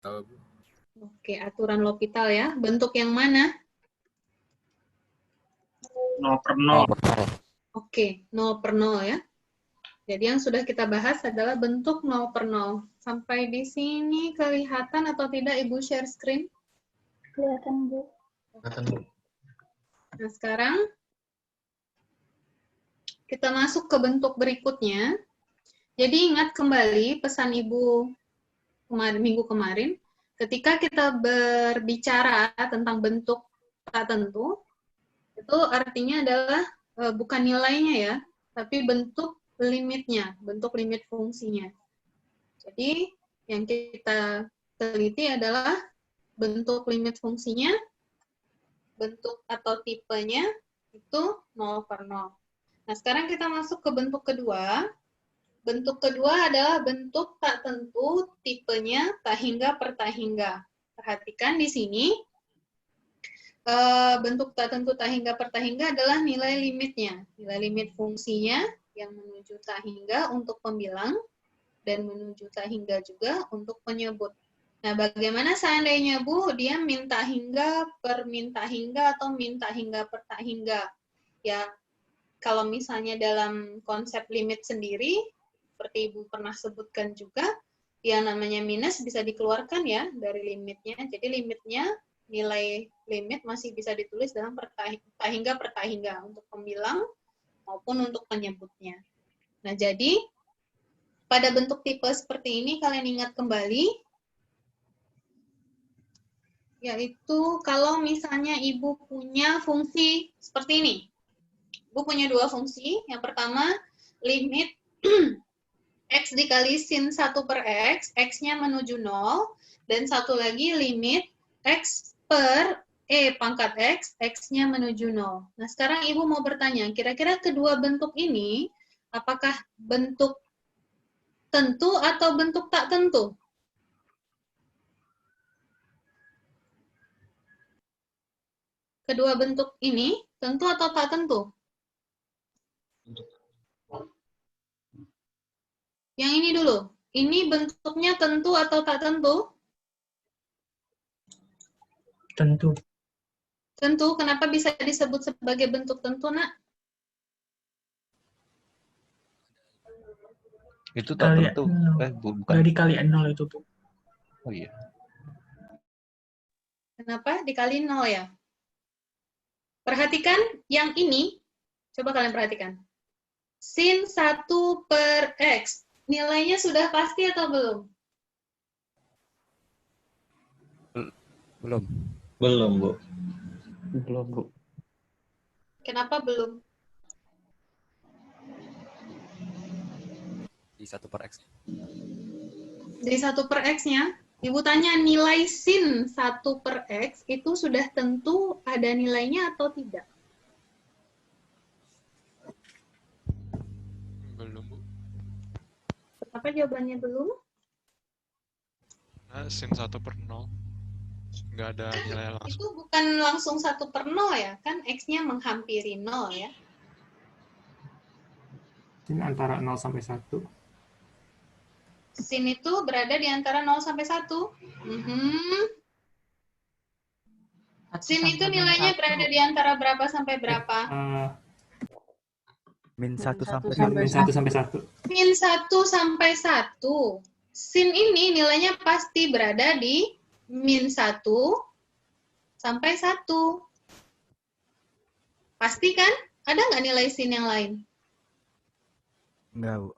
Tahu, Bu. Oke, aturan L'Hopital ya. Bentuk yang mana? 0/0. Oke, 0/0 ya. Jadi yang sudah kita bahas adalah bentuk 0/0. Sampai di sini kelihatan atau tidak Ibu share screen? Kelihatan, Bu. Kelihatan, Bu. Nah, sekarang kita masuk ke bentuk berikutnya. Jadi ingat kembali pesan Ibu minggu kemarin, ketika kita berbicara tentang bentuk tak tentu, itu artinya adalah bukan nilainya ya, tapi bentuk limitnya, bentuk limit fungsinya. Jadi yang kita teliti adalah bentuk limit fungsinya, bentuk atau tipenya itu 0/0. Nah, sekarang kita masuk ke bentuk kedua. Bentuk kedua adalah bentuk tak tentu, tipenya tak hingga per tak hingga. Perhatikan di sini, bentuk tak tentu tak hingga per tak hingga adalah nilai limitnya. Nilai limit fungsinya yang menuju tak hingga untuk pembilang, dan menuju tak hingga juga untuk penyebut. Nah, bagaimana seandainya Bu, dia minta hingga per minta hingga atau minta hingga per tak hingga? Ya, kalau misalnya dalam konsep limit sendiri, seperti Ibu pernah sebutkan juga, yang namanya minus bisa dikeluarkan ya dari limitnya. Jadi limitnya, nilai limit masih bisa ditulis dalam tak hingga untuk pembilang maupun untuk penyebutnya. Nah, jadi pada bentuk tipe seperti ini kalian ingat kembali, yaitu kalau misalnya Ibu punya fungsi seperti ini. Ibu punya dua fungsi. Yang pertama, limit X dikali sin 1/X, X-nya menuju 0, dan satu lagi limit X per pangkat X, X-nya menuju 0. Nah, sekarang Ibu mau bertanya, kira-kira kedua bentuk ini, apakah bentuk tentu atau bentuk tak tentu? Kedua bentuk ini, tentu atau tak tentu? Yang ini dulu. Ini bentuknya tentu atau tak tentu? Tentu. Tentu. Kenapa bisa disebut sebagai bentuk tentu, Nak? Itu tak Kali tentu. bukan. Bukan. Dikali 0 itu, Bu. Oh iya. Kenapa? Dikali 0 ya. Perhatikan yang ini. Coba kalian perhatikan. Sin 1/X. Nilainya sudah pasti atau belum? Belum. Belum, Bu. Belum, Bu. Kenapa belum? Di 1/X. Di 1/X-nya, Ibu tanya nilai sin 1/X itu sudah tentu ada nilainya atau tidak? Belum, Bu. Kenapa jawabannya belum? Nah, sin 1/0. Nggak ada nilai langsung. Itu bukan langsung 1/0 ya, kan X-nya menghampiri 0 ya. Ini antara 0 sampai 1. Sin itu berada di antara 0 sampai 1. Sin itu nilainya berada di antara berapa sampai berapa? Min 1 sampai Min 1 sampai 1. Min 1 sampai 1. Sin ini nilainya pasti berada di min 1 sampai 1. Pasti kan? Ada nggak nilai sin yang lain? Enggak, Bu.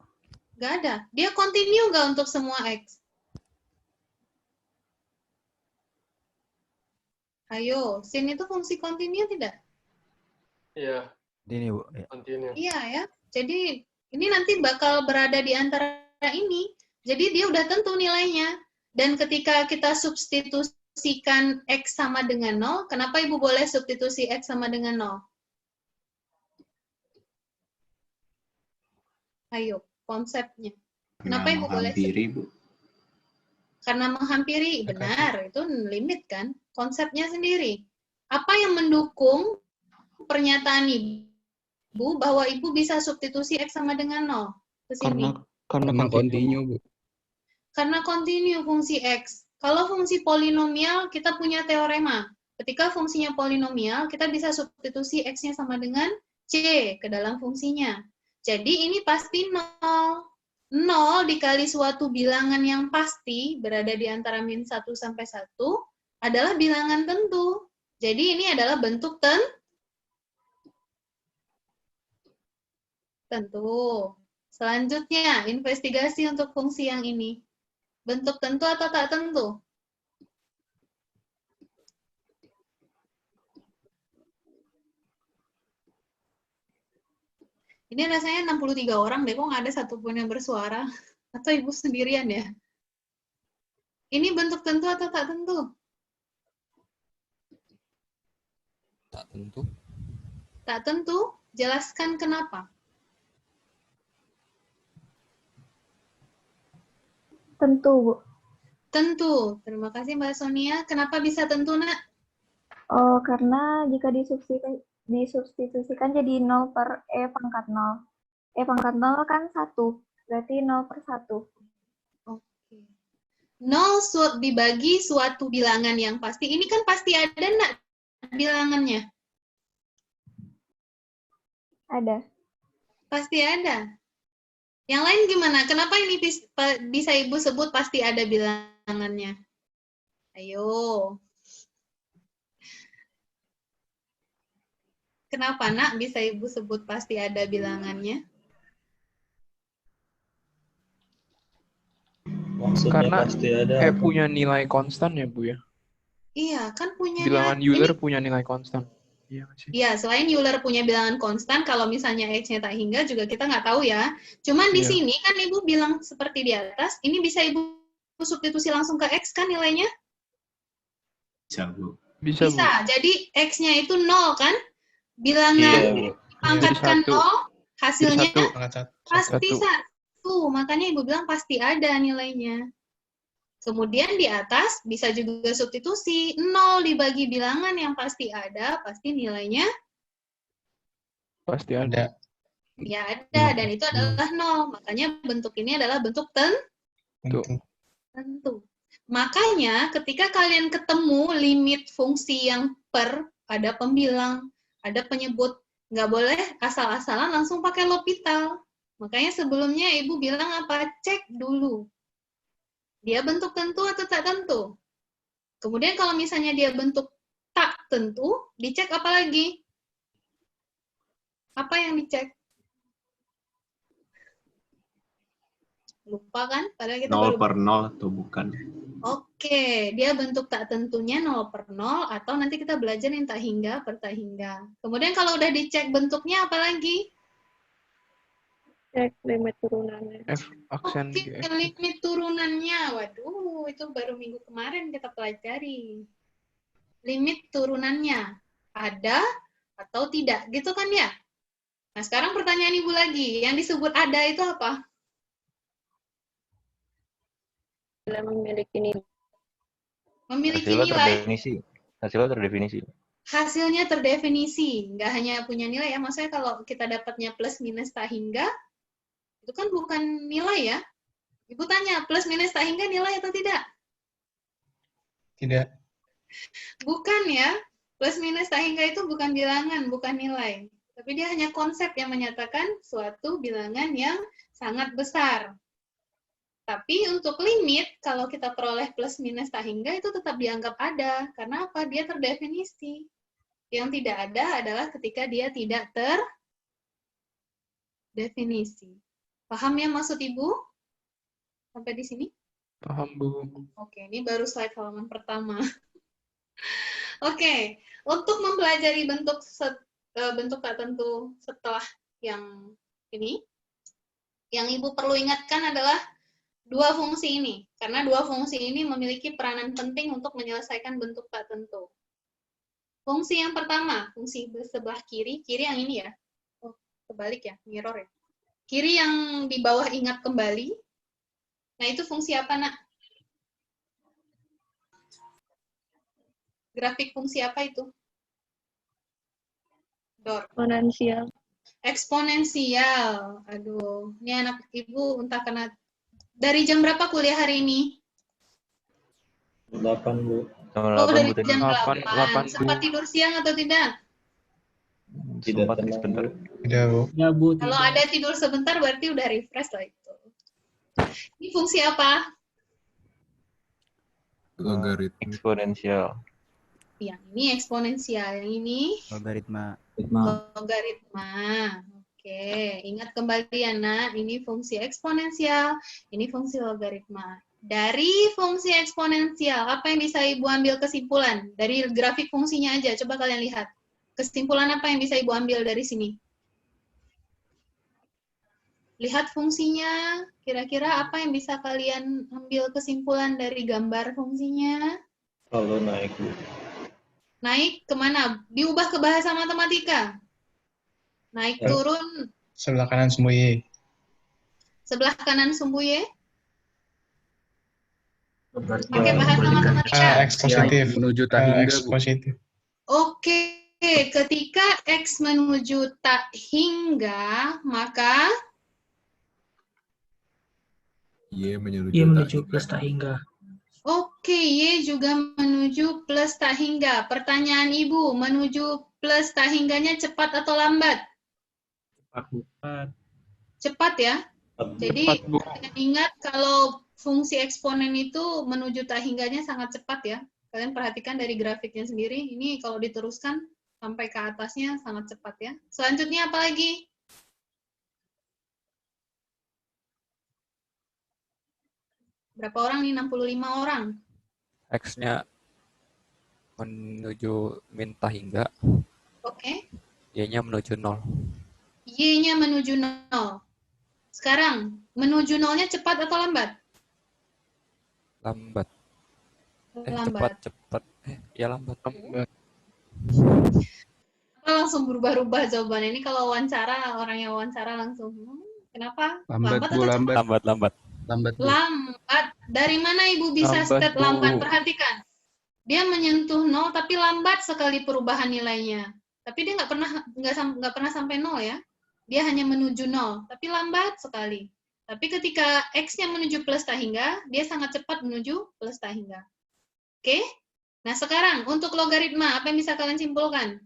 Nggak ada. Dia continue nggak untuk semua X? Ayo, sin itu fungsi continue tidak? Iya, Ini, Bu. Ya. continue. Iya ya. Jadi ini nanti bakal berada di antara ini. Jadi dia udah tentu nilainya. Dan ketika kita substitusikan X sama dengan 0, kenapa Ibu boleh substitusi X sama dengan 0? Ayo, konsepnya. Kenapa Ibu boleh? Bu. Karena menghampiri, benar. Itu limit kan? Konsepnya sendiri. Apa yang mendukung pernyataan Ibu bahwa Ibu bisa substitusi X sama dengan 0? Ke sini. Karena continue, Bu. Karena continue fungsi X. Kalau fungsi polinomial, kita punya teorema. Ketika fungsinya polinomial, kita bisa substitusi X-nya sama dengan C ke dalam fungsinya. Jadi ini pasti 0. 0 dikali suatu bilangan yang pasti, berada di antara min 1 sampai 1, adalah bilangan tentu. Jadi ini adalah bentuk tentu. Selanjutnya, investigasi untuk fungsi yang ini. Bentuk tentu atau tak tentu? Ini rasanya 63 orang deh, kok nggak ada satupun yang bersuara? Atau ibu sendirian ya? Ini bentuk tentu atau tak tentu? Tak tentu. Tak tentu, jelaskan kenapa. Tentu, Bu. Tentu. Terima kasih Mbak Sonia. Kenapa bisa tentu, Nak? Oh, karena jika disubstitusikan jadi 0 per E pangkat 0. E pangkat 0 kan 1, berarti 0 per 1. Oke. 0 dibagi suatu bilangan yang pasti. Ini kan pasti ada, Nak, bilangannya? Ada. Pasti ada. Yang lain gimana? Kenapa ini bisa Ibu sebut pasti ada bilangannya? Ayo. Kenapa, Nak, bisa Ibu sebut pasti ada bilangannya? Maksudnya Karena pasti ada. E punya nilai konstan ya, Bu ya? Iya, kan punya Bilangan nilai. Euler Ini, punya nilai konstan. Iya nggak sih? iya, selain Euler punya bilangan konstan, kalau misalnya X-nya tak hingga juga kita nggak tahu ya. Cuman di Iya. sini kan Ibu bilang seperti di atas, ini bisa Ibu substitusi langsung ke X kan nilainya? Bisa, Bu. Bisa, Bu. Bisa. Jadi X-nya itu 0 kan? Bilangan Iya, Bu. pangkatkan Jadi 0, hasilnya Jadi pasti Satu. 1. Makanya Ibu bilang pasti ada nilainya. Kemudian di atas bisa juga substitusi 0 dibagi bilangan yang pasti ada, pasti nilainya Pasti ada. ya ada, dan itu adalah 0. Makanya bentuk ini adalah bentuk tentu. Makanya ketika kalian ketemu limit fungsi yang per, ada pembilang, ada penyebut, nggak boleh asal-asalan langsung pakai L'Hopital. Makanya sebelumnya Ibu bilang apa? Cek dulu. Dia bentuk tentu atau tak tentu? Kemudian kalau misalnya dia bentuk tak tentu, dicek apa lagi? Apa yang dicek? Lupa kan? Padahal kita 0 baru... per 0 atau bukan. Oke, dia bentuk tak tentunya 0 per 0, atau nanti kita belajar yang tak hingga per tak hingga. Kemudian kalau udah dicek bentuknya apa lagi? Cek limit turunannya. F aksen Oke, di F. limit turunannya. Waduh, itu baru minggu kemarin kita pelajari. Limit turunannya ada atau tidak, gitu kan ya? Nah, sekarang pertanyaan Ibu lagi. Yang disebut ada itu apa? Bila memiliki nilai. Memiliki Hasilnya nilai. terdefinisi. Hasilnya terdefinisi. Hasilnya terdefinisi. Nggak hanya punya nilai ya. Maksudnya kalau kita dapatnya plus minus tak hingga, itu kan bukan nilai ya. Ibu tanya, plus minus tak hingga nilai atau tidak? Tidak. Bukan ya. Plus minus tak hingga itu bukan bilangan, bukan nilai. Tapi dia hanya konsep yang menyatakan suatu bilangan yang sangat besar. Tapi untuk limit, kalau kita peroleh plus minus tak hingga, itu tetap dianggap ada. Karena apa? Dia terdefinisi. Yang tidak ada adalah ketika dia tidak terdefinisi. Paham ya maksud Ibu? Sampai di sini? Paham, Bu. Oke, ini baru slide halaman pertama. Oke, untuk mempelajari bentuk tak tentu setelah yang ini, yang Ibu perlu ingatkan adalah dua fungsi ini. Karena dua fungsi ini memiliki peranan penting untuk menyelesaikan bentuk tak tentu. Fungsi yang pertama, fungsi sebelah kiri yang ini ya. Oh, kebalik ya, mirror ya. Kiri yang di bawah ingat kembali. Nah, itu fungsi apa, Nak? Grafik fungsi apa itu? Eksponensial. Eksponensial. Aduh, ini anak Ibu entah kena. Dari jam berapa kuliah hari ini? 8, Bu. Sama Oh, 8 dari Bu tadi. jam 8, 8. 8, Sempat Bu. tidur siang atau tidak? Tidak Sempat tenang, sebentar. Bu. Tidak, Bu. Ya, Bu, Kalau tidak. ada tidur sebentar berarti udah refresh lah itu. Ini fungsi apa? Logaritma. Eksponensial. Yang ini eksponensial, yang ini Logaritma. logaritma. Oke, ingat kembali ya nak, ini fungsi eksponensial, ini fungsi logaritma. Dari fungsi eksponensial, apa yang bisa Ibu ambil kesimpulan? Dari grafik fungsinya aja, coba kalian lihat. Kesimpulan apa yang bisa Ibu ambil dari sini? Lihat fungsinya, kira-kira apa yang bisa kalian ambil kesimpulan dari gambar fungsinya? Kalau naik, Bu. Naik kemana? Diubah ke bahasa matematika. Naik Ya. turun, Sebelah kanan sumbu Y. sebelah kanan sumbu Y. Pakai bahasa matematika. X positif. Menuju X positif. Oke, ketika X menuju tak hingga, maka Y menuju Ia menuju plus tak hingga. oke, Y juga menuju plus tak hingga. Pertanyaan Ibu, menuju plus tak hingganya cepat atau lambat? Cepat. Cepat ya. Jadi Cepat, Bu. ingat kalau fungsi eksponen itu menuju tak hingganya sangat cepat ya. Kalian perhatikan dari grafiknya sendiri, ini kalau diteruskan sampai ke atasnya sangat cepat ya. Selanjutnya apa lagi? Berapa orang nih? 65 orang. X-nya menuju minta hingga, Oke. Y-nya menuju 0. Y-nya menuju 0. Sekarang, menuju 0-nya cepat atau lambat? Lambat. Lambat. Cepat. Ya lambat. Apa langsung berubah-ubah jawabannya? Ini kalau wawancara, orang yang wawancara langsung, kenapa? Lambat, atau cepat? Lambat. Lambat. Dari mana Ibu bisa Lambat, state Bu. lambat? Perhatikan. Dia menyentuh 0, tapi lambat sekali perubahan nilainya. Tapi dia nggak pernah sampai 0 ya. Dia hanya menuju 0, tapi lambat sekali. Tapi ketika X-nya menuju plus tak hingga, dia sangat cepat menuju plus tak hingga. Oke? Nah sekarang, untuk logaritma, apa yang bisa kalian simpulkan?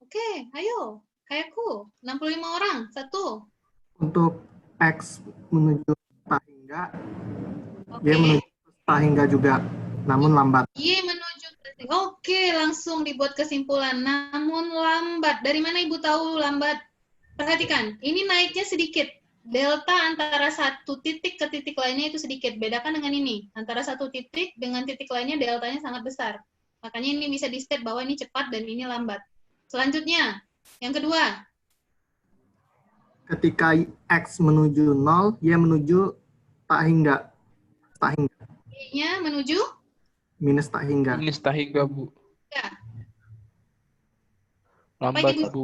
Oke, ayo. Kayakku, 65 orang. 1. Untuk X menuju tak hingga, Oke. Y menuju tak hingga juga, namun lambat. Y menuju Oke, langsung dibuat kesimpulan. Namun lambat. Dari mana Ibu tahu lambat? Perhatikan, ini naiknya sedikit. Delta antara satu titik ke titik lainnya itu sedikit. Bedakan dengan ini. Antara satu titik dengan titik lainnya deltanya sangat besar. Makanya ini bisa di-state bahwa ini cepat dan ini lambat. Selanjutnya, yang kedua. Ketika X menuju 0, Y menuju tak hingga. Tak hingga. Y-nya menuju? Minus tak hingga. Minus tak hingga, Bu. Ya. Lambat, Ibu? Bu.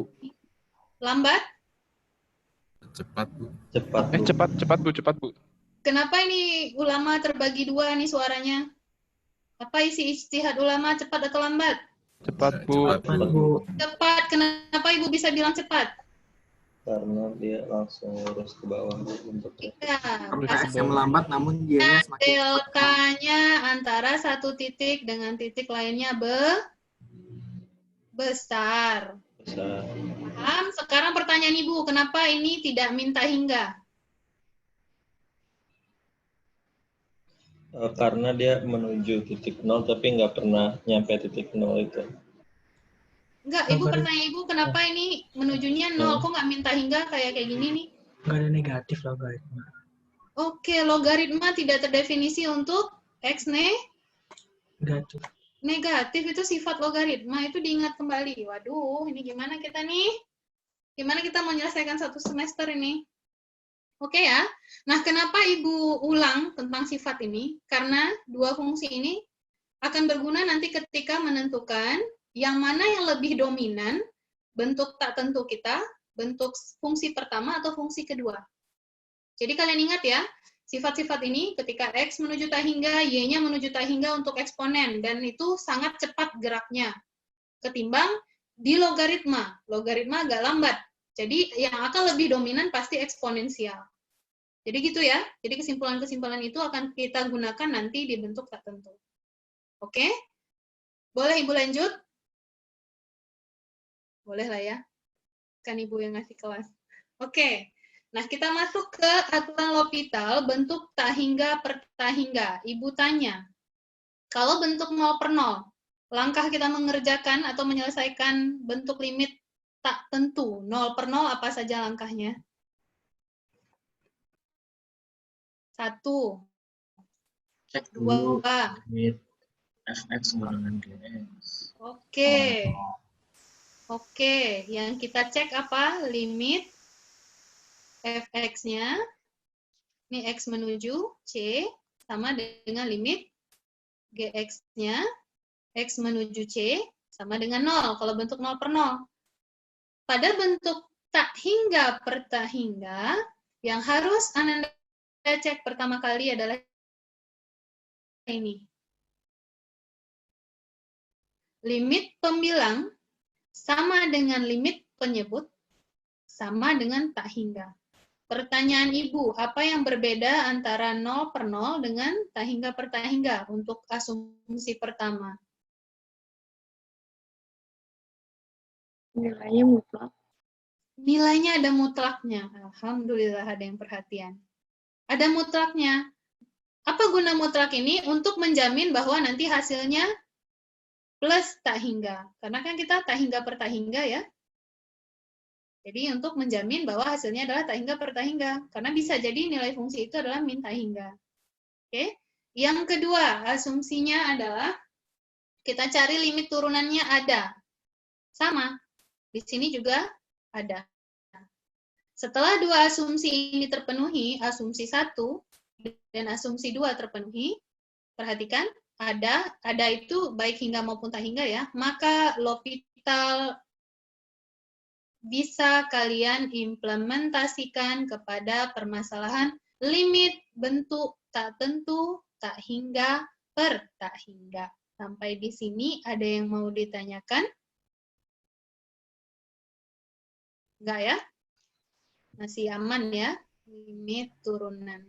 Lambat? Cepat, Bu. Cepat, Bu. Kenapa ini ulama terbagi dua nih suaranya? Apa isi ijtihad ulama, cepat atau lambat? Cepat, Bu. Cepat. Kenapa Ibu bisa bilang cepat? Karena dia langsung lurus ke bawah bentuknya. Iya. X yang melambat, namun Y-nya semakin Deltanya antara satu titik dengan titik lainnya besar. Paham? Sekarang pertanyaan Ibu, kenapa ini tidak minta hingga? Karena dia menuju titik 0 tapi nggak pernah nyampe titik 0 itu. Enggak, Ibu pertanyaan Ibu, kenapa ini menujunya 0? Kok nggak minta hingga kayak gini nih? Nggak ada negatif logaritma. Oke, logaritma tidak terdefinisi untuk X Negatif. negatif itu sifat logaritma, itu diingat kembali. Waduh, ini gimana kita nih? Gimana kita mau menyelesaikan satu semester ini? Oke ya. Nah, kenapa Ibu ulang tentang sifat ini? Karena dua fungsi ini akan berguna nanti ketika menentukan yang mana yang lebih dominan, bentuk tak tentu kita, bentuk fungsi pertama atau fungsi kedua. Jadi kalian ingat ya, sifat-sifat ini ketika X menuju tak hingga, Y-nya menuju tak hingga untuk eksponen, dan itu sangat cepat geraknya. Ketimbang di logaritma. Logaritma agak lambat. Jadi yang akan lebih dominan pasti eksponensial. Jadi gitu ya. Jadi kesimpulan-kesimpulan itu akan kita gunakan nanti di bentuk tak tentu. Oke? Boleh Ibu lanjut? Boleh lah ya. Kan Ibu yang ngasih kelas. Oke. Nah, kita masuk ke aturan L'Hopital bentuk tak hingga per tak hingga. Ibu tanya, kalau bentuk 0 per 0, langkah kita mengerjakan atau menyelesaikan bentuk limit tak tentu 0 per 0 apa saja langkahnya? 1, Cek 2, dulu limit fx kurangan dx. Oke. Oke, yang kita cek apa? Limit fx-nya. Ini x menuju c sama dengan limit gx-nya. X menuju c sama dengan 0 kalau bentuk 0 per 0. Pada bentuk tak hingga per tak hingga, yang harus Anda cek pertama kali adalah ini. Limit pembilang sama dengan limit penyebut, sama dengan tak hingga. Pertanyaan Ibu, apa yang berbeda antara 0 per 0 dengan tak hingga per tak hingga untuk asumsi pertama? Nilainya mutlak. Nilainya ada mutlaknya. Alhamdulillah ada yang perhatian. Ada mutlaknya. Apa guna mutlak ini? Untuk menjamin bahwa nanti hasilnya plus tak hingga. Karena kan kita tak hingga per tak hingga ya. Jadi untuk menjamin bahwa hasilnya adalah tak hingga per tak hingga. Karena bisa jadi nilai fungsi itu adalah min tak hingga. Oke. Yang kedua, asumsinya adalah kita cari limit turunannya ada. Sama. Di sini juga ada. Setelah dua asumsi ini terpenuhi, asumsi 1 dan asumsi 2 terpenuhi, perhatikan, ada itu baik hingga maupun tak hingga ya, maka L'Hopital bisa kalian implementasikan kepada permasalahan limit bentuk tak tentu, tak hingga, per tak hingga. Sampai di sini ada yang mau ditanyakan? Enggak ya? Masih aman ya? Limit turunan.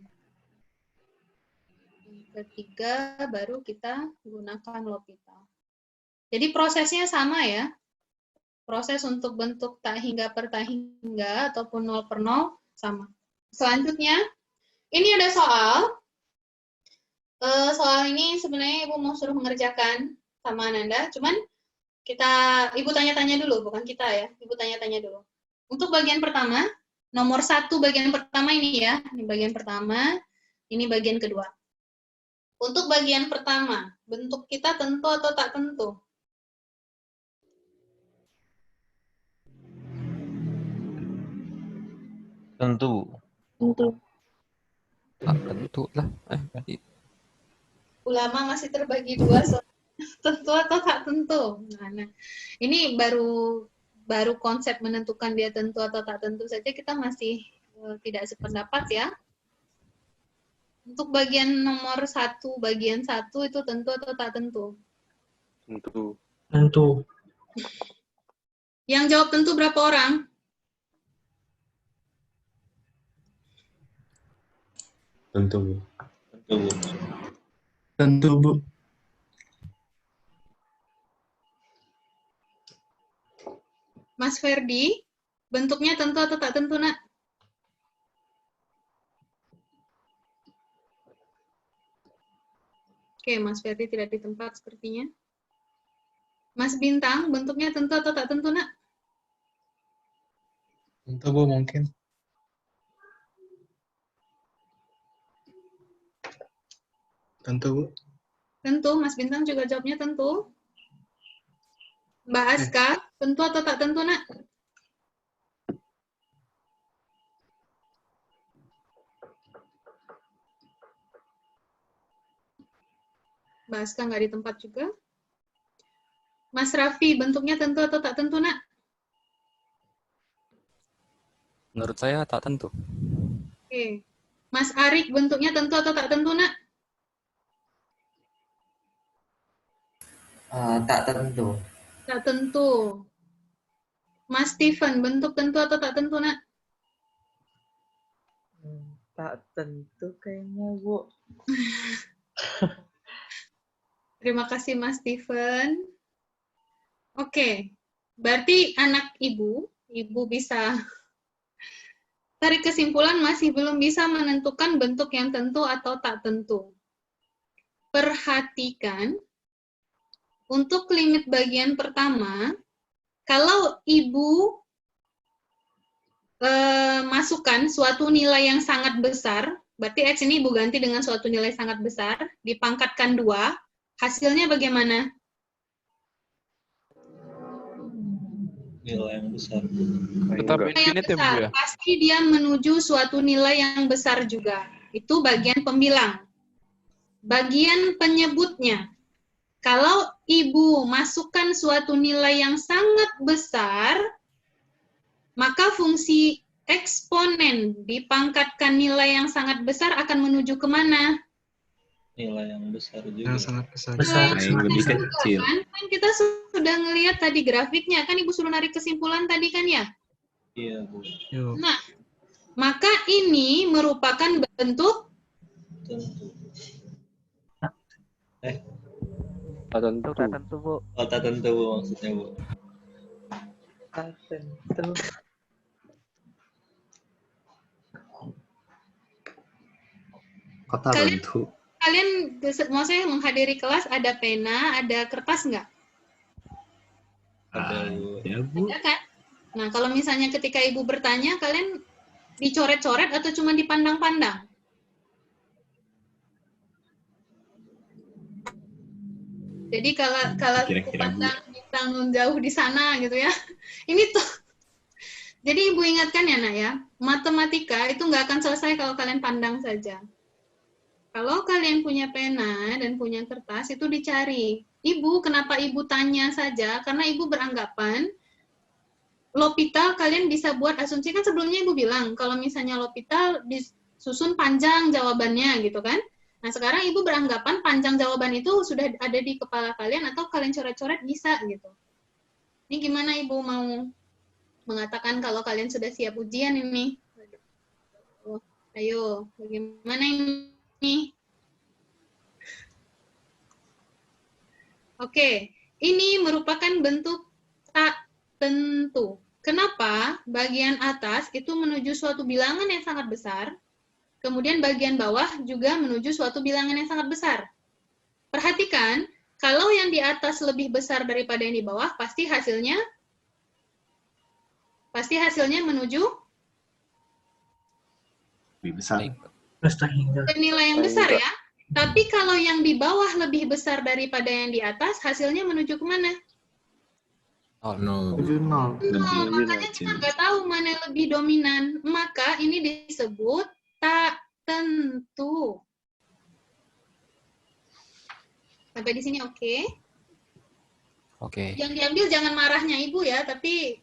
Yang ketiga baru kita gunakan L'Hopital. Jadi prosesnya sama ya. Proses untuk bentuk tak hingga per tak hingga ataupun 0 per 0 sama. Selanjutnya, ini ada soal. Soal ini sebenarnya Ibu mau suruh mengerjakan sama Ananda, cuman Ibu tanya-tanya dulu, bukan kita ya. Ibu tanya-tanya dulu. Untuk bagian pertama, nomor 1 bagian pertama ini ya. Ini bagian pertama, ini bagian kedua. Untuk bagian pertama, bentuk kita tentu atau tak tentu? Tentu. Tentu. Tak tentu lah. Ulama masih terbagi dua, tentu atau tak tentu. Nah, ini baru konsep menentukan dia tentu atau tak tentu saja kita masih tidak sependapat ya. Untuk bagian nomor 1, bagian 1 itu tentu atau tak tentu? Tentu. Tentu. Yang jawab tentu berapa orang? Tentu. Tentu. Tentu, Bu. Mas Ferdi, bentuknya tentu atau tak tentu, Nak? Oke, Mas Ferdi tidak di tempat sepertinya. Mas Bintang, bentuknya tentu atau tak tentu, Nak? Tentu, Bu, mungkin. Tentu, Bu. Tentu, Mas Bintang juga jawabnya tentu. Mbak Aska, tentu atau tak tentu, Nak? Mbak Aska nggak di tempat juga. Mas Raffi, bentuknya tentu atau tak tentu, Nak? Menurut saya tak tentu. Oke. Mas Arik, bentuknya tentu atau tak tentu, Nak? Tak tentu. Tak tentu. Mas Steven, bentuk tentu atau tak tentu, Nak? Tak tentu kayaknya, Bu. Terima kasih Mas Steven. Oke, berarti anak ibu bisa tarik kesimpulan masih belum bisa menentukan bentuk yang tentu atau tak tentu. Perhatikan, untuk limit bagian pertama, kalau ibu masukkan suatu nilai yang sangat besar, berarti X ini ibu ganti dengan suatu nilai sangat besar, dipangkatkan 2, hasilnya bagaimana? Nilai yang besar. Tetap infinite ya, Bu ya? Pasti dia menuju suatu nilai yang besar juga. Itu bagian pembilang. Bagian penyebutnya. Kalau ibu masukkan suatu nilai yang sangat besar, maka fungsi eksponen dipangkatkan nilai yang sangat besar akan menuju kemana? Nilai yang besar juga. Yang sangat besar. Yang lebih kecil. Kan kita sudah ngelihat tadi grafiknya, kan ibu suruh narik kesimpulan tadi kan ya? Iya, Bu. Nah, maka ini merupakan bentuk Tentu. Tak tentu. Tak tentu, Bu. Oh, tak tentu, Bu, maksudnya, Bu. Tak tentu. Kota tentu. Kalian maksudnya menghadiri kelas ada pena, ada kertas nggak? Ada, Bu. Ya, Bu. Ada kan? Nah, kalau misalnya ketika ibu bertanya, kalian dicoret-coret atau cuma dipandang-pandang? Jadi kalau ibu pandang ditanggung jauh di sana gitu ya. Ini tuh. Jadi ibu ingatkan ya nak ya, matematika itu nggak akan selesai kalau kalian pandang saja. Kalau kalian punya pena dan punya kertas, itu dicari. Ibu, kenapa ibu tanya saja? Karena ibu beranggapan, L'Hopital kalian bisa buat asumsi, kan sebelumnya ibu bilang, kalau misalnya L'Hopital disusun panjang jawabannya, gitu kan? Nah, sekarang ibu beranggapan panjang jawaban itu sudah ada di kepala kalian, atau kalian coret-coret bisa, gitu. Ini gimana ibu mau mengatakan kalau kalian sudah siap ujian ini? Ayo, bagaimana ini? Oke, ini merupakan bentuk tak tentu. Kenapa? Bagian atas itu menuju suatu bilangan yang sangat besar, kemudian bagian bawah juga menuju suatu bilangan yang sangat besar. Perhatikan, kalau yang di atas lebih besar daripada yang di bawah, pasti hasilnya menuju Lebih besar. ke nilai yang besar ya. Tapi kalau yang di bawah lebih besar daripada yang di atas, hasilnya menuju kemana? Menuju 0. Makanya kita nggak tahu mana yang lebih dominan. Maka ini disebut tak tentu. Sampai di sini oke? Oke. Yang diambil jangan marahnya ibu ya, tapi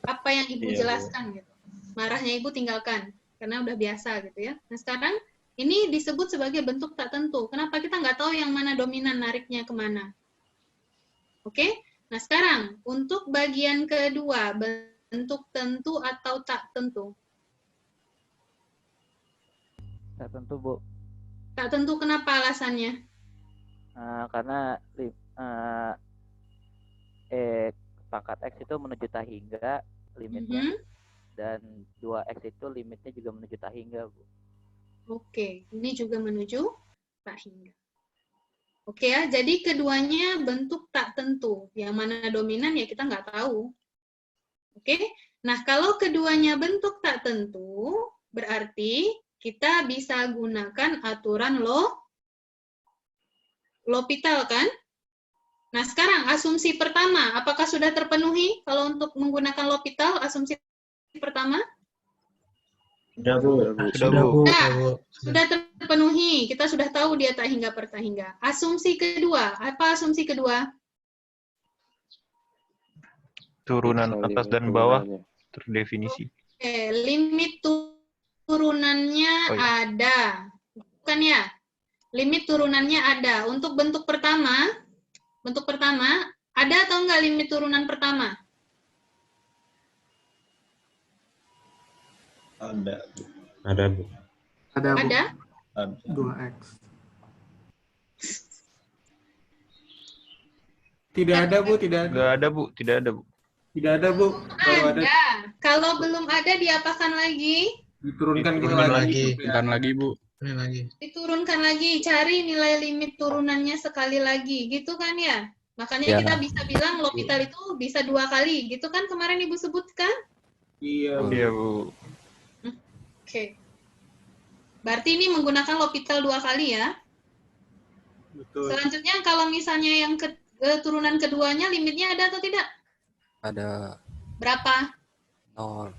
apa yang ibu jelaskan gitu. Marahnya ibu tinggalkan, karena udah biasa gitu ya. Nah sekarang ini disebut sebagai bentuk tak tentu. Kenapa kita nggak tahu yang mana dominan nariknya kemana? Oke? Nah sekarang, untuk bagian kedua, bentuk tentu atau tak tentu? Tak tentu, Bu. Tak tentu kenapa alasannya? Karena pangkat X itu menuju tak hingga limitnya. Dan 2X itu limitnya juga menuju tak hingga, Bu. Oke, ini juga menuju tak hingga. Oke ya, jadi keduanya bentuk tak tentu. Yang mana dominan ya kita nggak tahu. Oke, nah kalau keduanya bentuk tak tentu, berarti kita bisa gunakan aturan L'Hopital kan? Nah sekarang asumsi pertama, apakah sudah terpenuhi kalau untuk menggunakan L'Hopital, asumsi pertama? Sudah, Bu. Sudah terpenuhi. Kita sudah tahu dia tak hingga per tak hingga. Asumsi kedua, apa asumsi kedua? Turunan atas dan bawah terdefinisi. Oke, limit turunannya ada. Bukan ya? Limit turunannya ada. Untuk bentuk pertama, ada atau enggak limit turunan pertama? Ada, Bu. Ada, Bu. Ada, Bu. Ada? 2X. Tidak ada, Bu. Tidak ada. Nggak ada, Bu. Tidak ada, Bu. Tidak ada, Bu. Baru ada. Ada. Kalau belum ada, diapakan lagi? Diturunkan lagi. Bukan lagi, Bu. Ini lagi. Diturunkan lagi. Cari nilai limit turunannya sekali lagi. Gitu kan ya? Makanya Ya. kita bisa bilang L'Hopital itu bisa 2 kali. Gitu kan kemarin Ibu sebutkan? Iya, Iya, Bu. Oke. Berarti ini menggunakan L'Hopital 2 kali ya? betul. Selanjutnya kalau misalnya yang turunan keduanya limitnya ada atau tidak? Ada Berapa? 0.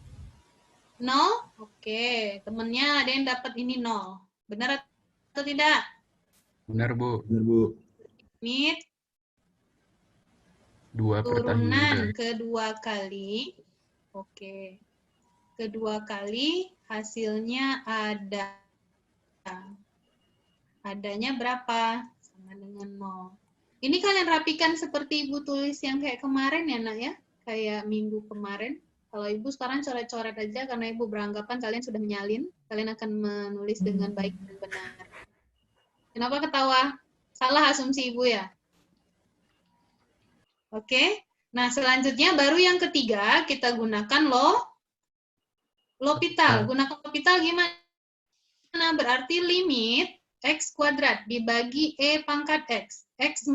0? Oke. Temennya ada yang dapat ini 0. Benar atau tidak? Benar, Bu. Benar, Bu. Limit 2 per turunan kedua kali. Oke. Kedua kali hasilnya ada. Adanya berapa? Sama dengan 0. Ini kalian rapikan seperti Ibu tulis yang kayak kemarin ya, Nak ya? Kayak minggu kemarin. Kalau Ibu sekarang coret-coret aja karena Ibu beranggapan kalian sudah menyalin. Kalian akan menulis dengan baik dan benar. Kenapa ketawa? Salah asumsi Ibu ya? Oke. Nah, selanjutnya baru yang ketiga kita gunakan L'Hopital. Gunakan L'Hopital gimana? Berarti limit X kuadrat dibagi E pangkat X. X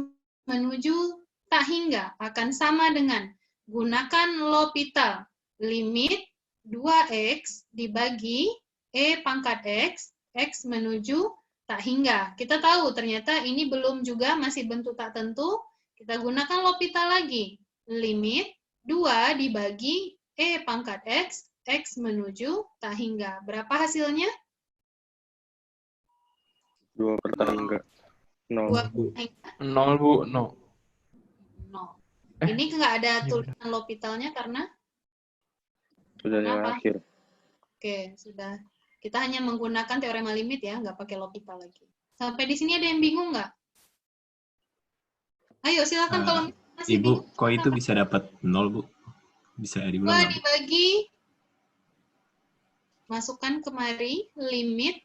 menuju tak hingga akan sama dengan gunakan L'Hopital. Limit 2X dibagi E pangkat X. X menuju tak hingga. Kita tahu ternyata ini belum juga masih bentuk tak tentu. Kita gunakan L'Hopital lagi. Limit 2 dibagi E pangkat X. X menuju tak hingga. Berapa hasilnya? 2 per tak hingga. 0. 2 per tak hingga. 0, Bu. 0. 0. Ini nggak ada tulisan L'Hopitalnya karena? Sudah yang Kenapa? akhir. Oke, sudah. Kita hanya menggunakan teorema limit ya, nggak pakai L'Hopital lagi. Sampai di sini ada yang bingung nggak? Ayo, silakan kalau masih Ibu, bingung. kok itu bisa dapat 0, Bu? Bisa 2 diulang nggak, Bu? dibagi, masukkan kemari, limit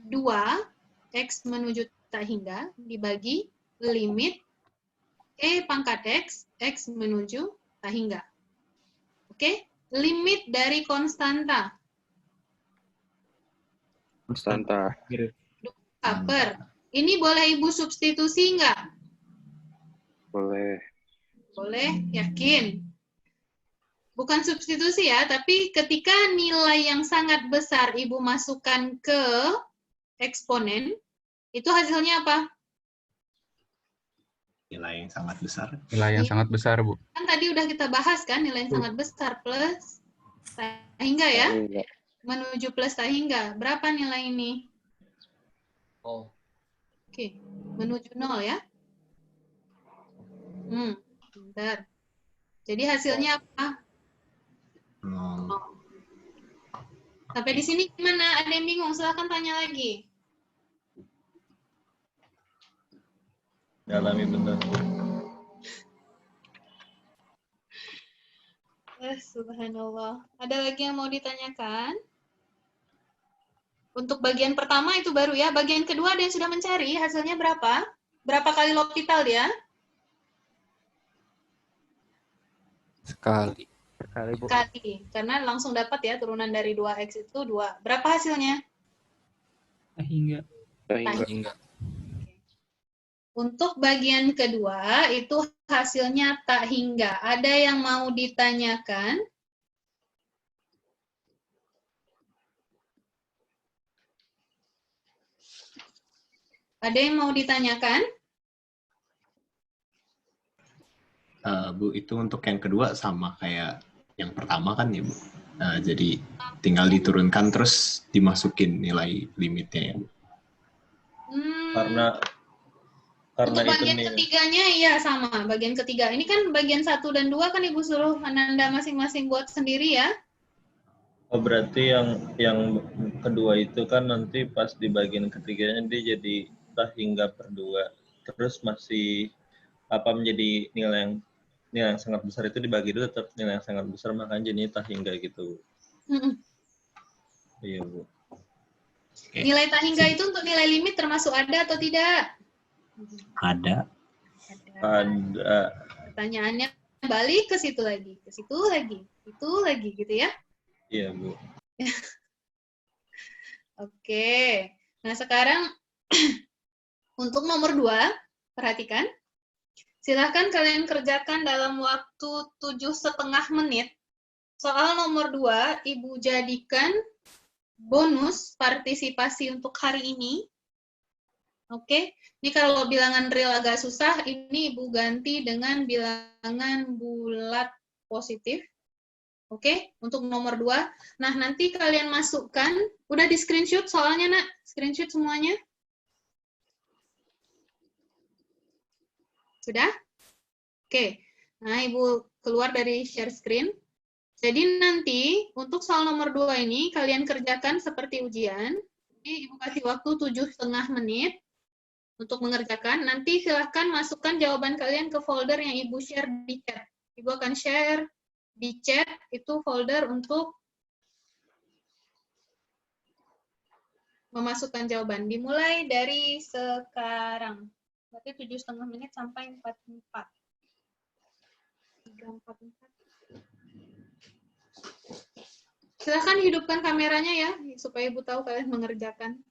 2, X menuju tak hingga, dibagi limit E pangkat X, X menuju tak hingga. Oke? Limit dari konstanta. Konstanta. Per. Ini boleh Ibu substitusi nggak? Boleh. Boleh, yakin. Bukan substitusi ya, tapi ketika nilai yang sangat besar Ibu masukkan ke eksponen, itu hasilnya apa? Nilai yang sangat besar. Nilai yang sangat besar, Bu. Kan tadi udah kita bahas kan, nilai yang sangat besar plus tak hingga ya? Menuju plus tak hingga. Berapa nilai ini? Oke, menuju 0 ya? Bentar. Jadi hasilnya apa? 0. Sampai di sini gimana? Ada yang bingung? Silahkan tanya lagi. Alami benar. Subhanallah. Ada lagi yang mau ditanyakan? Untuk bagian pertama itu baru ya. Bagian kedua ada yang sudah mencari. Hasilnya berapa? Berapa kali L'Hopital ya? Sekali. Sekali, Bu. Sekali. Karena langsung dapat ya turunan dari 2X itu 2. Berapa hasilnya? Hingga. Hingga. Untuk bagian kedua itu hasilnya tak hingga. Ada yang mau ditanyakan? Ada yang mau ditanyakan? Bu, itu untuk yang kedua sama kayak yang pertama kan ya, Bu? Jadi tinggal diturunkan terus dimasukin nilai limitnya ya, Bu? Karena Untuk itu bagian nih. ketiganya iya sama. Bagian ketiga. Ini kan bagian 1 dan 2 kan Ibu suruh Ananda masing-masing buat sendiri ya. Oh, berarti yang kedua itu kan nanti pas di bagian ketiganya dia jadi tak hingga per 2. Terus masih menjadi nilai yang sangat besar itu dibagi dulu tetap nilai yang sangat besar, makanya jadinya tak hingga gitu. Iya, Bu. Oke. Nilai tak hingga itu untuk nilai limit termasuk ada atau tidak? Ada. Ada. Pertanyaannya balik ke situ lagi, itu lagi gitu ya. Iya, Bu. Oke. Nah, sekarang untuk nomor 2, perhatikan. Silahkan kalian kerjakan dalam waktu 7,5 menit. Soal nomor 2, Ibu jadikan bonus partisipasi untuk hari ini. Oke, ini kalau bilangan real agak susah, ini Ibu ganti dengan bilangan bulat positif. Oke, untuk nomor 2. Nah, nanti kalian masukkan, udah di screenshot soalnya, Nak? Screenshot semuanya? Sudah? Oke, nah Ibu keluar dari share screen. Jadi nanti untuk soal nomor 2 ini kalian kerjakan seperti ujian. Ini Ibu kasih waktu 7,5 menit untuk mengerjakan. Nanti silahkan masukkan jawaban kalian ke folder yang Ibu share di chat. Ibu akan share di chat itu folder untuk memasukkan jawaban. Dimulai dari sekarang. Berarti 7,5 menit sampai 44. 3:44. Silahkan hidupkan kameranya ya, supaya Ibu tahu kalian mengerjakan.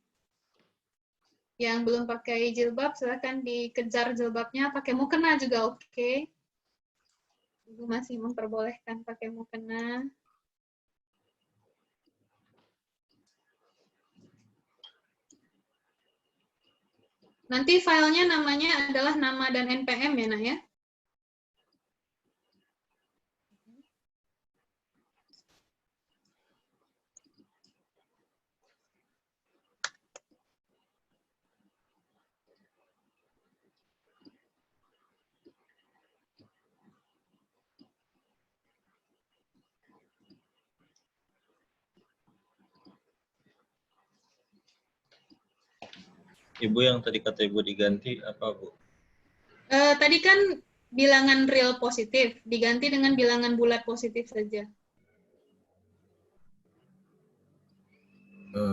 Yang belum pakai jilbab, silahkan dikejar jilbabnya. Pakai mukena juga oke. Ibu masih memperbolehkan pakai mukena. Nanti filenya namanya adalah nama dan NPM ya, Nak ya? Ibu yang tadi kata Ibu diganti apa, Bu? Tadi kan bilangan real positif, diganti dengan bilangan bulat positif saja.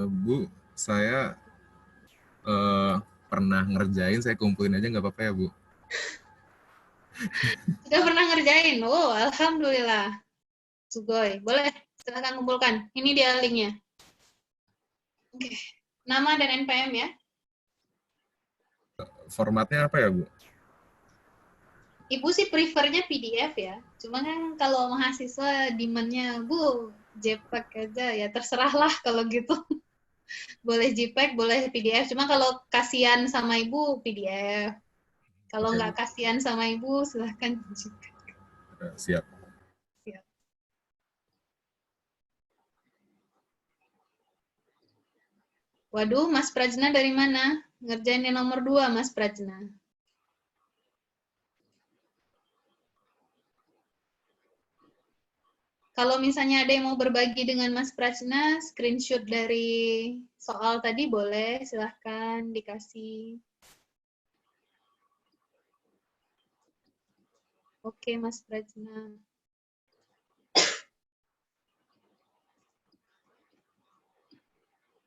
Bu, saya pernah ngerjain, saya kumpulin aja nggak apa-apa ya, Bu? Sudah pernah ngerjain? Oh, alhamdulillah. Sugoi. Boleh, silahkan kumpulkan. Ini dia linknya. Oke. Nama dan NPM ya. Formatnya apa ya, Bu? Ibu sih prefernya PDF ya. Cuma kan kalau mahasiswa demand-nya, Bu, JPEG aja ya. Terserahlah kalau gitu. Boleh JPEG, boleh PDF. Cuma kalau kasihan sama Ibu, PDF. Kalau Oke, nggak Bu. kasihan sama Ibu, silahkan JPEG. Siap. Siap. Waduh, Mas Prajna dari mana? Ngerjain yang nomor 2, Mas Prajna. Kalau misalnya ada yang mau berbagi dengan Mas Prajna, screenshot dari soal tadi boleh, silahkan dikasih. Oke, Mas Prajna.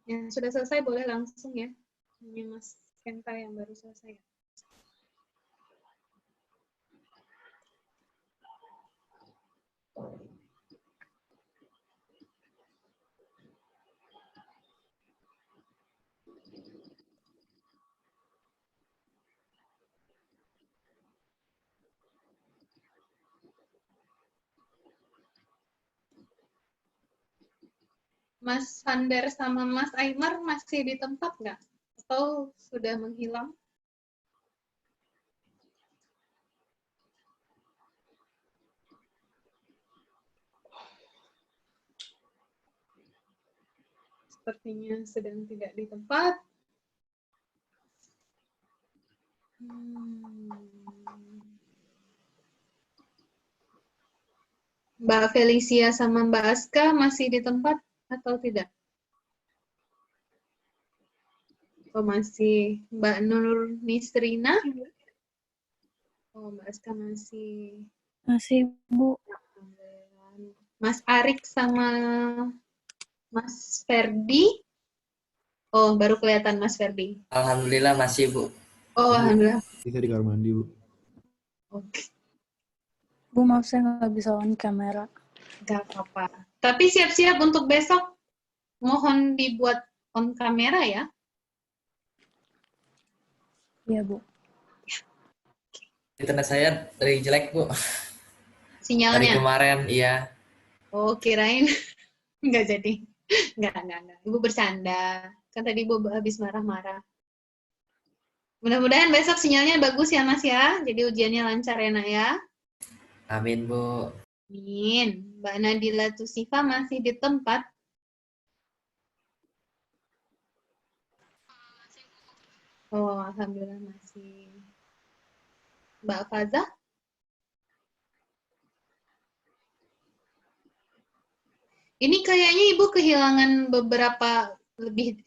Ya, sudah selesai, boleh langsung ya. Ini Mas Kenta yang baru selesai. Mas Sander sama Mas Aymar masih di tempat nggak? Atau sudah menghilang? Sepertinya sedang tidak di tempat. Mbak Felicia sama Mbak Aska masih di tempat atau tidak? Oh, masih. Mbak Nur Nisrina? Oh, Mbak Aska masih. Masih, Bu. Mas Arik sama Mas Ferdi? Oh, baru kelihatan Mas Ferdi. Alhamdulillah masih, Bu. Oh, alhamdulillah. Bisa di kamar mandi, Bu. Oke, Bu, maaf saya nggak bisa on kamera. nggak apa-apa. Tapi siap-siap untuk besok. Mohon dibuat on kamera ya. Iya, Bu. Internet saya dari jelek, Bu. Dari Sinyalnya. kemarin, iya. Oh, kirain nggak jadi. Nggak. Ibu bercanda. Kan tadi Ibu habis marah-marah. Mudah-mudahan besok sinyalnya bagus ya, Mas ya. Jadi ujiannya lancar ya, Nak ya. Amin, Bu. Amin. Mbak Nadila Tusifa masih di tempat. Oh, alhamdulillah masih. Mbak Faza? Ini kayaknya Ibu kehilangan beberapa lebih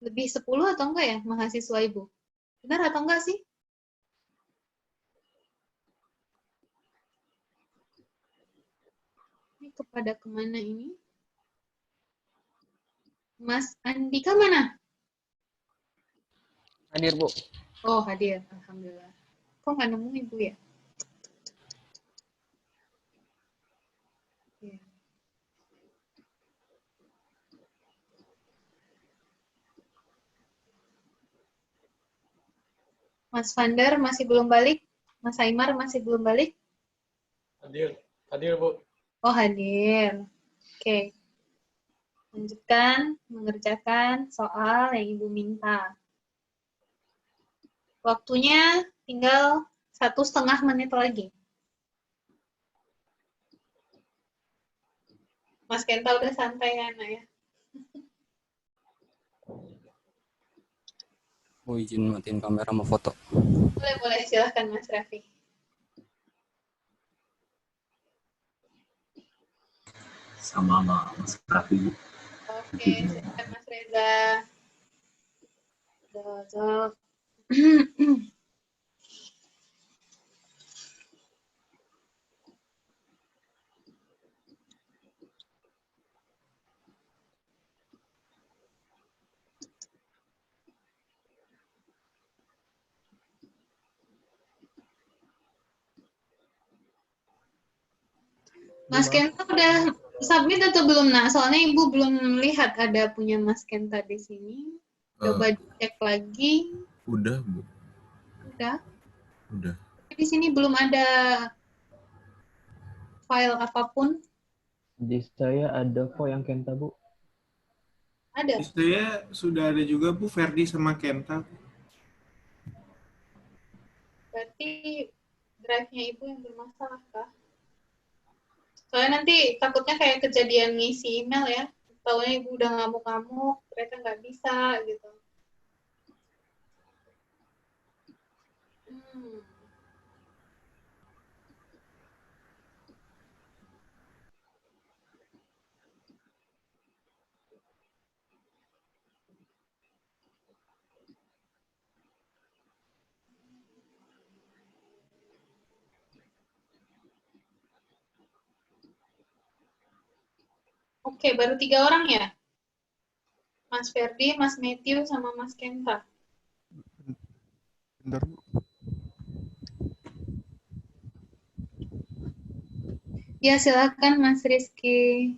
10 atau enggak ya mahasiswa Ibu? Benar atau enggak sih? Ini kepada kemana ini? Mas Andika mana? Hadir, Bu. Oh, hadir. Alhamdulillah. Kok nggak nemu Ibu ya? Ya. Mas Vander masih belum balik? Mas Aimar masih belum balik? Hadir, Bu. Oh, hadir. Oke. Lanjutkan mengerjakan soal yang Ibu minta. Waktunya tinggal 1,5 menit lagi. Mas Kenta udah santai kan, ya? Mau izin matiin kamera mau foto. Boleh, silahkan Mas Raffi. Sama Mas Raffi. Oke, silakan Mas Reza. Jawab. Mas Kenta udah submit atau belum, Nak? Soalnya Ibu belum lihat ada punya Mas Kenta di sini. Coba cek lagi. Udah, Bu. Udah. Udah. Di sini belum ada file apapun. Di saya ada kok yang Kenta, Bu. Ada. Di saya sudah ada juga Bu Ferdi sama Kenta. Berarti drive-nya Ibu yang bermasalah kah? Soalnya nanti takutnya kayak kejadian ngisi email ya. Taunya Ibu udah ngamuk-ngamuk, ternyata nggak bisa gitu. Oke, baru 3 orang ya? Mas Ferdi, Mas Matthew, sama Mas Kenta. Bentar, Bu. Ya, silakan Mas Rizky.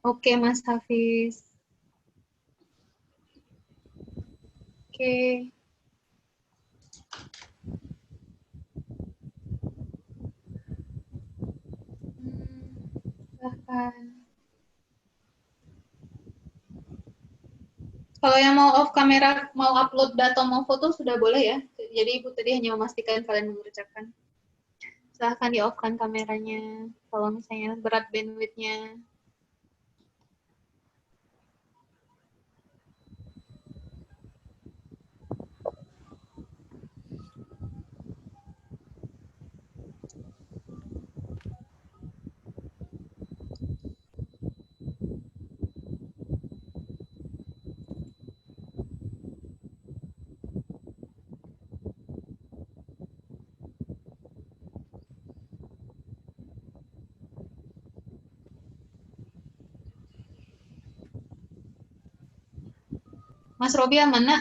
Oke, Mas Hafiz. Oke. Silahkan. Kalau yang mau off kamera, mau upload data, mau foto, sudah boleh ya. Jadi Ibu tadi hanya memastikan kalian mengerjakan. Silahkan di-off-kan kameranya. Kalau misalnya berat bandwidth-nya. Mas Robi mana?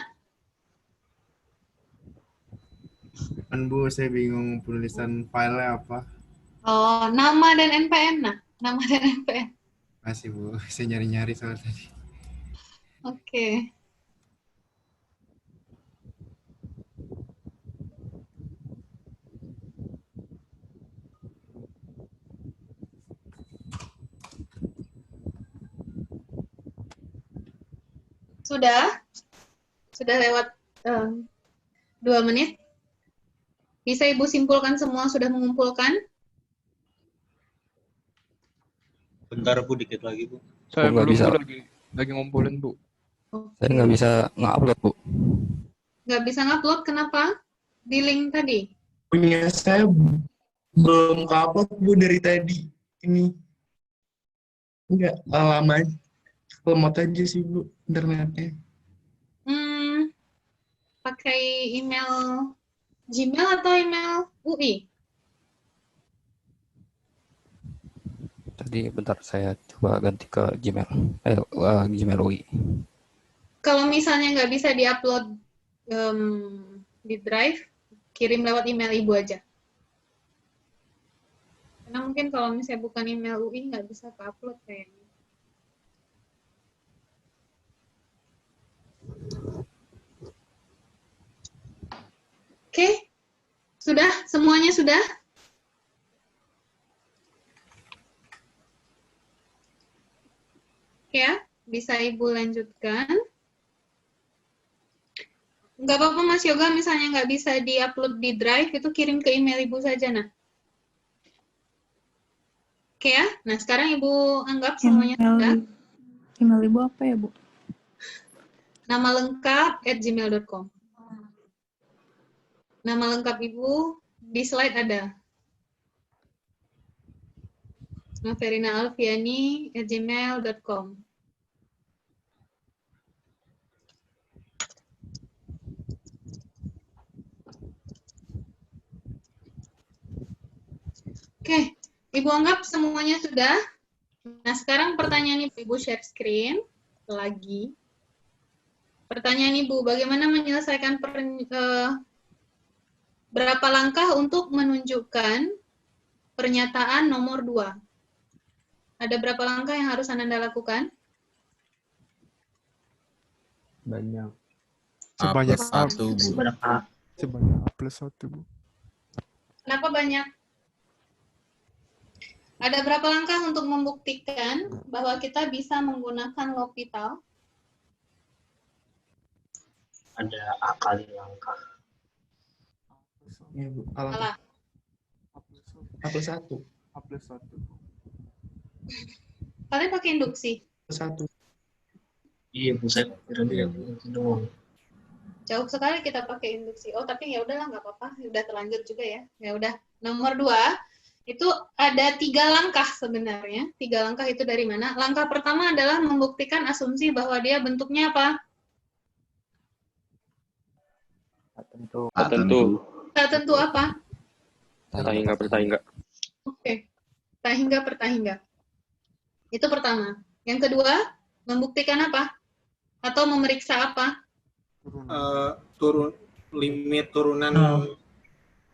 Kan Bu, saya bingung penulisan filenya apa. Oh, nama dan NPM nah. Nama dan NPM. Masih Bu, saya nyari-nyari soal tadi. Oke. Sudah? Sudah lewat 2 menit? Bisa Ibu simpulkan semua sudah mengumpulkan? Bentar Bu, dikit lagi Bu. Saya nggak belum bisa. Bu, lagi ngumpulin Bu. Saya nggak bisa nge-upload, Bu. Nggak bisa ngupload, kenapa? Di link tadi? Punya saya belum ke-upload Bu dari tadi. Ini enggak lama aja. Lemot aja sih Bu internetnya. Pakai email Gmail atau email UI? Tadi bentar saya coba ganti ke Gmail. Gmail UI. Kalau misalnya nggak bisa diupload di Drive, kirim lewat email Ibu aja. Karena mungkin kalau misalnya bukan email UI nggak bisa ke-upload kayaknya. Oke, sudah? Semuanya sudah? Ya, bisa Ibu lanjutkan. Nggak apa-apa Mas Yoga, misalnya nggak bisa di-upload di Drive, itu kirim ke email Ibu saja, nah. Oke ya, nah sekarang Ibu anggap semuanya sudah. Email Ibu apa ya, Bu? Nama lengkap @gmail.com. Nama lengkap Ibu di slide ada. Verina_Alfiani@gmail.com. Oke, Ibu anggap semuanya sudah. Nah, sekarang pertanyaan Ibu share screen lagi. Pertanyaan Ibu, bagaimana menyelesaikan berapa langkah untuk menunjukkan pernyataan nomor 2? Ada berapa langkah yang harus Anda lakukan? Banyak. Sebanyak A+1, Bu. Sebanyak A+1, Bu. Kenapa banyak? Ada berapa langkah untuk membuktikan bahwa kita bisa menggunakan L'Hopital? Ada A kali langkah. Ya, Bu. Salah. A+1. A+1. Kalian pakai induksi? A+1. Iya, Bu. Saya kira dia itu doang. Jauh sekali kita pakai induksi. Oh, tapi ya udahlah, nggak apa-apa. Udah terlanjur juga ya. Ya udah. Nomor 2, itu ada 3 langkah sebenarnya. 3 langkah itu dari mana? Langkah pertama adalah membuktikan asumsi bahwa dia bentuknya apa? Tentu. Tak tentu apa? Pertahingga, pertahingga. Oke. Tahingga pertahingga. Itu pertama. Yang kedua, membuktikan apa? Atau memeriksa apa? Limit turunan.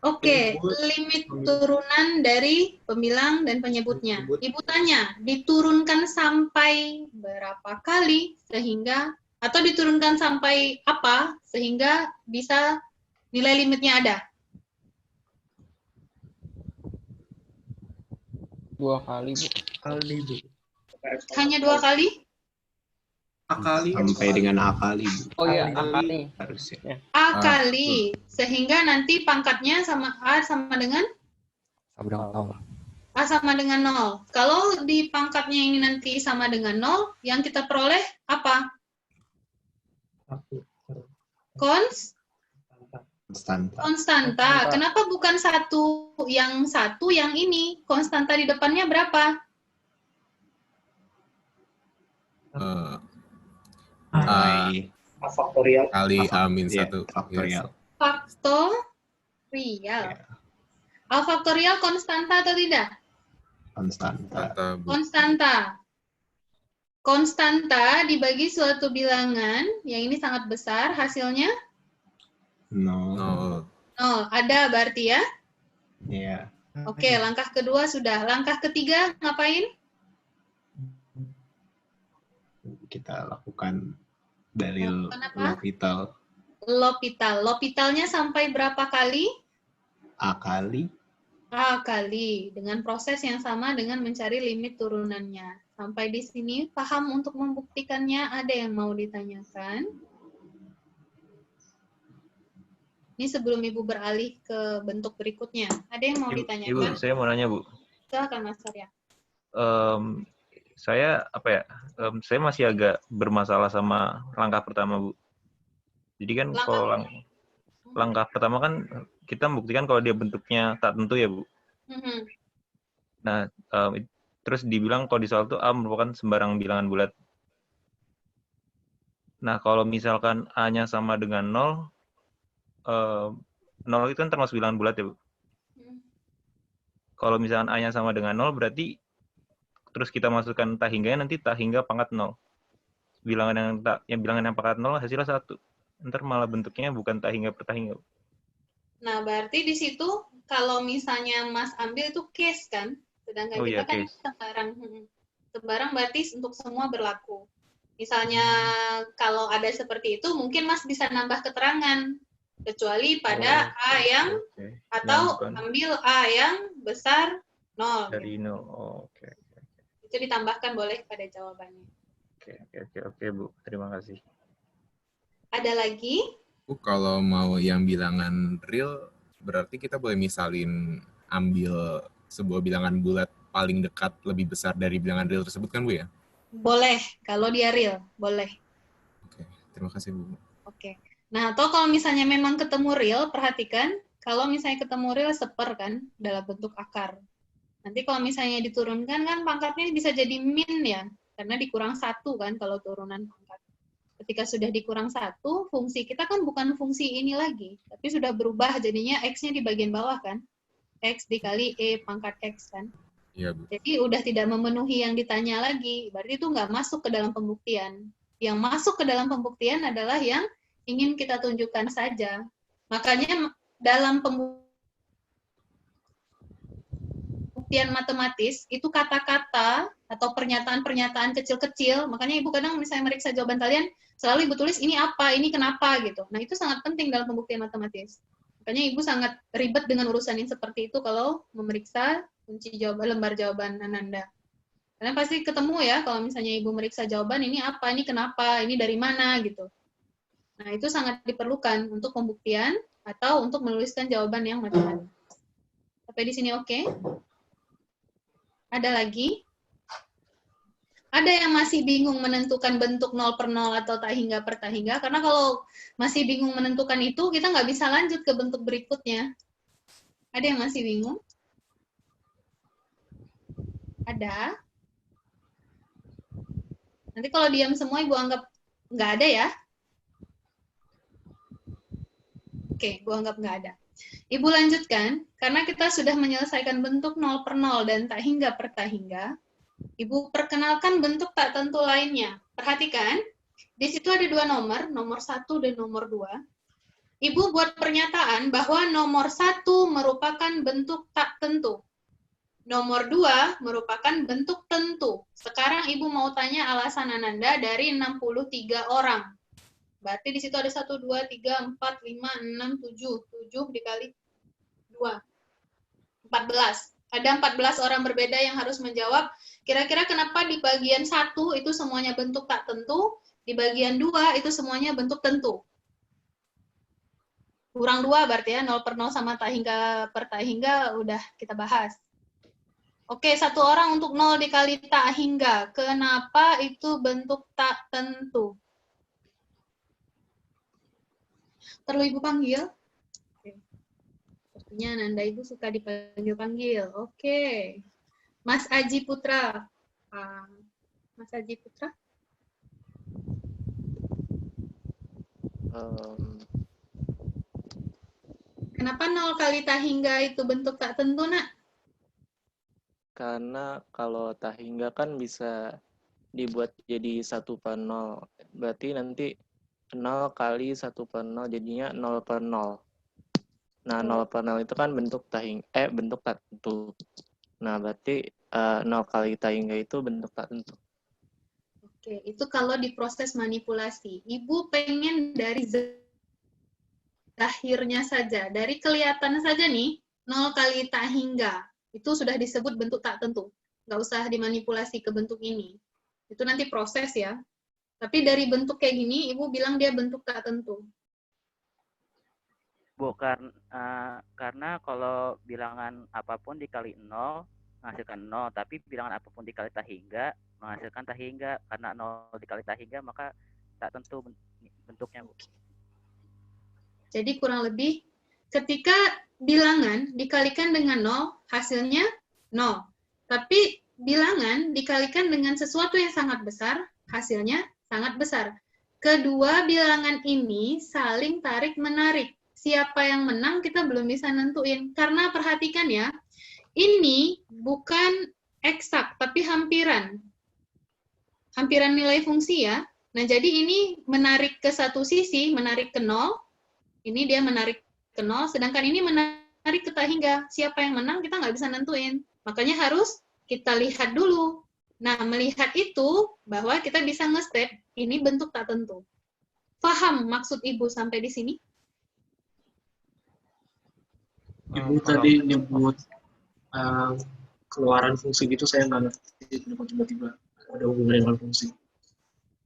Oke, limit turunan dari pembilang dan penyebutnya. Ibu tanya, diturunkan sampai berapa kali sehingga, atau diturunkan sampai apa sehingga bisa nilai limitnya ada? 2 kali, Bu. Kali, Bu. Hanya 2 kali? Akali. Sampai dengan akali, Bu. Oh iya, akali. Harusnya. A kali, sehingga nanti pangkatnya sama A sama dengan? Sama dengan 0. A sama dengan 0. Kalau di pangkatnya ini nanti sama dengan 0, yang kita peroleh apa? Konstanta. Kenapa bukan satu yang ini? Konstanta di depannya berapa? Faktorial. Kali A-1. Faktorial. Faktorial. A faktorial konstanta atau tidak? Konstanta. Konstanta. Konstanta dibagi suatu bilangan, yang ini sangat besar, hasilnya No. 0. Ada berarti ya? Iya. Oke, langkah kedua sudah. Langkah ketiga ngapain? Kita lakukan dalil Lakukan apa? L'Hopital. L'Hopital. L'Hopitalnya sampai berapa kali? A kali. A kali. Dengan proses yang sama dengan mencari limit turunannya. Sampai di sini paham untuk membuktikannya? Ada yang mau ditanyakan? Ini sebelum Ibu beralih ke bentuk berikutnya. Ada yang mau Ibu, ditanyakan? saya mau nanya, Bu. Silakan Mas Arya. Saya saya masih agak bermasalah sama langkah pertama, Bu. Jadi kan kalau langkah pertama kan kita membuktikan kalau dia bentuknya tak tentu ya, Bu. Nah, terus dibilang kalau di soal itu A merupakan sembarang bilangan bulat. Nah, kalau misalkan A-nya sama dengan 0 itu kan termasuk bilangan bulat ya, Bu. Kalau misalkan A-nya sama dengan 0, berarti terus kita masukkan tak hingganya, nanti tak hingga pangkat 0. Bilangan yang pangkat 0 hasilnya 1. Ntar malah bentuknya bukan tak hingga per tak hingga. Nah, berarti di situ kalau misalnya Mas ambil itu case kan? Sedangkan kita kan case. sembarang berarti untuk semua berlaku. Misalnya kalau ada seperti itu, mungkin Mas bisa nambah keterangan. Kecuali pada A yang, atau ambil A yang besar 0. Dari 0, oke. Itu ditambahkan boleh pada jawabannya. Oke, Bu. Terima kasih. Ada lagi? Kalau mau yang bilangan real, berarti kita boleh misalin ambil sebuah bilangan bulat paling dekat lebih besar dari bilangan real tersebut kan, Bu ya? Boleh, kalau dia real, boleh. Terima kasih, Bu. Oke. Nah, atau kalau misalnya memang ketemu real, perhatikan, kalau misalnya ketemu real seper kan, dalam bentuk akar. Nanti kalau misalnya diturunkan kan pangkatnya bisa jadi min ya, karena dikurang 1 kan kalau turunan pangkat. Ketika sudah dikurang 1, fungsi kita kan bukan fungsi ini lagi, tapi sudah berubah jadinya X-nya di bagian bawah kan. X dikali E pangkat X kan. Iya, Bu. Jadi udah tidak memenuhi yang ditanya lagi, berarti itu nggak masuk ke dalam pembuktian. Yang masuk ke dalam pembuktian adalah yang ingin kita tunjukkan saja. Makanya dalam pembuktian matematis, itu kata-kata atau pernyataan-pernyataan kecil-kecil, makanya Ibu kadang misalnya meriksa jawaban kalian, selalu Ibu tulis ini apa, ini kenapa, gitu. Nah, itu sangat penting dalam pembuktian matematis. Makanya Ibu sangat ribet dengan urusan yang seperti itu kalau memeriksa kunci jawaban, lembar jawaban Ananda. Karena pasti ketemu ya, kalau misalnya Ibu meriksa jawaban, ini apa, ini kenapa, ini dari mana, gitu. Nah, itu sangat diperlukan untuk pembuktian atau untuk menuliskan jawaban yang matematis. Sampai di sini oke? Ada lagi? Ada yang masih bingung menentukan bentuk 0 per 0 atau tak hingga per tak hingga? Karena kalau masih bingung menentukan itu, kita nggak bisa lanjut ke bentuk berikutnya. Ada yang masih bingung? Ada? Nanti kalau diam semua, Ibu anggap nggak ada ya? Oke, Ibu anggap nggak ada. Ibu lanjutkan, karena kita sudah menyelesaikan bentuk 0 per 0 dan tak hingga per tak hingga, Ibu perkenalkan bentuk tak tentu lainnya. Perhatikan, di situ ada 2 nomor, nomor 1 dan nomor 2. Ibu buat pernyataan bahwa nomor 1 merupakan bentuk tak tentu. Nomor 2 merupakan bentuk tentu. Sekarang Ibu mau tanya alasan Ananda dari 63 orang. Berarti di situ ada 1, 2, 3, 4, 5, 6, 7. 7 dikali 2. 14. Ada 14 orang berbeda yang harus menjawab. Kira-kira kenapa di bagian 1 itu semuanya bentuk tak tentu, di bagian 2 itu semuanya bentuk tentu. Kurang 2 berarti ya, 0 per 0 sama tak hingga per tak hingga udah kita bahas. Oke, 1 orang untuk 0 dikali tak hingga. Kenapa itu bentuk tak tentu? Perlu Ibu panggil? Oke. Sepertinya Nanda Ibu suka dipanggil-panggil. Oke. Mas Aji Putra. Mas Aji Putra? Kenapa 0 kali tak hingga itu bentuk tak tentu, Nak? Karena kalau tak hingga kan bisa dibuat jadi 1/0. Berarti nanti 0 kali 1/0 jadinya 0/0. Nah, 0/0 itu kan bentuk bentuk tak tentu. Nah, berarti 0 kali tak hingga itu bentuk tak tentu. Oke, itu kalau di proses manipulasi. Ibu pengen dari zahirnya saja, dari kelihatan saja nih, 0 kali tak hingga. Itu sudah disebut bentuk tak tentu. Nggak usah dimanipulasi ke bentuk ini. Itu nanti proses ya. Tapi dari bentuk kayak gini, Ibu bilang dia bentuk tak tentu. Bu, karena kalau bilangan apapun dikali 0 menghasilkan 0, tapi bilangan apapun dikali tak hingga menghasilkan tak hingga. Karena 0 dikali tak hingga maka tak tentu bentuknya, Bu. Jadi kurang lebih ketika bilangan dikalikan dengan 0, hasilnya 0. Tapi bilangan dikalikan dengan sesuatu yang sangat besar, hasilnya sangat besar. Kedua bilangan ini saling tarik-menarik. Siapa yang menang kita belum bisa nentuin. Karena perhatikan ya, ini bukan eksak, tapi hampiran. Hampiran nilai fungsi ya. Nah, jadi ini menarik ke satu sisi, menarik ke 0. Ini dia menarik ke 0, sedangkan ini menarik ke tak hingga. Siapa yang menang kita nggak bisa nentuin. Makanya harus kita lihat dulu. Nah, melihat itu bahwa kita bisa nge-state ini bentuk tak tentu. Paham maksud Ibu sampai di sini? Ibu tadi nyebut keluaran fungsi gitu, saya nggak ngerti kenapa tiba-tiba ada hubungan dengan fungsi.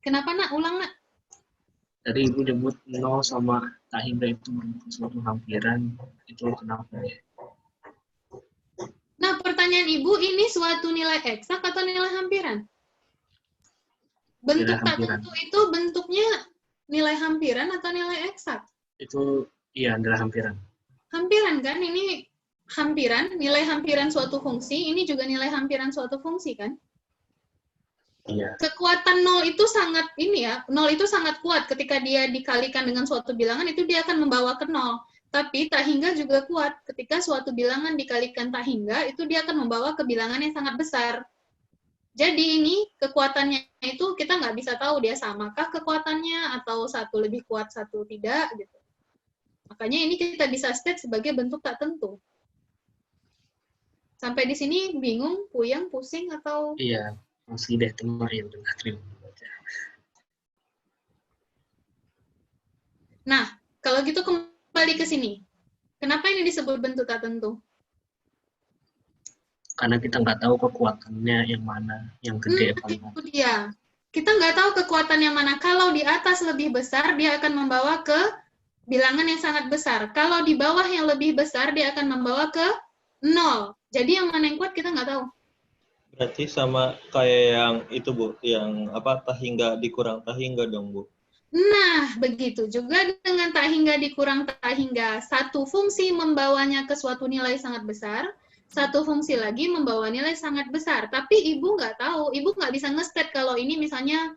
Kenapa, Nak? Ulang, Nak. Tadi Ibu nyebut 0 sama tak hingga itu merupakan suatu hampiran, itu kenapa ya? Nah, pertanyaan Ibu, ini suatu nilai eksak atau nilai hampiran? Bentuk tak tentu itu bentuknya nilai hampiran atau nilai eksak? Itu iya, adalah hampiran. Hampiran kan? Ini hampiran, nilai hampiran suatu fungsi, ini juga nilai hampiran suatu fungsi kan? Iya. Kekuatan 0 itu sangat 0 itu sangat kuat ketika dia dikalikan dengan suatu bilangan itu dia akan membawa ke 0. Tapi tak hingga juga kuat. Ketika suatu bilangan dikalikan tak hingga, itu dia akan membawa ke bilangan yang sangat besar. Jadi ini kekuatannya itu kita nggak bisa tahu dia samakah kekuatannya, atau satu lebih kuat, satu tidak, gitu. Makanya ini kita bisa state sebagai bentuk tak tentu. Sampai di sini bingung, puyeng, pusing, atau? Iya, masih deh, teman ya udah terima. Nah, kalau gitu kembali ke sini. Kenapa ini disebut bentuk tak tentu? Karena kita nggak tahu kekuatannya yang mana, yang gede apa enggak. Itu dia. Kita nggak tahu kekuatan yang mana. Kalau di atas lebih besar, dia akan membawa ke bilangan yang sangat besar. Kalau di bawah yang lebih besar, dia akan membawa ke 0. Jadi yang mana yang kuat kita nggak tahu. Berarti sama kayak yang itu, Bu, yang apa, tak hingga dikurang tak hingga dong, Bu. Nah, begitu juga dengan tak hingga dikurang tak hingga. Satu fungsi membawanya ke suatu nilai sangat besar, satu fungsi lagi membawa nilai sangat besar. Tapi Ibu nggak tahu, Ibu nggak bisa nge-state kalau ini misalnya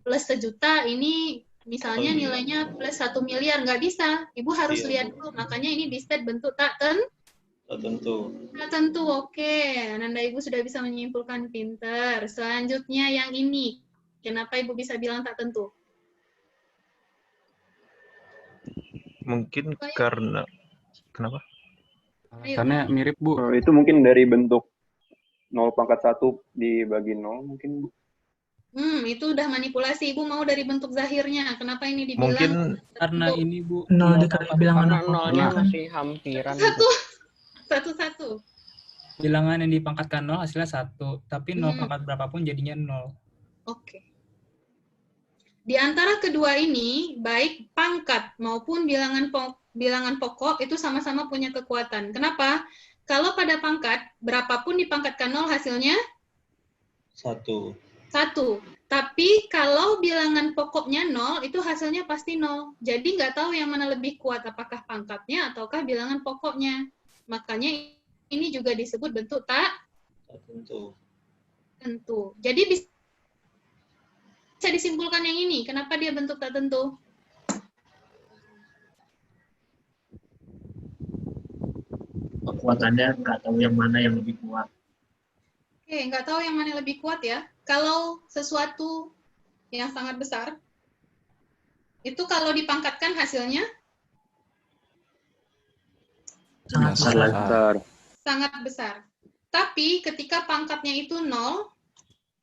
plus 1 juta, ini misalnya nilainya plus 1 miliar, nggak bisa. Ibu harus lihat dulu, makanya ini di-state bentuk tak tentu. Tak tentu, oke. Nanda Ibu sudah bisa menyimpulkan, pinter. Selanjutnya yang ini, kenapa Ibu bisa bilang tak tentu? Mungkin karena kenapa? Karena mirip, Bu. Itu mungkin dari bentuk 0/1 dibagi 0 mungkin, Bu. Itu udah manipulasi. Ibu mau dari bentuk zahirnya. Kenapa ini dibilang? Mungkin karena ini, Bu, 0 dikali bilangan nolnya masih hampiran. Satu. Bilangan yang dipangkatkan 0 hasilnya 1, tapi 0 pangkat berapapun jadinya 0. Oke. Di antara kedua ini, baik pangkat maupun bilangan pokok itu sama-sama punya kekuatan. Kenapa? Kalau pada pangkat, berapapun dipangkatkan 0 hasilnya? 1. Tapi kalau bilangan pokoknya 0, itu hasilnya pasti 0. Jadi nggak tahu yang mana lebih kuat, apakah pangkatnya ataukah bilangan pokoknya. Makanya ini juga disebut bentuk tak tentu. Jadi bisa disimpulkan yang ini. Kenapa dia bentuk tak tentu? Kekuatannya nggak tahu yang mana yang lebih kuat. Oke, nggak tahu yang mana yang lebih kuat ya. Kalau sesuatu yang sangat besar, itu kalau dipangkatkan hasilnya sangat besar. Tapi ketika pangkatnya itu 0,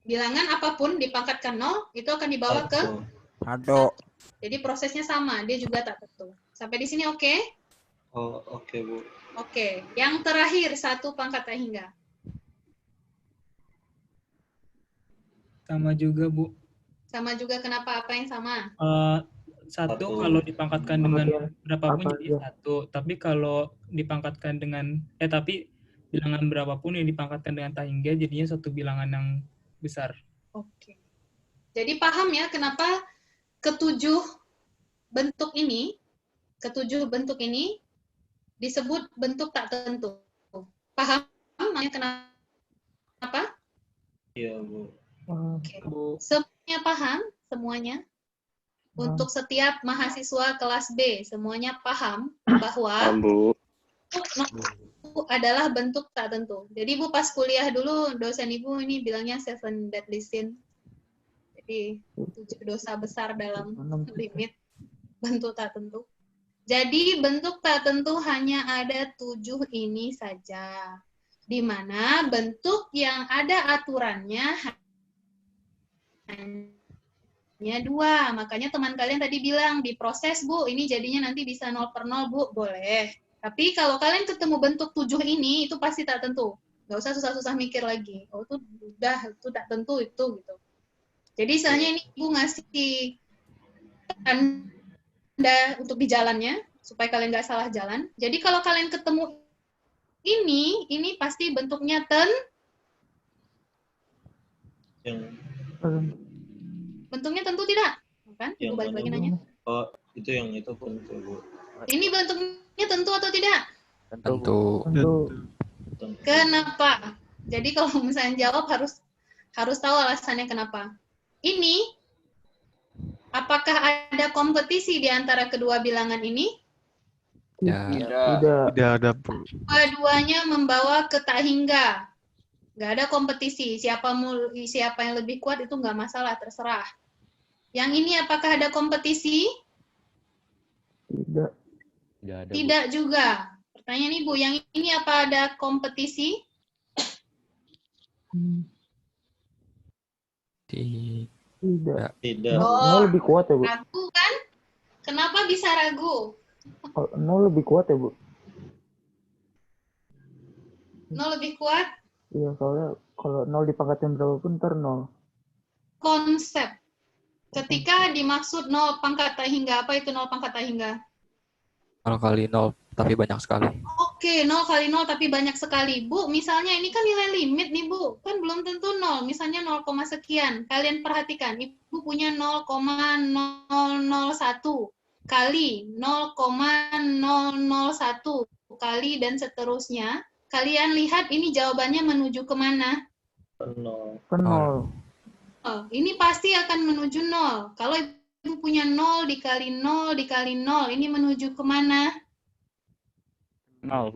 bilangan apapun dipangkatkan 0, itu akan dibawa ke 1. Jadi prosesnya sama, dia juga tak tentu. Sampai di sini oke? Oh, oke, Bu. Oke. Yang terakhir, 1 pangkat tak hingga. Sama juga, Bu. Sama juga, kenapa? Apa yang sama? Satu kalau dipangkatkan dengan berapapun jadi 1. Tapi kalau dipangkatkan dengan tapi bilangan berapapun yang dipangkatkan dengan tak hingga jadinya satu bilangan yang besar. Oke. Jadi paham ya kenapa ketujuh bentuk ini disebut bentuk tak tentu. Paham makanya kenapa? Iya, Bu. Oke. Semuanya paham? Semuanya? Untuk setiap mahasiswa kelas B, semuanya paham bahwa itu adalah bentuk tak tentu. Jadi Ibu pas kuliah dulu, dosen Ibu ini bilangnya 7 deadly sin. Jadi 7 dosa besar dalam limit bentuk tak tentu. Jadi bentuk tak tentu hanya ada 7 ini saja. Di mana bentuk yang ada aturannya hanya 2. Makanya teman kalian tadi bilang diproses, Bu, ini jadinya nanti bisa 0/0, Bu. Boleh. Tapi kalau kalian ketemu bentuk 7 ini, itu pasti tak tentu. Nggak usah susah-susah mikir lagi. Oh, itu udah, itu tak tentu, itu, gitu. Jadi, misalnya ini Ibu ngasih tanda untuk di jalannya, supaya kalian nggak salah jalan. Jadi, kalau kalian ketemu ini pasti bentuknya bentuknya tentu tidak? Kan? Ibu balik lagi nanya. Oh, itu yang itu tentu, Bu. Ini bentuknya tentu atau tidak? Tentu. Kenapa? Jadi kalau misalnya jawab harus tahu alasannya kenapa. Ini, apakah ada kompetisi di antara kedua bilangan ini? Tidak ada, Bu. Dua-duanya membawa ke tak hingga. Nggak ada kompetisi. Siapa yang lebih kuat itu nggak masalah, terserah. Yang ini apakah ada kompetisi? Tidak. Tidak juga. Pertanyaan Ibu, yang ini apa ada kompetisi? Tidak. Tidak. Oh, Lebih kuat ya, Bu? ragu kan? Kenapa bisa ragu? 0 lebih kuat ya, Bu? 0 lebih kuat? Iya, soalnya kalau 0 dipangkatin berapapun ntar 0. Konsep. Ketika dimaksud 0 pangkat tak hingga, apa itu 0 pangkat tak hingga? 0 kali 0, tapi banyak sekali. Oke, 0 kali 0 tapi banyak sekali. Bu, misalnya ini kan nilai limit nih, Bu. Kan belum tentu 0. Misalnya 0, sekian. Kalian perhatikan, Ibu punya 0,001 kali 0,001 kali dan seterusnya. Kalian lihat ini jawabannya menuju kemana? Ke 0. Oh, ini pasti akan menuju 0. Kalau Ibu punya 0 dikali 0 dikali 0, ini menuju kemana? 0.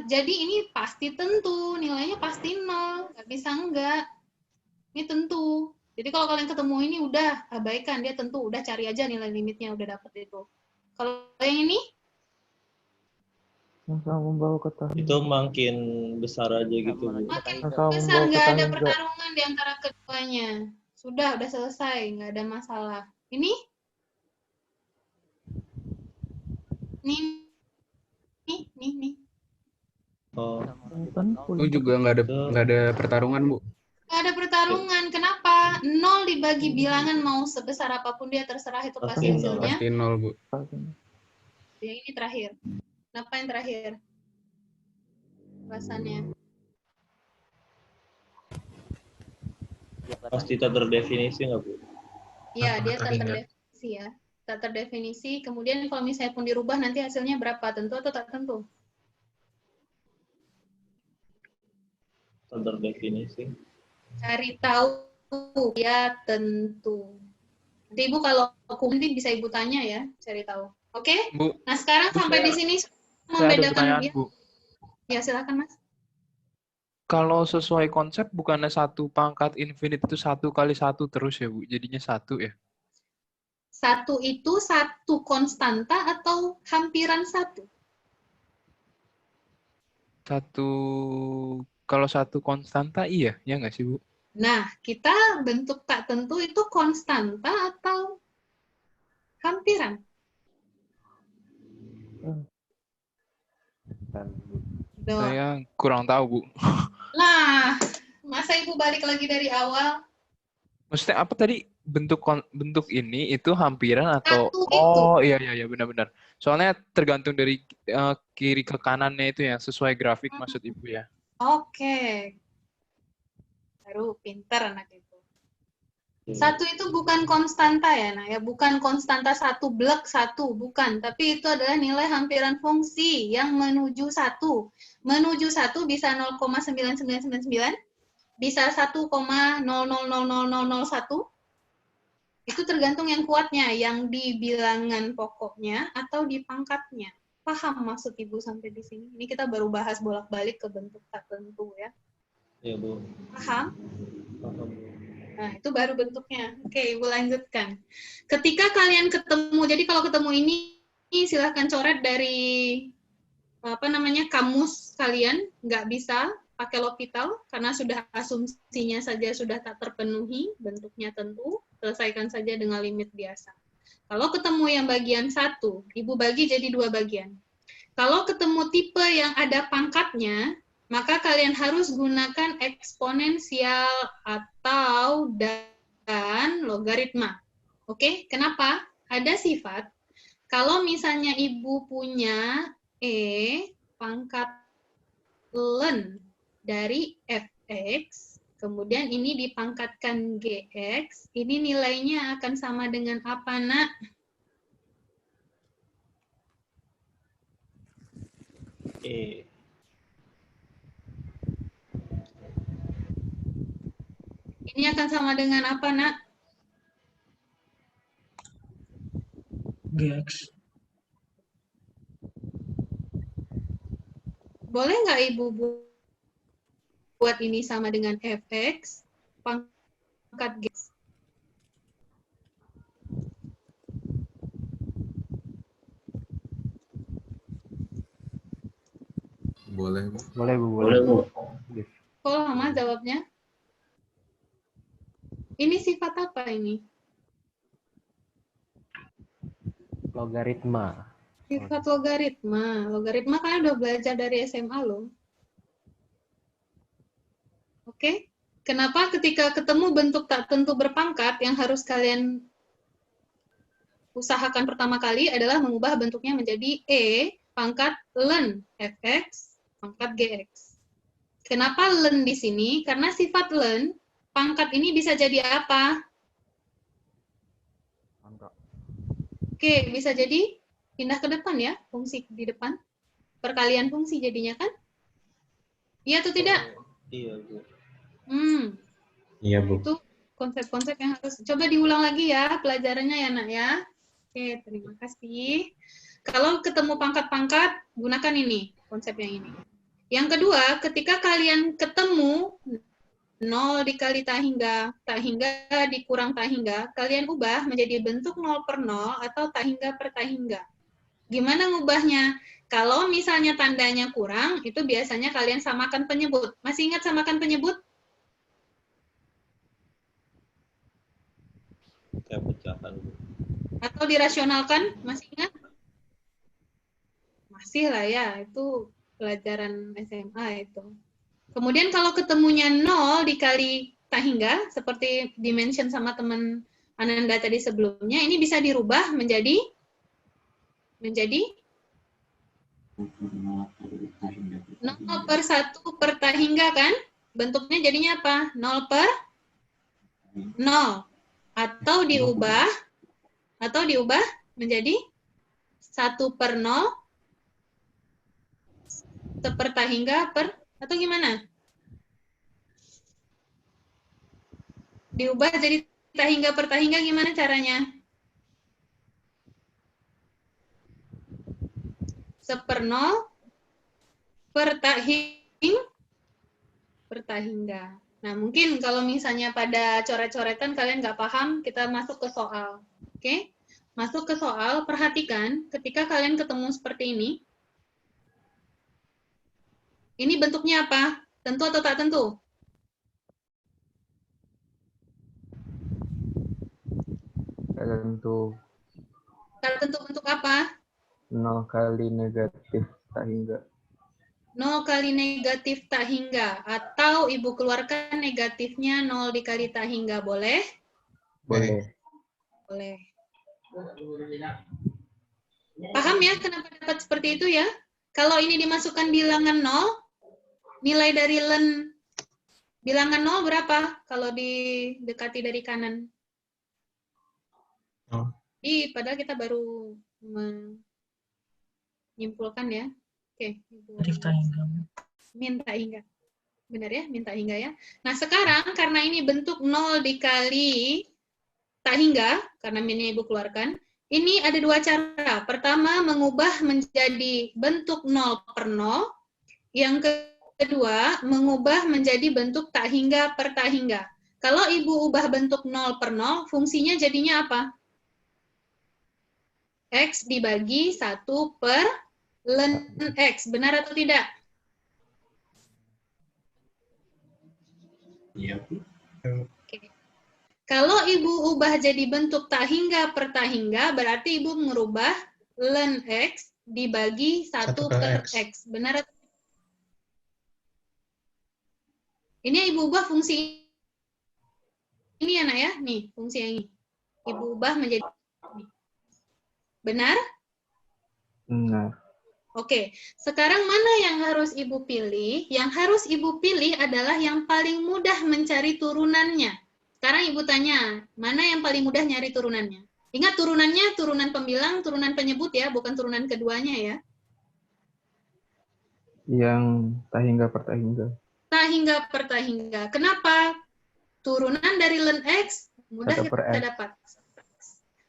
Jadi ini pasti tentu, nilainya pasti 0. Nggak bisa enggak. Ini tentu. Jadi kalau kalian ketemu ini udah abaikan, dia tentu. Udah cari aja nilai limitnya, udah dapet itu. Kalau yang ini? Yang sama membawa ke tak hingga. Itu makin besar aja gitu, Bu. Makin besar, nggak ada pertarungan di antara keduanya. Sudah selesai, nggak ada masalah. Ini? Nih. Oh. Itu juga nggak ada pertarungan, Bu. Nggak ada pertarungan. Kenapa? 0 dibagi bilangan mau sebesar apapun dia terserah itu pasti hasilnya. Pasti 0, Bu. Yang ini terakhir. Kenapa yang terakhir? Alasannya. Pasti tak terdefinisi nggak, Bu? Iya, dia tak terdefinisi ya. Tak terdefinisi. Kemudian kalau misalnya pun dirubah nanti hasilnya berapa? Tentu atau tak tentu? Tak terdefinisi. Cari tahu ya tentu. Nanti Ibu kalau nanti bisa Ibu tanya ya, cari tahu. Oke? Bu, Nah, sekarang sampai di sini saya ada membedakan pertanyaan, dia. Bu. Ya, silakan, Mas. Kalau sesuai konsep bukannya 1 pangkat infinite itu 1 kali 1 terus ya, Bu? Jadinya 1 ya? 1 itu 1 konstanta atau hampiran 1? 1 kalau 1 konstanta iya, ya nggak sih, Bu? Nah, kita bentuk tak tentu itu konstanta atau hampiran? Duh. Saya kurang tahu, Bu. Nah, masa Ibu balik lagi dari awal? Maksudnya apa tadi? Bentuk ini itu hampiran atau Satu itu. oh iya benar-benar. Soalnya tergantung dari kiri ke kanannya itu ya, sesuai grafik maksud Ibu ya. Oke. Baru pinter anak itu. 1 itu bukan konstanta ya, nah ya, bukan konstanta 1 blok 1, bukan, tapi itu adalah nilai hampiran fungsi yang menuju 1. Menuju 1 bisa 0,9999, bisa 1,000001. Itu tergantung yang kuatnya, yang di bilangan pokoknya atau di pangkatnya. Paham maksud Ibu sampai di sini? Ini kita baru bahas bolak-balik ke bentuk tak tentu ya. Iya, Bu. Paham? Paham, Bu. Nah, itu baru bentuknya. Oke, Ibu lanjutkan. Ketika kalian ketemu, jadi kalau ketemu ini silahkan coret dari kamus kalian, nggak bisa pakai L'Hopital karena sudah asumsinya saja sudah tak terpenuhi, bentuknya tentu, selesaikan saja dengan limit biasa. Kalau ketemu yang bagian 1, Ibu bagi jadi 2 bagian. Kalau ketemu tipe yang ada pangkatnya, maka kalian harus gunakan eksponensial atau dan logaritma. Oke, kenapa? Ada sifat, kalau misalnya Ibu punya E pangkat ln dari fx, kemudian ini dipangkatkan gx, ini nilainya akan sama dengan apa, Nak? E. Ini akan sama dengan apa, Nak? Gx. Boleh nggak Ibu buat ini sama dengan fx pangkat gx? Boleh, Bu. Boleh, Bu. Boleh, Bu. Kok lama jawabnya? Ini sifat apa ini? Logaritma. Sifat logaritma. Logaritma kalian udah belajar dari SMA loh. Oke? Kenapa ketika ketemu bentuk tak tentu berpangkat, yang harus kalian usahakan pertama kali adalah mengubah bentuknya menjadi E pangkat ln fx pangkat gx. Kenapa ln di sini? Karena sifat ln, pangkat ini bisa jadi apa? Oke, bisa jadi pindah ke depan ya, fungsi di depan. Perkalian fungsi jadinya kan? Iya atau tidak? Iya, Bu. Iya, Bu. Itu konsep-konsep yang harus coba diulang lagi ya pelajarannya ya, Nak ya. Oke, terima kasih. Kalau ketemu pangkat-pangkat, gunakan ini, konsep yang ini. Yang kedua, ketika kalian ketemu 0 dikali tak hingga dikurang tak hingga, kalian ubah menjadi bentuk 0 per 0 atau tak hingga per tak hingga. Gimana ngubahnya? Kalau misalnya tandanya kurang, itu biasanya kalian samakan penyebut. Masih ingat samakan penyebut? Kayak pecahan, Bu. Atau dirasionalkan? Masih ingat? Masih lah ya, itu pelajaran SMA itu. Kemudian kalau ketemunya 0 dikali tak hingga, seperti dimention sama teman Ananda tadi sebelumnya, ini bisa dirubah menjadi 0 per 1 per tak hingga kan? Bentuknya jadinya apa? 0 per 0. Atau diubah menjadi 1 per 0 seper tak hingga per, atau gimana? Diubah jadi tak hingga per tak hingga gimana caranya? Seper 0 per tak hingga per tahingga. Nah, mungkin kalau misalnya pada coret-coretan kalian nggak paham, kita masuk ke soal. Oke? Masuk ke soal, perhatikan ketika kalian ketemu seperti ini. Ini bentuknya apa? Tentu atau tak tentu? Tentu Tak tentu bentuk apa? 0 kali negatif tahingga. 0 kali negatif tahingga. Atau Ibu keluarkan negatifnya 0 dikali tahingga. Boleh? Boleh. Boleh. Paham ya kenapa dapat seperti itu ya? Kalau ini dimasukkan bilangan 0, nilai dari len bilangan 0 berapa kalau didekati dari kanan? Padahal kita baru menyimpulkan ya. Oke. Minta hingga. Benar ya? Minta hingga ya. Nah sekarang karena ini bentuk 0 dikali tak hingga, karena ini Ibu keluarkan, ini ada dua cara. Pertama, mengubah menjadi bentuk 0 per 0. Yang kedua, mengubah menjadi bentuk tak hingga per tak hingga. Kalau Ibu ubah bentuk 0 per 0, fungsinya jadinya apa? X dibagi 1 per ln X. Benar atau tidak? Iya. Oke. Kalau Ibu ubah jadi bentuk tak hingga per tak hingga, berarti Ibu merubah ln X dibagi 1 per X. Benar atau tidak? Ini Ibu ubah fungsi ini ya, Nak ya? Nih, fungsi yang ini. Ibu ubah menjadi ini. Benar? Benar. Oke, sekarang mana yang harus Ibu pilih? Yang harus Ibu pilih adalah yang paling mudah mencari turunannya. Sekarang Ibu tanya, mana yang paling mudah nyari turunannya? Ingat turunannya, turunan pembilang, turunan penyebut ya, bukan turunan keduanya ya. Yang tahingga per tahingga. Tahingga per tahingga. Kenapa? Turunan dari ln X, mudah 1 per kita X. dapat.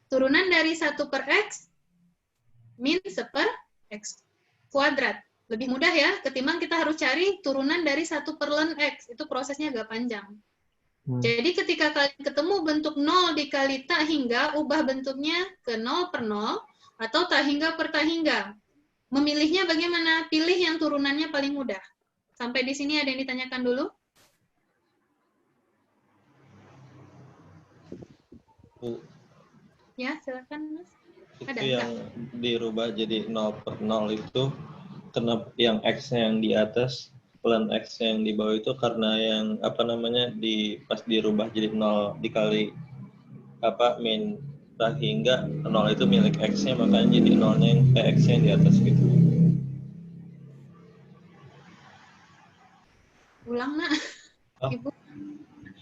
Turunan dari 1 per X, min 1 per X kuadrat. Lebih mudah ya, ketimbang kita harus cari turunan dari 1 per ln X. Itu prosesnya agak panjang. Jadi ketika kalian ketemu bentuk 0 dikali tak hingga, ubah bentuknya ke 0 per 0 atau tak hingga per tak hingga. Memilihnya bagaimana? Pilih yang turunannya paling mudah. Sampai di sini ada yang ditanyakan dulu? Bu, Ya, silakan Mas. itu Ada yang dirubah jadi 0 per 0 itu, kenapa yang X-nya yang di atas, ln X yang di bawah itu karena yang apa namanya pas dirubah jadi 0 dikali min tak hingga 0 itu milik X-nya, makanya jadi 0-nya yang X-nya yang di atas gitu. Ulang, Nak. Oh. Ibu.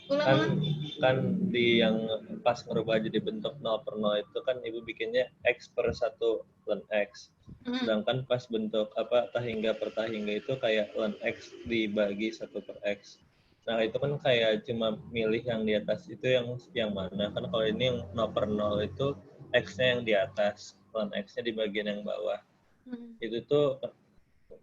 Ulang. Kan di yang pas merubah jadi bentuk 0 per 0 itu kan Ibu bikinnya X per 1 ln X. Sedangkan pas bentuk tak hingga per tak hingga itu kayak ln X dibagi 1 per X. Nah itu kan kayak cuma milih yang di atas itu yang mana. Kan kalau ini yang 0 per 0 itu X-nya yang di atas, ln X-nya di bagian yang bawah. Itu tuh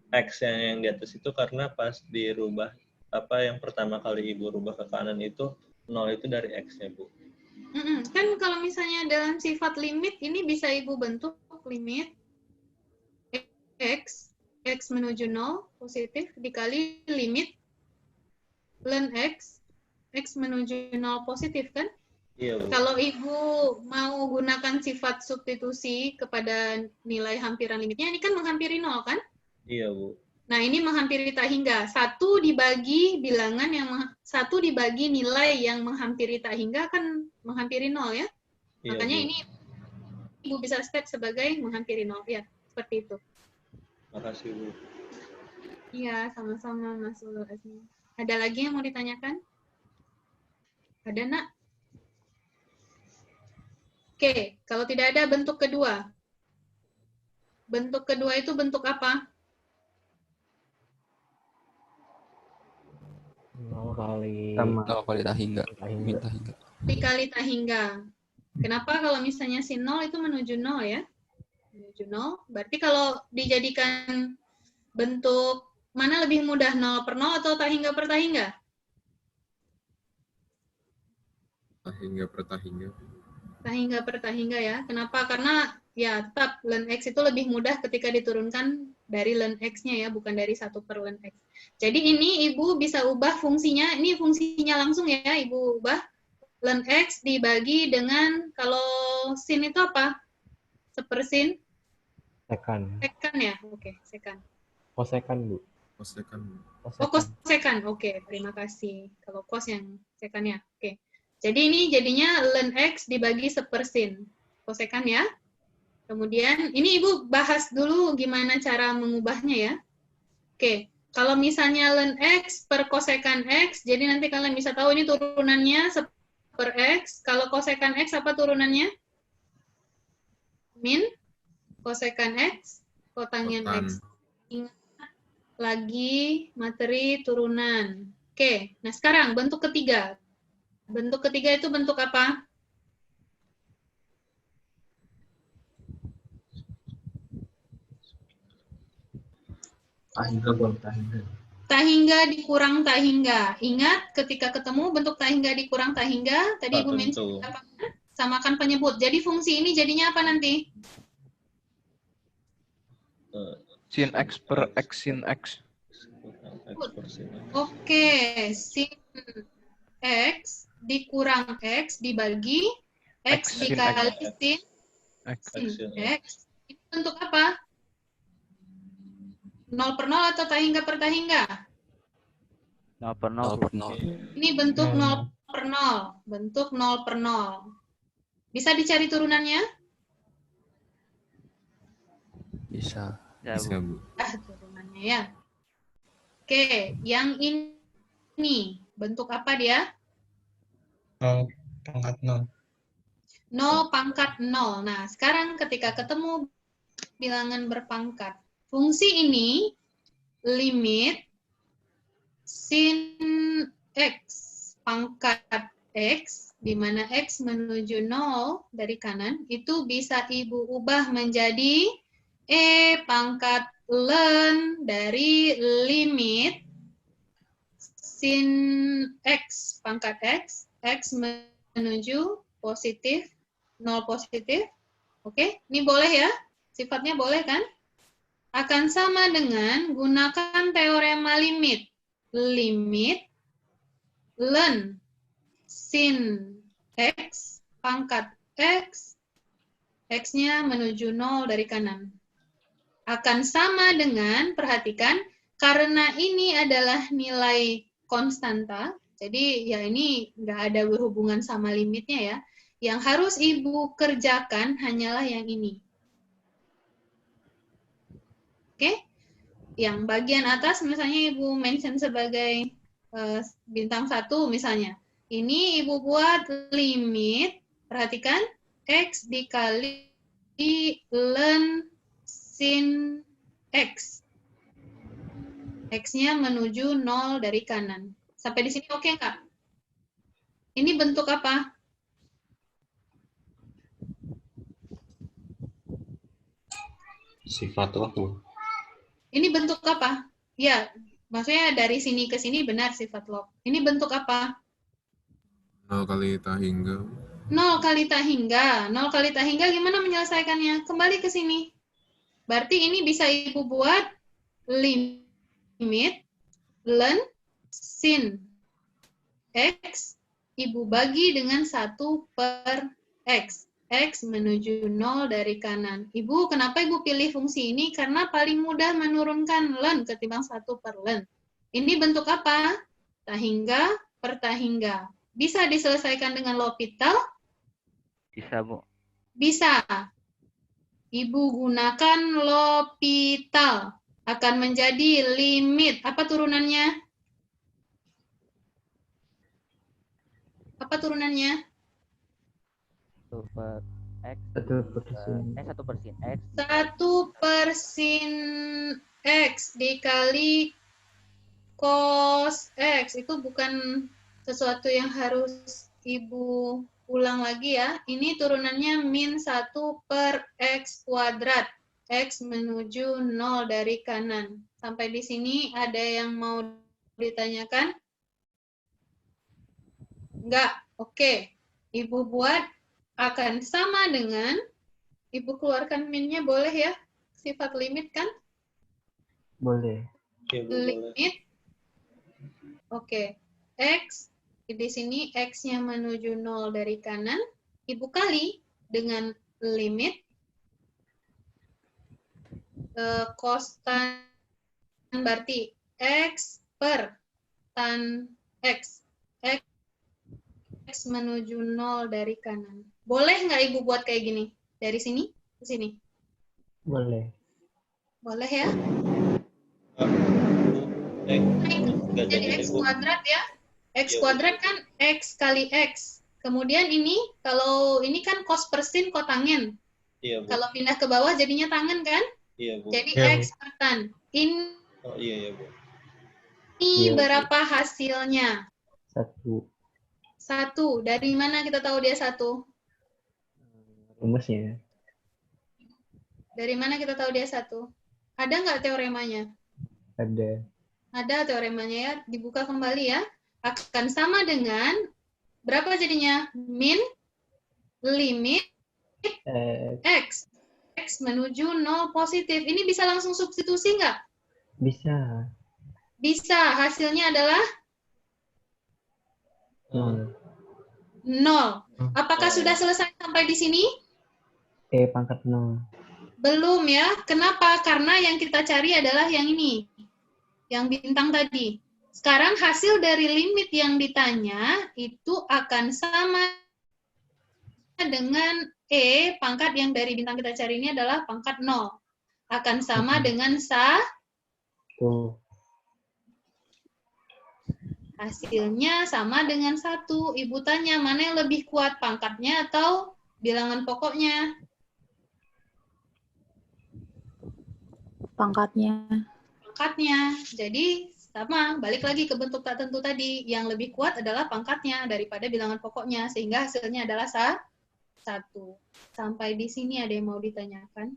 X-nya yang di atas itu karena pas dirubah yang pertama kali Ibu rubah ke kanan itu 0 itu dari X-nya, Bu. Kan kalau misalnya dalam sifat limit, ini bisa Ibu bentuk limit X menuju 0 positif dikali limit ln X menuju 0 positif kan? Iya, Bu. Kalau Ibu mau gunakan sifat substitusi kepada nilai hampiran limitnya, ini kan menghampiri 0 kan? Iya, Bu. Nah, ini menghampiri tak hingga. 1 dibagi bilangan yang 1 dibagi nilai yang menghampiri tak hingga kan menghampiri 0 ya. Iya, Makanya Bu. ini Ibu bisa step sebagai menghampiri 0 ya, seperti itu. Makasih, Bu. Iya, sama-sama Mas Ulul Azmi. Ada lagi yang mau ditanyakan? Ada, Nak? Oke, kalau tidak ada bentuk kedua. Bentuk kedua itu bentuk apa? 0 kali tak hingga. Min tak hingga. Dikali tak hingga. Kenapa kalau misalnya si 0 itu menuju 0 ya? Menuju 0. Berarti kalau dijadikan bentuk mana lebih mudah, 0 per 0 atau tak hingga per tak hingga? Tahingga per tahingga. Tahingga per tahingga ya. Kenapa? Karena ya tetap ln X itu lebih mudah ketika diturunkan dari ln X-nya ya, bukan dari 1 per ln X. Jadi ini Ibu bisa ubah fungsinya, ini fungsinya langsung ya, Ibu ubah ln X dibagi dengan, kalau sin itu apa? Sepersin? Sekan. Sekan ya? Oke, sekan. Kosekan, Bu. Kosekan. Oh, kosekan. Oke, terima kasih. Kalau kos yang sekan ya. Oke. Jadi ini jadinya ln X dibagi sepersin. Kosekan ya. Kemudian, ini Ibu bahas dulu gimana cara mengubahnya ya. Oke, kalau misalnya ln X per kosekan X, jadi nanti kalian bisa tahu ini turunannya per X. Kalau kosekan X apa turunannya? Min kosekan X, kotangen X. Ingat lagi materi turunan. Oke, nah sekarang bentuk ketiga. Bentuk ketiga itu bentuk apa? Tahingga buang tahingga. Tahingga dikurang tahingga. Ingat ketika ketemu bentuk tahingga dikurang tahingga, tadi Ibu mention apa? Samakan penyebut. Jadi fungsi ini jadinya apa nanti? Sin X per X sin X. Oke, sin X dikurang X dibagi X dikali sin X. Ini bentuk apa? 0 per 0 atau tahingga per tahingga? 0 per 0. Ini bentuk 0 per 0. Bentuk 0 per 0. Bisa dicari turunannya? Bisa. Bisa, Bu. Turunannya ya. Oke, yang ini bentuk apa dia? 0 pangkat 0. 0 pangkat 0. Nah, sekarang ketika ketemu bilangan berpangkat, fungsi ini limit sin X pangkat X, di mana X menuju 0 dari kanan, itu bisa Ibu ubah menjadi E pangkat ln dari limit sin X pangkat X, X menuju positif, 0 positif. Oke, ini boleh ya? Sifatnya boleh kan? Akan sama dengan gunakan teorema limit. Limit ln sin X pangkat X, X-nya menuju 0 dari kanan. Akan sama dengan, perhatikan, karena ini adalah nilai konstanta, jadi ya ini nggak ada berhubungan sama limitnya ya. Yang harus Ibu kerjakan hanyalah yang ini. Oke? Yang bagian atas misalnya Ibu mention sebagai bintang 1 misalnya. Ini Ibu buat limit, perhatikan, X dikali ln sin X. X-nya menuju 0 dari kanan. Sampai di sini oke nggak? Ini bentuk apa? Sifat log. Ini bentuk apa? Ya, maksudnya dari sini ke sini benar sifat log. Ini bentuk apa? 0 kali tahingga. 0 kali tahingga. 0 kali tahingga gimana menyelesaikannya? Kembali ke sini. Berarti ini bisa Ibu buat limit ln sin X, Ibu bagi dengan 1 per X. X menuju 0 dari kanan. Ibu, kenapa Ibu pilih fungsi ini? Karena paling mudah menurunkan ln ketimbang 1 per ln. Ini bentuk apa? Tahingga per tahingga. Bisa diselesaikan dengan L'Hopital? Bisa, Bu. Bisa. Ibu gunakan L'Hopital. Akan menjadi limit. Apa turunannya? Apa turunannya? 1 per X. 1 per sin. 1 per sin X. 1 per sin X dikali cos X. Itu bukan sesuatu yang harus Ibu ulang lagi ya. Ini turunannya min 1 per X kuadrat. X menuju 0 dari kanan. Sampai di sini ada yang mau ditanyakan? Enggak. Oke. Ibu buat akan sama dengan, Ibu keluarkan min-nya boleh ya? Sifat limit kan? Boleh. Limit. Oke. X, di sini X-nya menuju 0 dari kanan. Ibu kali dengan limit cos tan, berarti X per tan X. X menuju 0 dari kanan. Boleh nggak Ibu buat kayak gini? Dari sini ke sini? Boleh. Boleh ya? Jadi X kuadrat ya. X kuadrat kan X kali X. Kemudian ini, kalau ini kan cos per sin kotangen. Iya, Bu. Kalau pindah ke bawah jadinya tangen kan? Iya, Bu. Jadi Iya, X per tan. Ini Oh, iya, Bu. Iya, Bu. berapa hasilnya? 1. 1. Dari mana kita tahu dia 1? Rumusnya. Dari mana kita tahu dia 1? Ada nggak teoremanya? Ada. Ada teoremanya ya. Dibuka kembali ya. Akan sama dengan, berapa jadinya? Min limit X. X menuju 0 positif. Ini bisa langsung substitusi nggak? Bisa. Bisa. Hasilnya adalah 0. 0. Apakah sudah selesai sampai di sini? Pangkat 0. Belum ya. Kenapa? Karena yang kita cari adalah yang ini. Yang bintang tadi. Sekarang hasil dari limit yang ditanya itu akan sama dengan E, pangkat yang dari bintang kita cari ini adalah pangkat 0. Akan sama dengan Tuh. hasilnya sama dengan 1. Ibu tanya, mana yang lebih kuat, pangkatnya atau bilangan pokoknya? Pangkatnya. Pangkatnya. Jadi sama, balik lagi ke bentuk tak tentu tadi. Yang lebih kuat adalah pangkatnya daripada bilangan pokoknya, sehingga hasilnya adalah 1. Sampai di sini ada yang mau ditanyakan?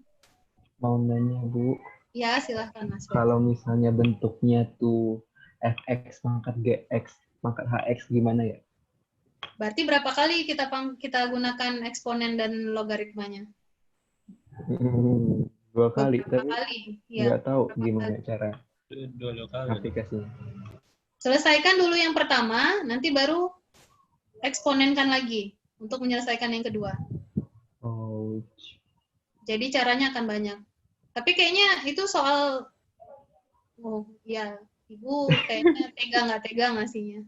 Mau nanya, Bu. Ya, silahkan Mas. Kalau misalnya bentuknya tuh fx pangkat gx pangkat hx gimana ya? Berarti berapa kali kita gunakan eksponen dan logaritmanya? 2 kali, Beberapa tapi kali. Ya. nggak tahu gimana cara Dua kali. aplikasinya. Selesaikan dulu yang pertama, nanti baru eksponenkan lagi untuk menyelesaikan yang kedua. Oh, Jadi caranya akan banyak. Tapi kayaknya itu soal, oh ya, Ibu kayaknya tega nggak tega ngasihnya.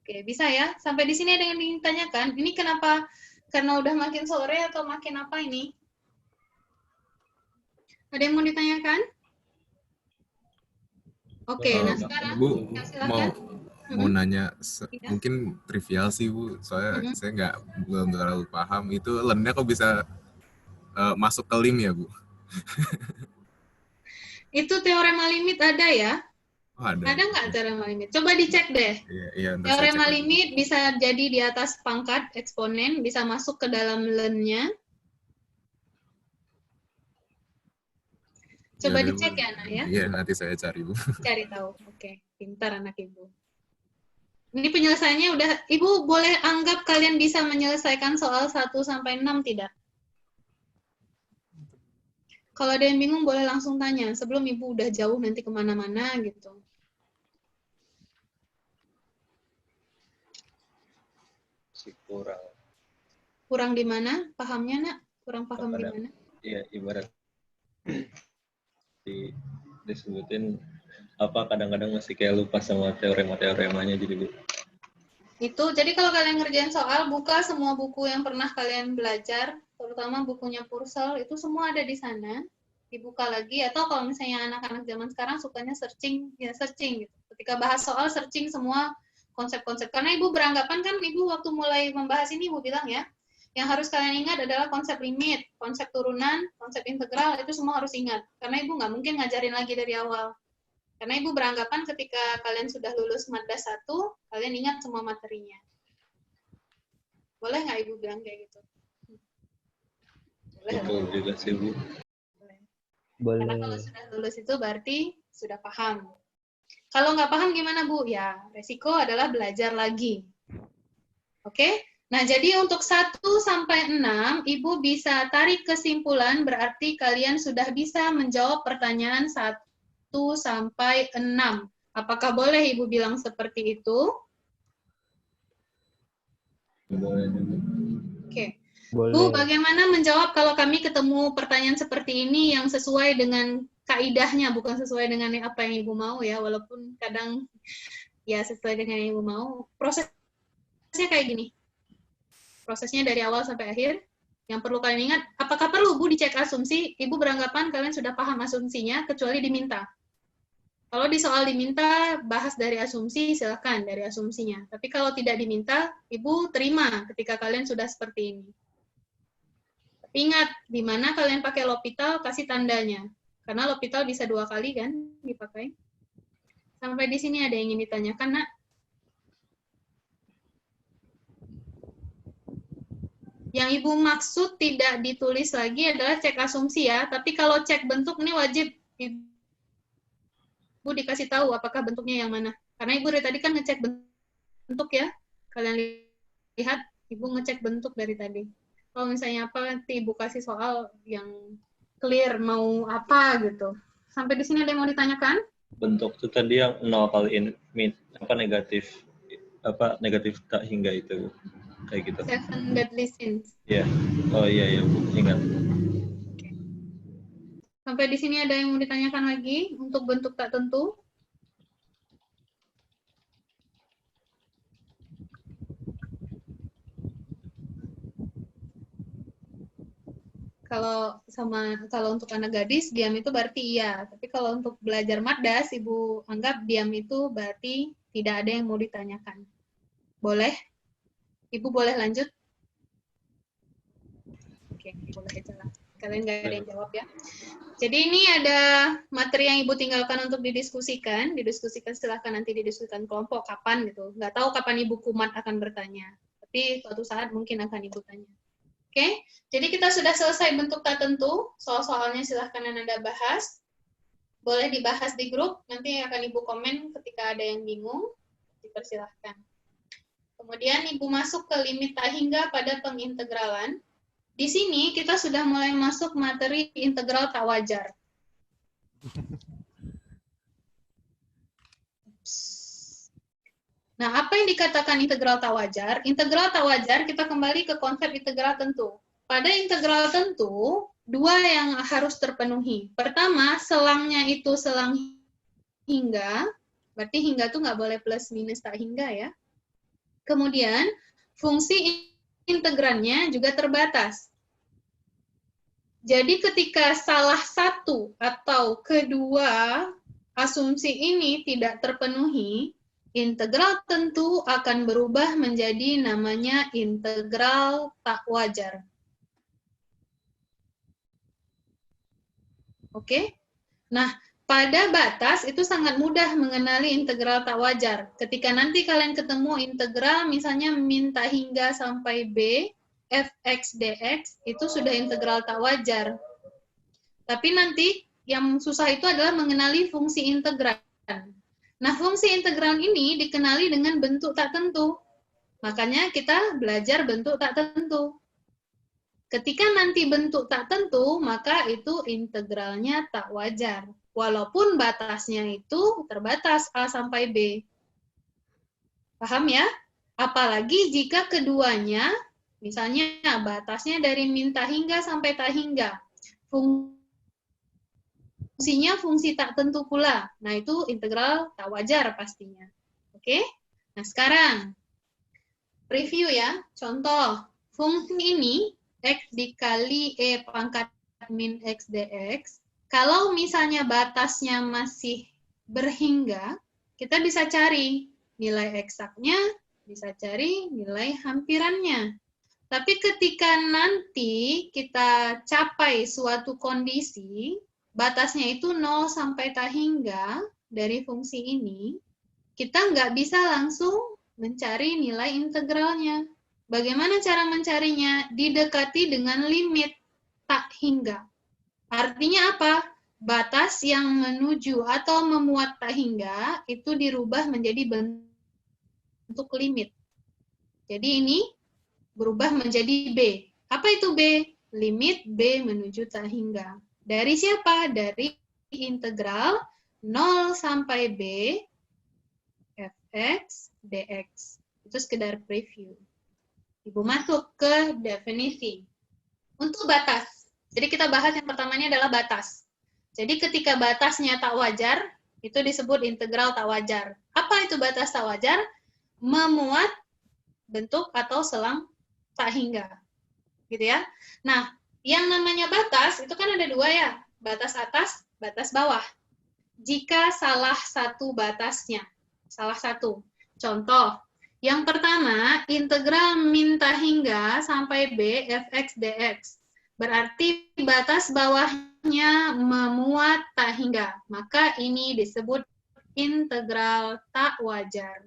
Oke, bisa ya? Sampai di sini ada yang ditanyakan. Ini kenapa? Karena udah makin sore atau makin apa ini? Ada yang mau ditanyakan? Oke, nah sekarang Bu, ya, silakan. mau nanya, Iya. mungkin trivial sih Bu, soalnya Mhm. saya belum terlalu paham. Itu lemnya kok bisa masuk ke lim ya Bu? Itu teorema limit ada ya? Oh, ada. Ada nggak teorema limit? Coba dicek deh. Iya, ntar saya Teorema cek lagi. limit bisa jadi di atas pangkat eksponen, bisa masuk ke dalam len-nya. Coba Yaudah, Bu. dicek ya, Nak ya. Iya, nanti saya cari Bu. Cari tahu. Oke, pintar anak Ibu. Ini penyelesaiannya udah, Ibu boleh anggap kalian bisa menyelesaikan soal 1 sampai 6 tidak? Kalau ada yang bingung boleh langsung tanya, sebelum Ibu udah jauh nanti kemana-mana gitu. Masih kurang. Kurang di mana? Pahamnya, Nak? Kurang paham di Pada- mana? Iya, ibarat disebutin apa kadang-kadang masih kayak lupa sama teorema-teoremanya jadi Bu. Itu, jadi kalau kalian ngerjain soal, buka semua buku yang pernah kalian belajar, terutama bukunya Purcell, itu semua ada di sana. Dibuka lagi, atau kalau misalnya anak-anak zaman sekarang sukanya searching, ya searching gitu. Ketika bahas soal, searching semua konsep-konsep. Karena Ibu beranggapan kan, Ibu waktu mulai membahas ini, Ibu bilang ya, yang harus kalian ingat adalah konsep limit, konsep turunan, konsep integral, itu semua harus ingat. Karena Ibu nggak mungkin ngajarin lagi dari awal. Karena Ibu beranggapan ketika kalian sudah lulus Madda 1, kalian ingat semua materinya. Boleh nggak Ibu bilang kayak gitu? Boleh. Betul juga sih Bu. Karena kalau boleh. sudah lulus itu berarti sudah paham. Kalau nggak paham gimana Bu? Ya, resiko adalah belajar lagi. Oke? Nah, jadi untuk 1 sampai 6, Ibu bisa tarik kesimpulan berarti kalian sudah bisa menjawab pertanyaan 1 sampai 6. Apakah boleh Ibu bilang seperti itu? Boleh. Oke. Boleh. Bu, bagaimana menjawab kalau kami ketemu pertanyaan seperti ini yang sesuai dengan kaidahnya, bukan sesuai dengan apa yang Ibu mau ya, walaupun kadang ya sesuai dengan yang Ibu mau. Prosesnya kayak gini. Prosesnya dari awal sampai akhir. Yang perlu kalian ingat, apakah perlu Bu dicek asumsi? Ibu beranggapan kalian sudah paham asumsinya, kecuali diminta. Kalau di soal diminta, bahas dari asumsi, silakan dari asumsinya. Tapi kalau tidak diminta, Ibu terima ketika kalian sudah seperti ini. Tapi ingat, di mana kalian pakai L'Hopital, kasih tandanya. Karena L'Hopital bisa 2 kali kan dipakai. Sampai di sini ada yang ingin ditanyakan, Nak? Yang Ibu maksud tidak ditulis lagi adalah cek asumsi ya. Tapi kalau cek bentuk ini wajib Ibu dikasih tahu apakah bentuknya yang mana. Karena Ibu dari tadi kan ngecek bentuk ya. Kalian lihat Ibu ngecek bentuk dari tadi. Kalau misalnya apa nanti Ibu kasih soal yang clear mau apa gitu. Sampai di sini ada yang mau ditanyakan? Bentuk itu tadi yang 0 kali negatif tak hingga itu kayak gitu. 7 deadly sins. Iya. Oh iya Bu, ingat. Sampai di sini ada yang mau ditanyakan lagi untuk bentuk tak tentu? Kalau untuk anak gadis diam itu berarti iya, tapi kalau untuk belajar maddas Ibu anggap diam itu berarti tidak ada yang mau ditanyakan. Boleh? Ibu boleh lanjut? Oke, boleh aja lah. Kalian nggak ada yang jawab ya. Jadi ini ada materi yang Ibu tinggalkan untuk didiskusikan. Didiskusikan silahkan nanti didiskusikan kelompok kapan gitu. Nggak tahu kapan Ibu kumat akan bertanya. Tapi suatu saat mungkin akan Ibu tanya. Oke, jadi kita sudah selesai bentuk tak tentu. Soal-soalnya silahkan Anda bahas. Boleh dibahas di grup. Nanti akan Ibu komen ketika ada yang bingung. Dipersilahkan. Kemudian Ibu masuk ke limit tak hingga pada pengintegralan. Di sini kita sudah mulai masuk materi integral tak wajar. Nah, apa yang dikatakan integral tak wajar? Integral tak wajar, kita kembali ke konsep integral tentu. Pada integral tentu, 2 yang harus terpenuhi. Pertama, selangnya itu selang hingga, berarti hingga itu nggak boleh plus minus tak hingga ya. Kemudian, fungsi integrannya juga terbatas. Jadi ketika salah satu atau kedua asumsi ini tidak terpenuhi, integral tentu akan berubah menjadi namanya integral tak wajar. Oke? Nah, pada batas itu sangat mudah mengenali integral tak wajar. Ketika nanti kalian ketemu integral misalnya min tak hingga sampai b, fx dx, itu sudah integral tak wajar. Tapi nanti yang susah itu adalah mengenali fungsi integran. Nah, fungsi integral ini dikenali dengan bentuk tak tentu. Makanya kita belajar bentuk tak tentu. Ketika nanti bentuk tak tentu, maka itu integralnya tak wajar. Walaupun batasnya itu terbatas A sampai B. Paham ya? Apalagi jika keduanya, misalnya batasnya dari min tak hingga sampai tak hingga. Fungsinya fungsi tak tentu pula. Nah, itu integral tak wajar pastinya. Oke? Nah, sekarang review ya. Contoh, fungsi ini x dikali e pangkat min x dx. Kalau misalnya batasnya masih berhingga, kita bisa cari nilai eksaknya, bisa cari nilai hampirannya. Tapi ketika nanti kita capai suatu kondisi, batasnya itu 0 sampai tak hingga dari fungsi ini, kita nggak bisa langsung mencari nilai integralnya. Bagaimana cara mencarinya? Didekati dengan limit tak hingga. Artinya apa? Batas yang menuju atau memuat tak hingga itu dirubah menjadi bentuk limit. Jadi ini berubah menjadi B. Apa itu B? Limit B menuju tak hingga. Dari siapa? Dari integral 0 sampai B fx dx. Itu sekedar preview. Ibu masuk ke definisi. Untuk batas. Jadi kita bahas yang pertamanya adalah batas. Jadi ketika batasnya tak wajar, itu disebut integral tak wajar. Apa itu batas tak wajar? Memuat bentuk atau selang tak hingga. Gitu ya. Nah, yang namanya batas, itu kan ada dua ya. Batas atas, batas bawah. Jika salah satu batasnya. Salah satu. Contoh, yang pertama, integral min tak hingga sampai B fx dx. Berarti batas bawahnya memuat tak hingga. Maka ini disebut integral tak wajar.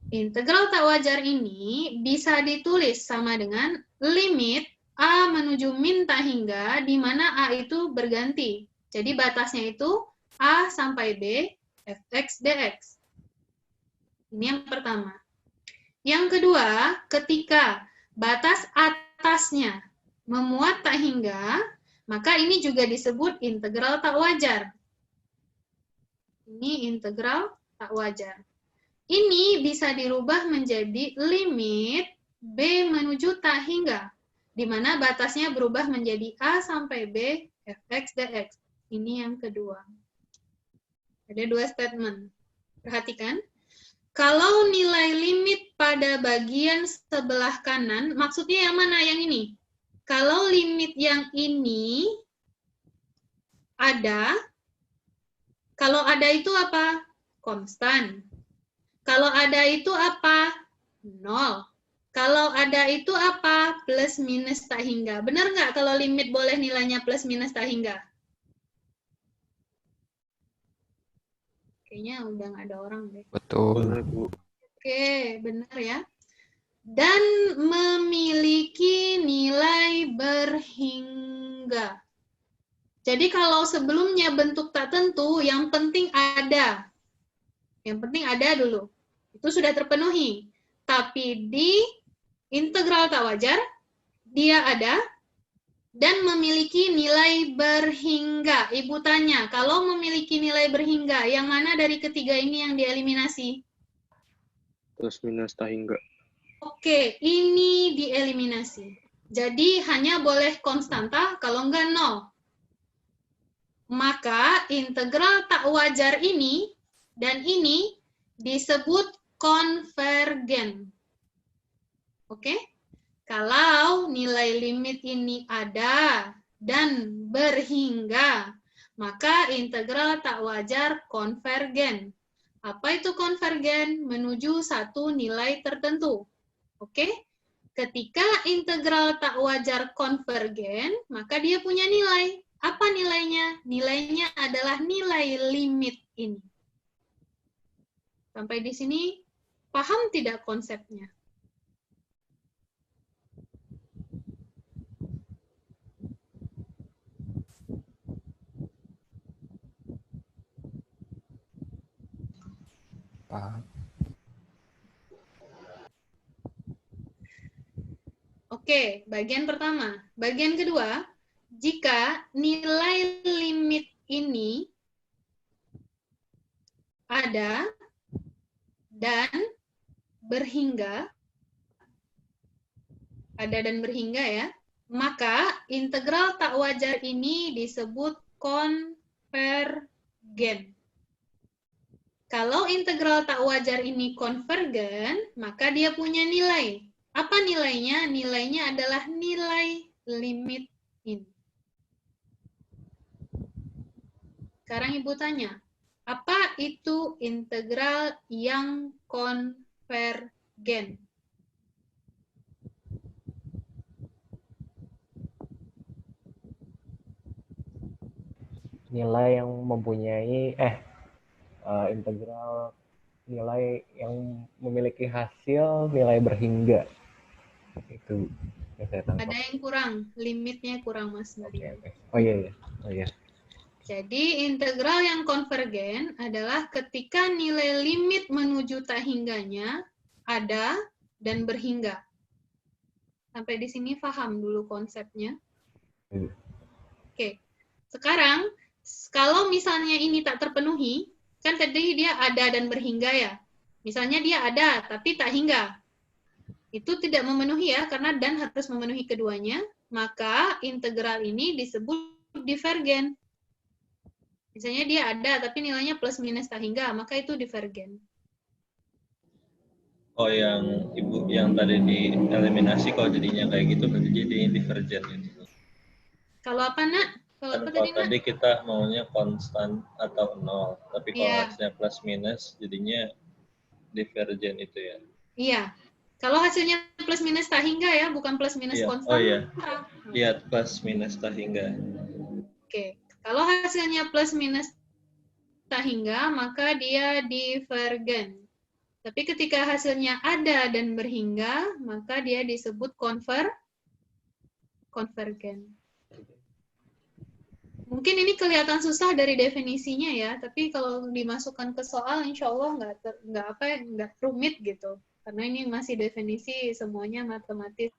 Integral tak wajar ini bisa ditulis sama dengan limit A menuju min tak hingga, di mana A itu berganti. Jadi batasnya itu A sampai B fx dx. Ini yang pertama. Yang kedua, ketika batas atasnya memuat tak hingga, maka ini juga disebut integral tak wajar. Ini integral tak wajar. Ini bisa dirubah menjadi limit B menuju tak hingga, di mana batasnya berubah menjadi A sampai B fx dx. Ini yang kedua. Ada dua statement. Perhatikan. Kalau nilai limit pada bagian sebelah kanan, maksudnya yang mana? Yang ini. Kalau limit yang ini ada, kalau ada itu apa? Konstan. Kalau ada itu apa? 0. Kalau ada itu apa? Plus minus tak hingga. Benar nggak kalau limit boleh nilainya plus minus tak hingga? Kayaknya udah nggak ada orang deh. Betul. Oke, benar ya. Dan memiliki nilai berhingga. Jadi kalau sebelumnya bentuk tak tentu, yang penting ada. Yang penting ada dulu. Itu sudah terpenuhi. Tapi di integral tak wajar, dia ada dan memiliki nilai berhingga. Ibu tanya, kalau memiliki nilai berhingga, yang mana dari ketiga ini yang dieliminasi? Plus minus tak hingga. Oke, ini dieliminasi. Jadi hanya boleh konstanta, kalau enggak 0. Maka integral tak wajar ini dan ini disebut konvergen. Oke? Kalau nilai limit ini ada dan berhingga, maka integral tak wajar konvergen. Apa itu konvergen? Menuju satu nilai tertentu. Oke? Ketika integral tak wajar konvergen, maka dia punya nilai. Apa nilainya? Nilainya adalah nilai limit ini. Sampai di sini paham tidak konsepnya? Paham. Oke, bagian pertama. Bagian kedua, jika nilai limit ini ada dan berhingga, ya, maka integral tak wajar ini disebut konvergen. Kalau integral tak wajar ini konvergen, maka dia punya nilai. Apa nilainya? Nilainya adalah nilai limit ini. Sekarang Ibu tanya, apa itu integral yang konvergen? Nilai yang mempunyai integral nilai yang memiliki hasil nilai berhingga. Itu yang saya tangkap. Ada yang kurang, limitnya kurang Mas Nadia. Oh iya. Jadi integral yang konvergen adalah ketika nilai limit menuju tak hingganya ada dan berhingga. Sampai di sini paham dulu konsepnya. Oke. Sekarang kalau misalnya ini tak terpenuhi, kan tadi dia ada dan berhingga ya. Misalnya dia ada tapi tak hingga. Itu tidak memenuhi ya, karena dan harus memenuhi keduanya, maka integral ini disebut divergen. Misalnya dia ada, tapi nilainya plus minus tak hingga, maka itu divergen. Oh, yang Ibu yang tadi dieliminasi kalau jadinya kayak gitu berarti jadi divergen gitu. Kalau apa, Nak? Kalau Kan apa kalau tadi, Nak? tadi kita maunya konstan atau nol, tapi kalau Iya. hasilnya plus minus jadinya divergen itu ya. Iya. Kalau hasilnya plus minus tak hingga ya, bukan plus minus Iya. konstan. Oh iya. Iya, plus minus tak hingga. Oke. Kalau hasilnya plus minus tak hingga, maka dia divergen. Tapi ketika hasilnya ada dan berhingga, maka dia disebut konvergen. Mungkin ini kelihatan susah dari definisinya ya, tapi kalau dimasukkan ke soal, insya Allah nggak rumit gitu. Karena ini masih definisi semuanya matematis.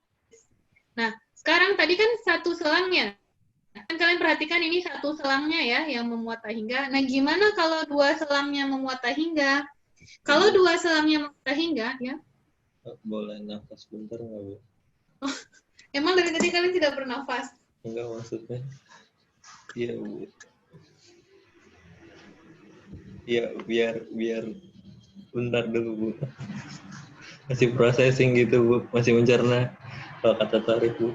Nah, sekarang tadi kan satu selangnya. Kan kalian perhatikan ini satu selangnya ya, yang memuat tak hingga. Nah, gimana kalau dua selangnya memuat tak hingga? Kalau dua selangnya memuat tak hingga, ya. Boleh nafas bentar nggak, Bu? Emang dari tadi kalian tidak bernafas? Enggak, maksudnya. Iya, Bu. Iya, biar bentar dulu, Bu. Masih processing gitu, Bu. Masih mencerna kalau kata Tarif, Bu.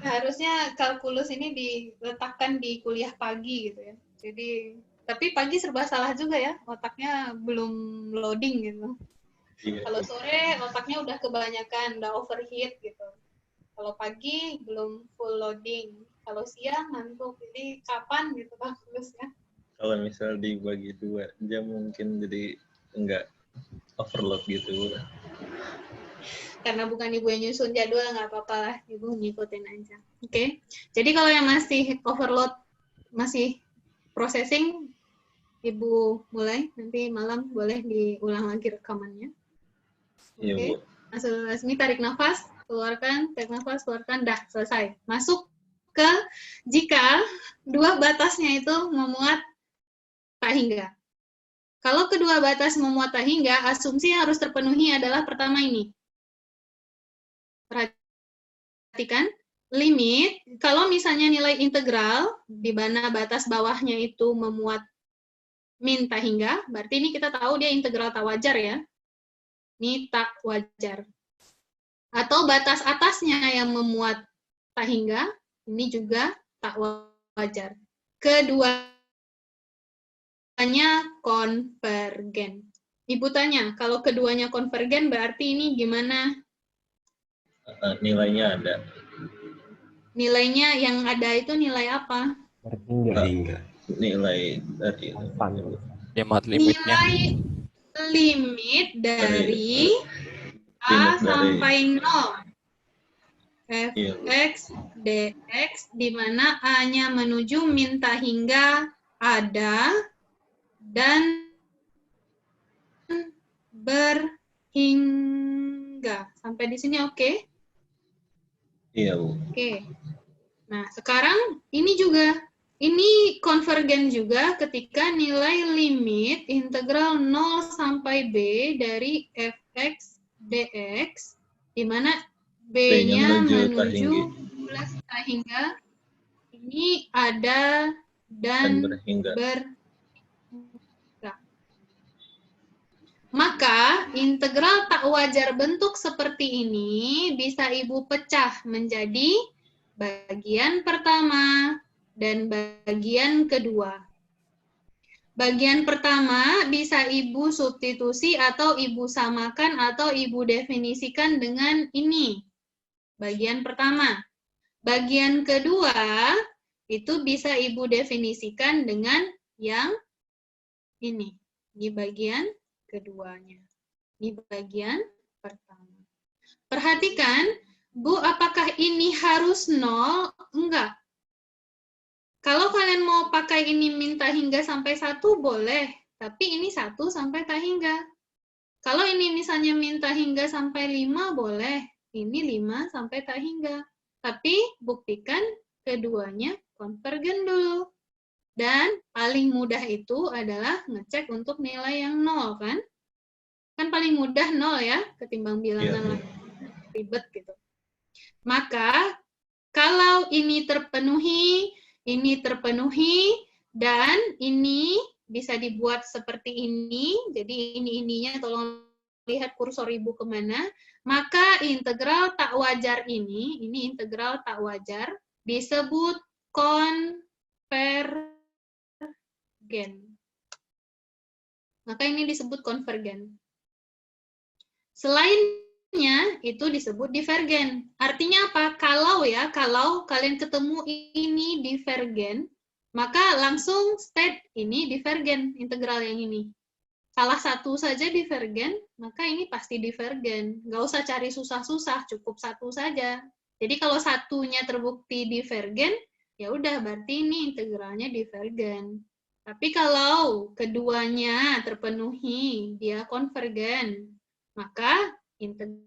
Harusnya kalkulus ini diletakkan di kuliah pagi gitu ya. Jadi, tapi pagi serba salah juga ya, otaknya belum loading gitu. Iya. Kalau sore otaknya udah kebanyakan, udah overheat gitu. Kalau pagi belum full loading. Kalau siang ngantuk. Jadi kapan gitu kalkulusnya? Kalau misal dibagi 2 jam mungkin jadi enggak overload gitu, Bu. Karena bukan ibu yang nyusun jadwal, nggak apa-apa lah, ibu ngikutin aja. Oke. Jadi kalau yang masih overload, masih processing, ibu mulai, nanti malam boleh diulang lagi rekamannya. Iya, Bu. Langsung Lasmi, tarik nafas, keluarkan, tarik nafas, keluarkan, dah, selesai. Masuk ke jika dua batasnya itu memuat tak hingga. Kalau kedua batas memuat tak hingga, asumsi yang harus terpenuhi adalah pertama ini. Perhatikan, limit, kalau misalnya nilai integral, di mana batas bawahnya itu memuat min tak hingga, berarti ini kita tahu dia integral tak wajar ya. Ini tak wajar. Atau batas atasnya yang memuat tak hingga, ini juga tak wajar. Keduanya konvergen. Ibu tanya, kalau keduanya konvergen berarti ini gimana? Nilainya ada. Nilainya yang ada itu nilai apa? Berhingga. Nilai dari Nilai limit dari A sampai 0. Fx dx, di mana A-nya menuju min tak hingga ada dan berhingga. Sampai di sini oke? Iya, Bu. Oke. Nah, sekarang ini juga, ini konvergen juga ketika nilai limit integral 0 sampai B dari fx dx, di mana B-nya menuju plus tak hingga, ini ada dan berhingga. Maka, integral tak wajar bentuk seperti ini bisa Ibu pecah menjadi bagian pertama dan bagian kedua. Bagian pertama bisa Ibu substitusi atau Ibu samakan atau Ibu definisikan dengan ini. Bagian pertama. Bagian kedua itu bisa Ibu definisikan dengan yang ini. Di bagian keduanya. Di bagian pertama. Perhatikan, Bu, apakah ini harus 0? Enggak. Kalau kalian mau pakai ini minta hingga sampai 1, boleh. Tapi ini 1 sampai tak hingga. Kalau ini misalnya minta hingga sampai 5, boleh. Ini 5 sampai tak hingga. Tapi buktikan keduanya konvergen dulu. Dan paling mudah itu adalah ngecek untuk nilai yang 0, kan? Kan paling mudah 0 ya, ketimbang bilangan ribet gitu. Maka, kalau ini terpenuhi, dan ini bisa dibuat seperti ini, jadi ini-ininya tolong lihat kursor Ibu kemana, maka integral tak wajar ini integral tak wajar, disebut konvergen. Maka ini disebut konvergen. Selainnya itu disebut divergen. Artinya apa? Kalau kalian ketemu ini divergen, maka langsung state ini divergen, integral yang ini. Salah satu saja divergen, maka ini pasti divergen. Nggak usah cari susah-susah, cukup satu saja. Jadi kalau satunya terbukti divergen, ya udah berarti ini integralnya divergen. Tapi kalau keduanya terpenuhi, dia konvergen, maka integral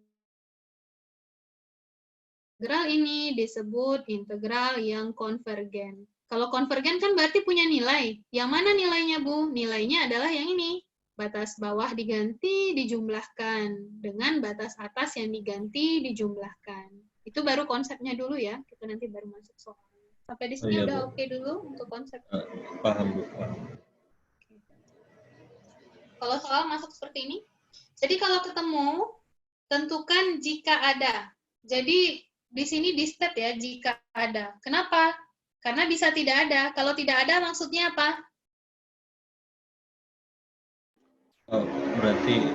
ini disebut integral yang konvergen. Kalau konvergen kan berarti punya nilai. Yang mana nilainya, Bu? Nilainya adalah yang ini. Batas bawah diganti, dijumlahkan. Dengan batas atas yang diganti, dijumlahkan. Itu baru konsepnya dulu ya. Kita nanti baru masuk soal. Sampai di sini udah oke dulu untuk konsep. Paham, Bu. Paham. Kalau soal masuk seperti ini. Jadi kalau ketemu, tentukan jika ada. Jadi di sini di state ya, jika ada. Kenapa? Karena bisa tidak ada. Kalau tidak ada maksudnya apa? Oh, berarti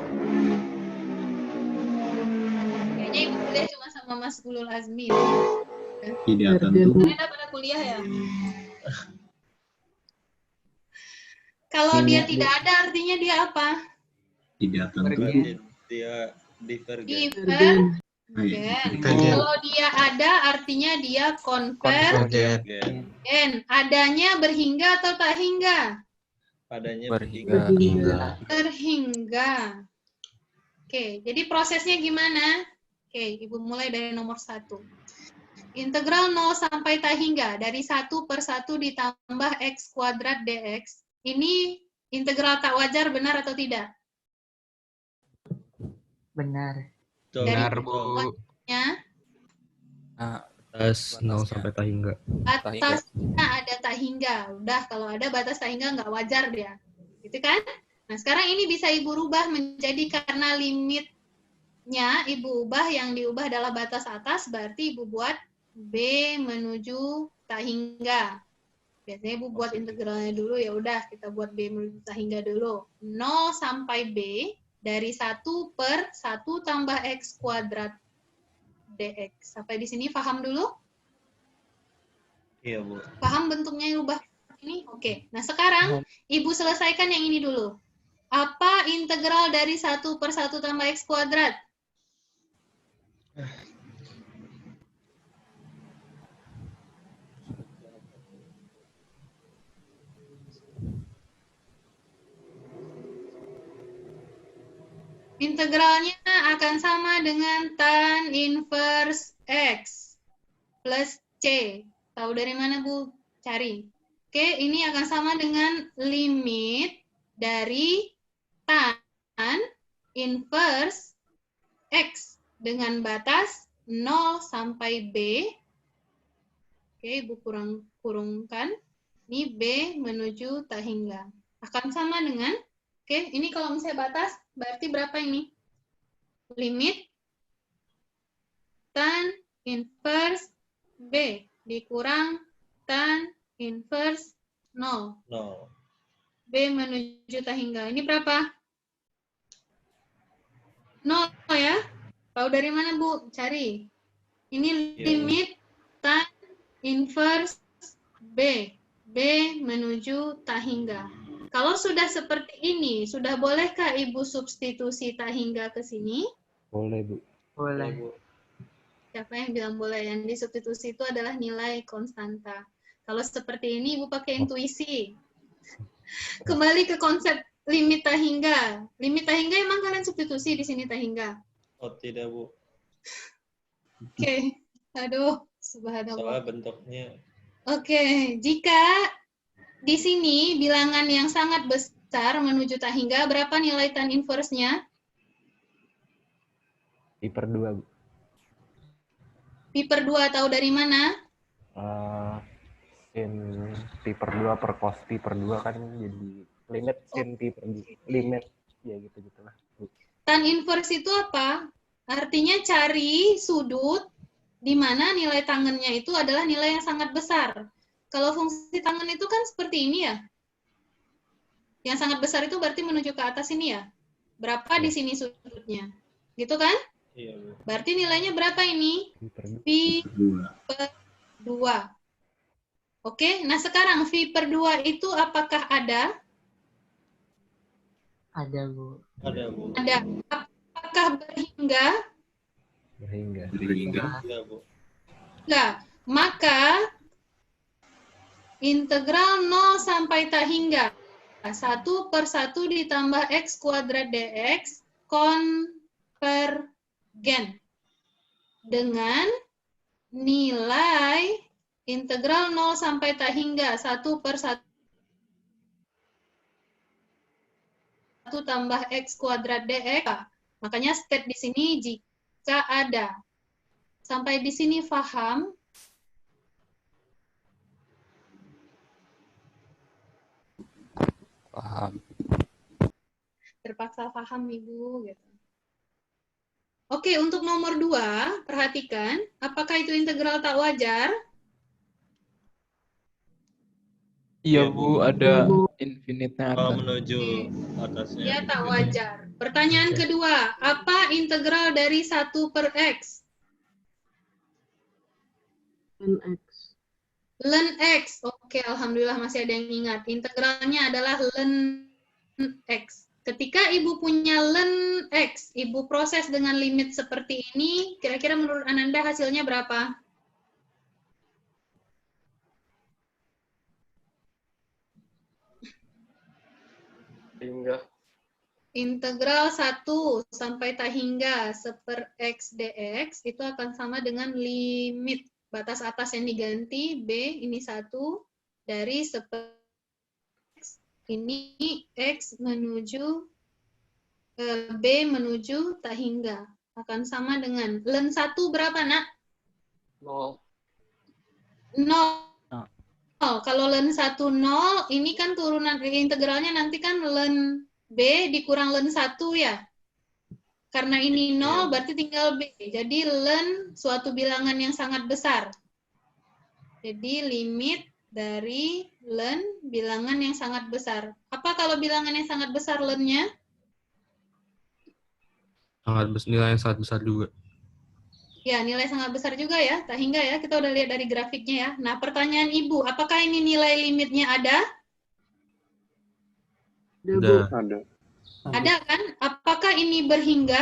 Kayaknya Ibu kuliah cuma sama Mas Ulul Azmi. Tidak tentu. Kalian udah pada kuliah ya? Kalau dia tidak ada, artinya dia apa? Tidak tentu. dia divergen. Divergen. Divergen. Kalau dia ada, artinya dia konvergen. Adanya berhingga atau tak hingga? Padanya berhingga. Terhingga. Oke, jadi prosesnya gimana? Oke, Ibu mulai dari nomor 1. Integral 0 sampai tak hingga, dari 1 per 1 ditambah x kuadrat dx. Ini integral tak wajar, benar atau tidak? Benar. Benar, Bu. Atas 0 sampai tak hingga. Atasnya ada tak hingga. Udah, kalau ada batas tak hingga nggak wajar dia. Gitu kan? Nah, sekarang ini bisa Ibu rubah menjadi karena limitnya Ibu ubah, yang diubah adalah batas atas, berarti Ibu buat B menuju tak hingga. Biasanya Ibu buat integralnya dulu, ya udah kita buat B menuju tak hingga dulu. 0 sampai B dari 1 per 1 tambah X kuadrat dx. Sampai di sini paham dulu? Iya, Bu. Paham bentuknya yang ubah ini? Oke. Nah, sekarang Ibu selesaikan yang ini dulu. Apa integral dari 1 per 1 tambah X kuadrat? Integralnya akan sama dengan tan inverse X plus C. Tahu dari mana, Bu? Cari. Oke, ini akan sama dengan limit dari tan inverse X dengan batas 0 sampai B. Oke, Ibu kurungkan. Ini B menuju tak hingga. Akan sama dengan, oke, ini kalau misalnya batas, berarti berapa ini? Limit tan inverse B dikurang tan inverse 0. B menuju tak hingga. Ini berapa? 0 ya? Tahu dari mana, Bu? Cari. Ini limit tan inverse B. B menuju tak hingga. Kalau sudah seperti ini, sudah bolehkah Ibu substitusi tak hingga ke sini? Boleh, Bu. Boleh. Siapa yang bilang boleh? Yang disubstitusi itu adalah nilai konstanta. Kalau seperti ini, Ibu pakai intuisi. Kembali ke konsep limit tahingga. Limit tahingga emang kalian substitusi di sini tahingga? Oh tidak Bu, Oke. Aduh, subhanallah. soalnya bentuknya. Oke, jika di sini bilangan yang sangat besar menuju tahingga, berapa nilai tan inverse-nya? Pi per 2, Bu. Pi per 2 tahu dari mana? Sin pi per 2 per cos pi per 2 kan jadi limit sin pi per 2. Limit, ya gitu-gitulah. Tan inverse itu apa? Artinya cari sudut di mana nilai tangennya itu adalah nilai yang sangat besar. Kalau fungsi tangen itu kan seperti ini ya. Yang sangat besar itu berarti menuju ke atas ini ya. Berapa di sini sudutnya? Gitu kan? Iya Bu. Berarti nilainya berapa ini? Pi per 2. Oke, nah sekarang Pi per 2 itu apakah ada? Ada Bu. Ada Bu. Ada. Apakah berhingga? Berhingga. Iya Bu. Enggak. Maka integral 0 sampai tahingga 1 per 1 ditambah x kuadrat dx konvergen dengan nilai integral 0 sampai tahingga 1 per 1 tambah x kuadrat dx. Makanya state di sini jika ada. Sampai di sini paham? Paham. Terpaksa paham Ibu gitu. Oke, untuk nomor 2, perhatikan, apakah itu integral tak wajar? Iya Bu, ada infinite-nya Kalau atas. menuju atasnya. Ya, tak wajar. Pertanyaan kedua, apa integral dari 1 per x? Ln X. Ln x. Oke, alhamdulillah masih ada yang ingat. Integralnya adalah ln x. Ketika Ibu punya ln x, Ibu proses dengan limit seperti ini, kira-kira menurut Ananda hasilnya berapa? Hingga Integral 1 sampai tahingga 1 per x dx itu akan sama dengan limit batas atas yang diganti B ini 1 dari 1 per x ini x menuju B menuju tahingga akan sama dengan ln 1 berapa nak? 0. 0. Kalau ln 1 0 ini kan turunan integralnya nanti kan ln B dikurang ln 1 ya. Karena ini 0 berarti tinggal B. Jadi ln suatu bilangan yang sangat besar. Jadi limit dari ln bilangan yang sangat besar. Apa kalau bilangan yang sangat besar ln-nya? Nilai yang sangat besar juga. Ya, nilai sangat besar juga ya. Tahingga ya, kita udah lihat dari grafiknya ya. Nah, pertanyaan Ibu, apakah ini nilai limitnya ada? Ada. Ada. Ada kan? Apakah ini berhingga?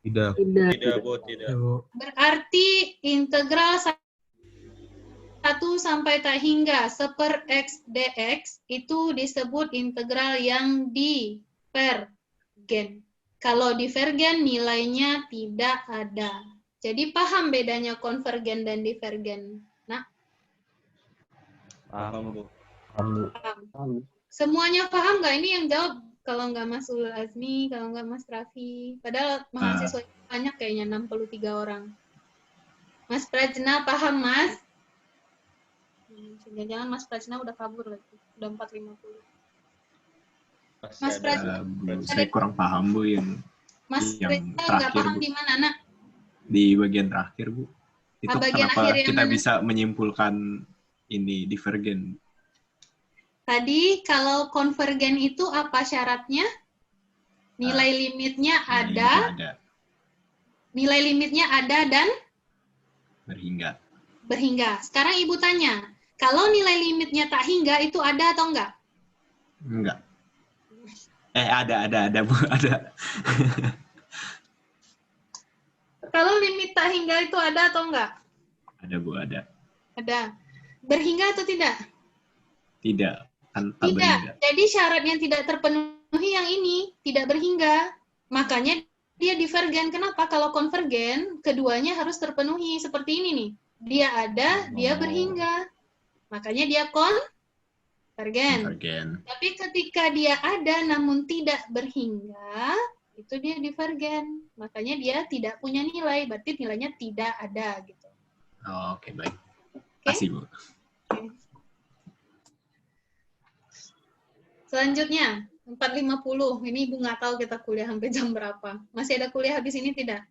Tidak. Tidak Bu, tidak. Berarti integral 1 sampai tahingga 1 per x dx itu disebut integral yang divergen. Kalau divergen nilainya tidak ada. Jadi paham bedanya konvergen dan divergen. Nah, Paham Bu. paham. Semuanya paham nggak? Ini yang jawab kalau nggak Mas Ulul Azmi, kalau nggak Mas Raffi. Padahal mahasiswa banyak kayaknya 63 orang. Mas Prajna paham Mas? Jangan-jangan Mas Prajna udah kabur lagi. Udah 4.50. Mas Prajna. Saya kurang paham Bu yang Mas yang Prajna nggak terakhir paham Bu. di mana nak? Di bagian terakhir Bu. Itu bagian kenapa akhir yang kita mana? bisa menyimpulkan ini divergen? Tadi kalau konvergen itu apa syaratnya? Nilai limitnya ada, nilai limitnya ada dan Berhingga. berhingga. Sekarang Ibu tanya, kalau nilai limitnya tak hingga itu ada atau enggak? Enggak. Ada Bu, ada. Kalau limit tak hingga itu ada atau enggak? Ada Bu, ada. Ada. Berhingga atau tidak? Tidak. Kan tak Tidak. berhingga. Jadi syarat yang tidak terpenuhi yang ini, tidak berhingga. Makanya dia divergen. Kenapa? Kalau konvergen, keduanya harus terpenuhi. Seperti ini nih. Dia ada, dia berhingga. Makanya dia konvergen. Tapi ketika dia ada namun tidak berhingga, itu dia divergen. Makanya dia tidak punya nilai. Berarti nilainya tidak ada gitu. Oh, oke, baik. Kasih Bu. Selanjutnya, 4.50. Ini Ibu nggak tahu kita kuliah sampai jam berapa. Masih ada kuliah habis ini tidak?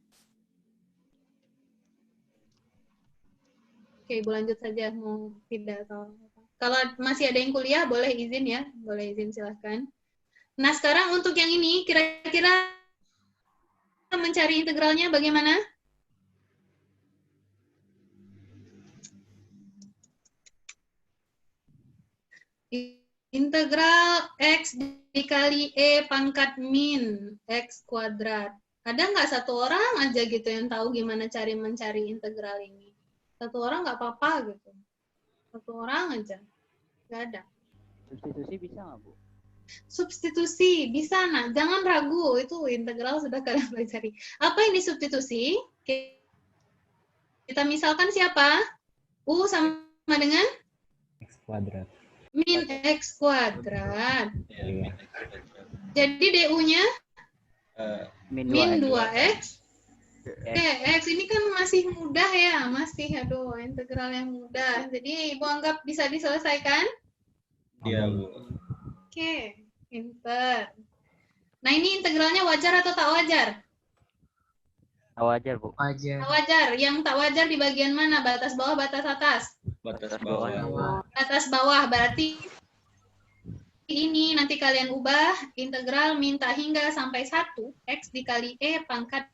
Oke, Ibu lanjut saja. Mau tidak atau apa. Kalau masih ada yang kuliah, boleh izin ya. Boleh izin, silahkan. Nah, sekarang untuk yang ini, kira-kira mencari integralnya bagaimana? Integral X dikali E pangkat min X kuadrat. Ada nggak satu orang aja gitu yang tahu gimana mencari integral ini? Satu orang nggak apa-apa gitu. Satu orang aja. Nggak ada. Substitusi bisa nggak, Bu? Substitusi bisa, nak. Jangan ragu, itu integral sudah kalian pelajari. Apa ini substitusi? Kita misalkan siapa? U sama dengan? X kuadrat. Min X kuadrat. Jadi DU-nya? Min 2X. X ini kan masih mudah ya, masih aduh integral yang mudah. Jadi Ibu anggap bisa diselesaikan? Iya, Bu. Oke, pinter. Nah, ini integralnya wajar atau tak wajar? Tak wajar, Bu. Wajar. Tak wajar. Yang tak wajar di bagian mana? Batas bawah, batas atas? Batas bawah. Atas bawah, berarti ini nanti kalian ubah integral min tak hingga sampai 1 X dikali E pangkat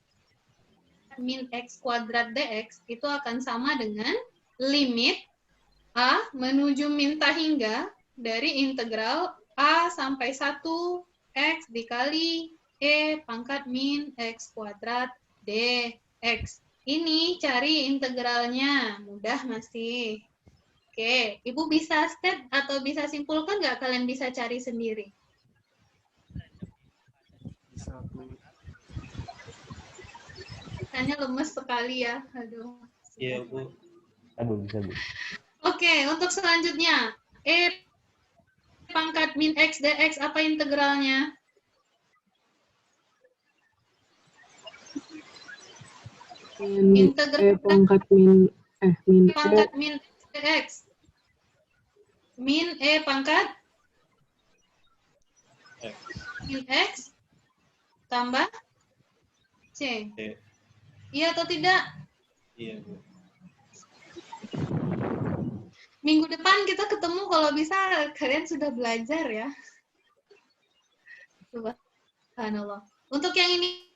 min X kuadrat dx itu akan sama dengan limit A menuju min tak hingga dari integral A sampai 1 X dikali E pangkat min X kuadrat dx. Ini cari integralnya, mudah masih. Oke, Ibu bisa step atau bisa simpulkan nggak? Kalian bisa cari sendiri. Bisa, Bu. Hanya lemes sekali ya. Aduh. Iya, Bu. Aduh, bisa, Bu. Oke, untuk selanjutnya. E pangkat min X dx, apa integralnya? Integral pangkat min pangkat min dx. Min E pangkat min X tambah C. Iya atau tidak? Iya, Bu. Minggu depan kita ketemu, kalau bisa kalian sudah belajar ya. Subhanallah. Untuk yang ini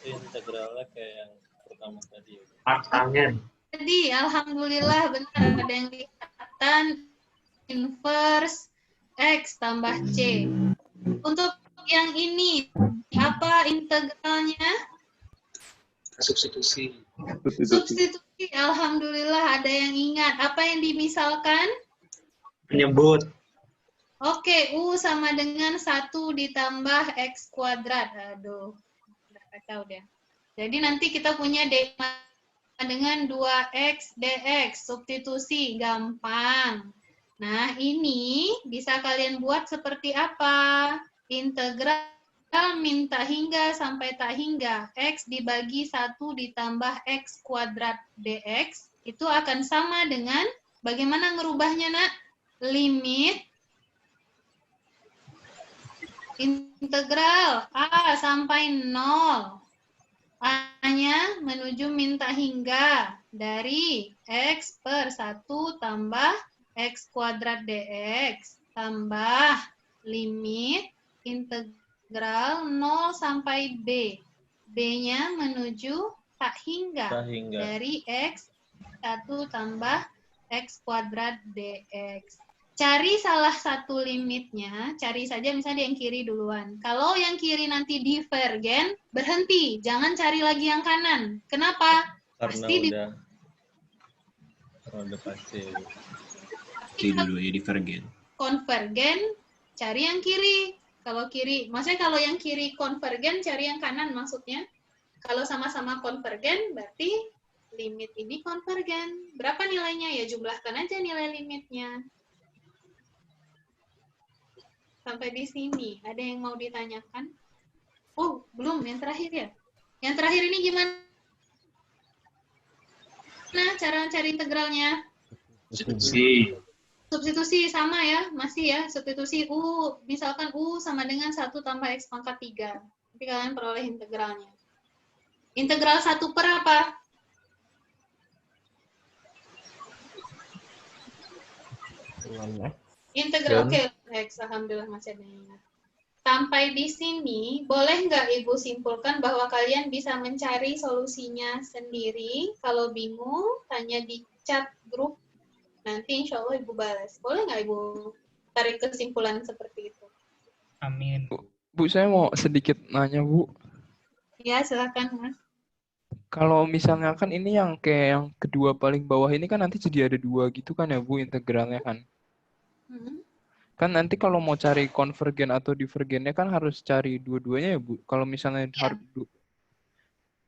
Integralnya kayak yang pertama tadi. Jadi, alhamdulillah benar ada yang kelihatan inverse X tambah C. Untuk yang ini, apa integralnya? Substitusi. Substitusi, alhamdulillah ada yang ingat. Apa yang dimisalkan? Penyebut. Oke, U sama dengan 1 ditambah X kuadrat. Aduh, udah kacau deh. Jadi nanti kita punya D dengan 2X dx. Substitusi, gampang. Nah, ini bisa kalian buat seperti apa? Integral min tak hingga sampai tak hingga X dibagi 1 ditambah X kuadrat dx. Itu akan sama dengan, bagaimana ngerubahnya, nak? Limit integral A sampai 0. A-nya menuju min tak hingga dari X per 1 tambah X kuadrat dx tambah limit integral 0 sampai B. B-nya menuju tak hingga dari X 1 tambah X kuadrat dx. Cari salah satu limitnya, cari saja misalnya yang kiri duluan. Kalau yang kiri nanti divergen, berhenti, jangan cari lagi yang kanan. Kenapa? Karena Pasti udah pasti. Pasti dulu ya divergen. konvergen, cari yang kiri. Kalau kiri, maksudnya kalau yang kiri konvergen, cari yang kanan maksudnya. Kalau sama-sama konvergen, berarti limit ini konvergen. Berapa nilainya? Ya jumlahkan aja nilai limitnya. Sampai di sini, ada yang mau ditanyakan? Oh, belum, yang terakhir ya? Yang terakhir ini gimana? Nah, cara cari integralnya? Substitusi sama ya, masih ya. Substitusi U, misalkan U sama dengan 1 tambah X pangkat 3. Nanti kalian peroleh integralnya. Integral 1 per apa? Integral, oke. X, alhamdulillah masih ada yang ingat. Sampai di sini, boleh nggak Ibu simpulkan bahwa kalian bisa mencari solusinya sendiri? Kalau bingung, tanya di chat grup. Nanti insya Allah Ibu balas. Boleh nggak Ibu tarik kesimpulan seperti itu? Amin. Bu, saya mau sedikit nanya, Bu. Ya, silakan Mas. Kalau misalnya kan ini yang kayak yang kedua paling bawah ini kan nanti jadi ada 2 gitu kan ya, Bu, integralnya kan? Kan nanti kalau mau cari konvergen atau divergennya kan harus cari dua-duanya ya, Bu. Kalau misalnya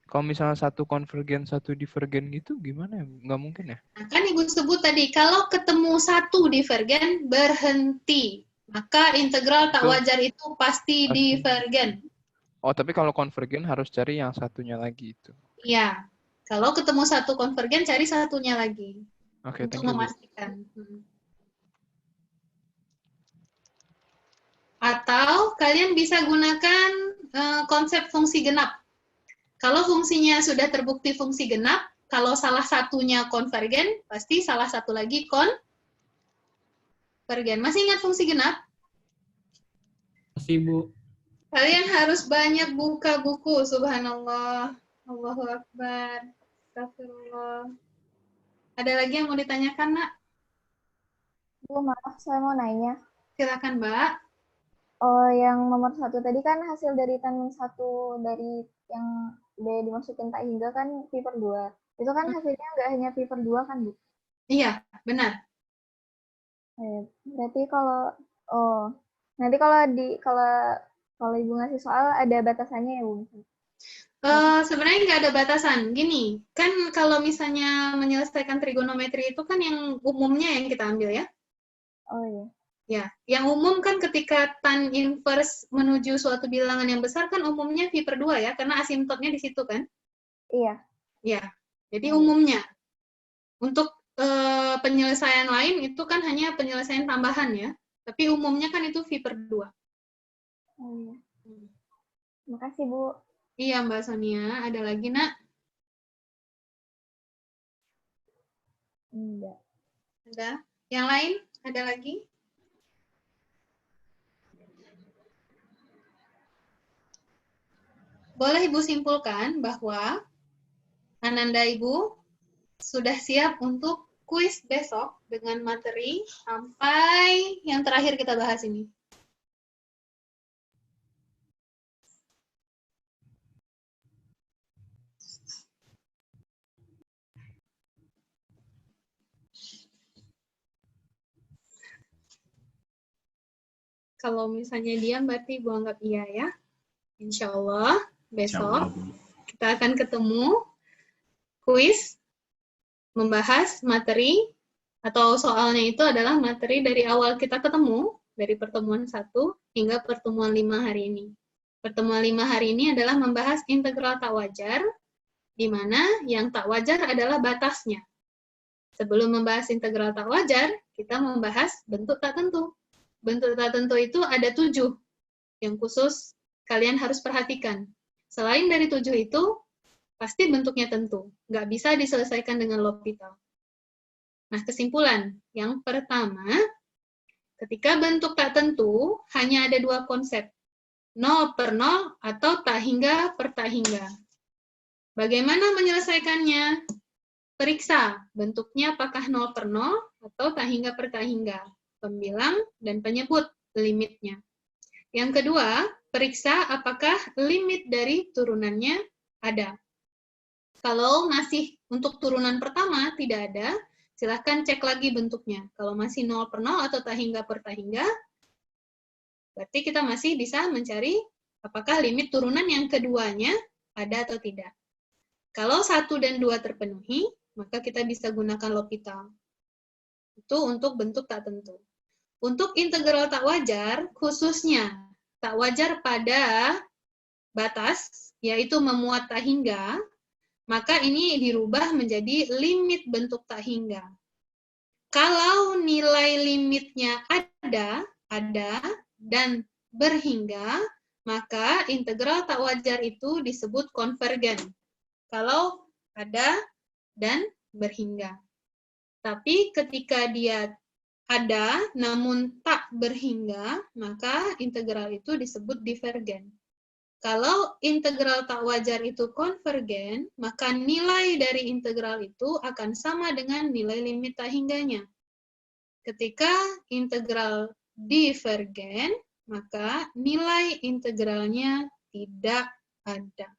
kalau misalnya satu konvergen, satu divergen gitu gimana ya, Bu? Nggak mungkin ya? Nah, kan Ibu sebut tadi, kalau ketemu satu divergen, berhenti. Maka integral tak wajar itu pasti divergen. Oh, tapi kalau konvergen harus cari yang satunya lagi itu. Iya. Kalau ketemu satu konvergen, cari satunya lagi. Oke, Untuk thank you, Bu. memastikan. Atau kalian bisa gunakan konsep fungsi genap. Kalau fungsinya sudah terbukti fungsi genap, kalau salah satunya konvergen, pasti salah satu lagi konvergen. Masih ingat fungsi genap? Masih, Bu. Kalian harus banyak buka buku, subhanallah. Allahu Akbar. Astagfirullah. Ada lagi yang mau ditanyakan, Nak? Bu, maaf, saya mau nanya. Silakan, Mbak. Oh, yang nomor 1 tadi kan hasil dari tanding 1 dari yang udah dimasukin tak hingga kan pi per 2. Itu kan hasilnya nggak hanya pi per 2 kan, Bu? Iya, benar. Berarti nanti kalau Ibu ngasih soal ada batasannya ya, Bu? Sebenarnya nggak ada batasan. Gini, kan kalau misalnya menyelesaikan trigonometri itu kan yang umumnya yang kita ambil ya. Oh iya. Ya, yang umum kan ketika tan inverse menuju suatu bilangan yang besar kan umumnya pi per 2 ya, karena asimptotnya di situ kan? Iya. Ya, jadi umumnya. Untuk penyelesaian lain itu kan hanya penyelesaian tambahan ya, tapi umumnya kan itu pi per 2. Oh iya. Makasih, Bu. Iya, Mbak Sonia. Ada lagi, Nak? Enggak. Ada? Yang lain? Ada lagi? Boleh Ibu simpulkan bahwa Ananda Ibu sudah siap untuk kuis besok dengan materi sampai yang terakhir kita bahas ini. Kalau misalnya diam berarti Ibu anggap iya ya. Insya Allah besok kita akan ketemu kuis membahas materi atau soalnya itu adalah materi dari awal kita ketemu dari pertemuan 1 hingga pertemuan 5 hari ini. Pertemuan 5 hari ini adalah membahas integral tak wajar, di mana yang tak wajar adalah batasnya. Sebelum membahas integral tak wajar, kita membahas bentuk tak tentu. Bentuk tak tentu itu ada 7 yang khusus kalian harus perhatikan. Selain dari 7 itu, pasti bentuknya tentu. Nggak bisa diselesaikan dengan L'Hopital. Nah, kesimpulan. Yang pertama, ketika bentuk tak tentu, hanya ada 2 konsep. 0 per 0 atau tak hingga per tak hingga. Bagaimana menyelesaikannya? Periksa bentuknya apakah 0 per 0 atau tak hingga per tak hingga. pembilang, dan penyebut limitnya. Yang kedua, periksa apakah limit dari turunannya ada. Kalau masih untuk turunan pertama tidak ada, silahkan cek lagi bentuknya. Kalau masih 0 per 0 atau tahingga per tahingga, berarti kita masih bisa mencari apakah limit turunan yang keduanya ada atau tidak. Kalau 1 dan 2 terpenuhi, maka kita bisa gunakan L'Hopital. Itu untuk bentuk tak tentu. Untuk integral tak wajar, khususnya tak wajar pada batas, yaitu memuat tak hingga, maka ini dirubah menjadi limit bentuk tak hingga. Kalau nilai limitnya ada dan berhingga, maka integral tak wajar itu disebut konvergen. Kalau ada dan berhingga. Tapi ketika dia ada namun tak berhingga, maka integral itu disebut divergen. Kalau integral tak wajar itu konvergen, maka nilai dari integral itu akan sama dengan nilai limit tak hingganya. Ketika integral divergen, maka nilai integralnya tidak ada.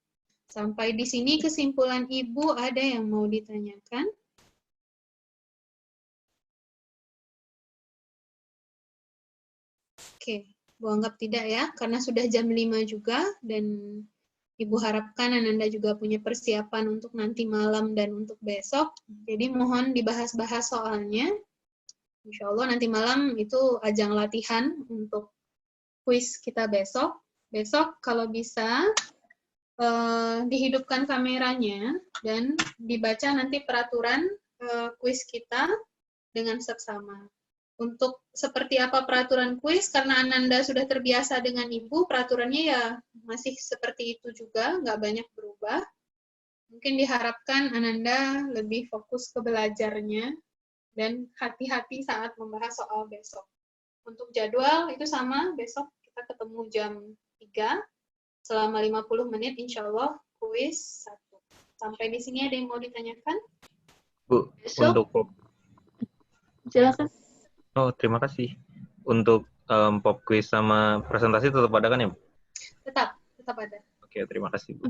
Sampai di sini kesimpulan Ibu ada yang mau ditanyakan? Oke. Bu anggap tidak ya, karena sudah jam 5 juga, dan Ibu harapkan Ananda juga punya persiapan untuk nanti malam dan untuk besok. Jadi mohon dibahas-bahas soalnya. Insya Allah nanti malam itu ajang latihan untuk kuis kita besok. Besok kalau bisa dihidupkan kameranya dan dibaca nanti peraturan kuis kita dengan seksama. Untuk seperti apa peraturan kuis, karena Ananda sudah terbiasa dengan Ibu, peraturannya ya masih seperti itu juga, nggak banyak berubah. Mungkin diharapkan Ananda lebih fokus ke belajarnya dan hati-hati saat membahas soal besok. Untuk jadwal itu sama, besok kita ketemu jam 3, selama 50 menit insya Allah kuis 1. Sampai di sini ada yang mau ditanyakan? Bu, Besok? untuk Silakan. Oh, terima kasih. Untuk pop quiz sama presentasi tetap ada kan ya, Bu? Tetap ada. Oke, terima kasih, Bu.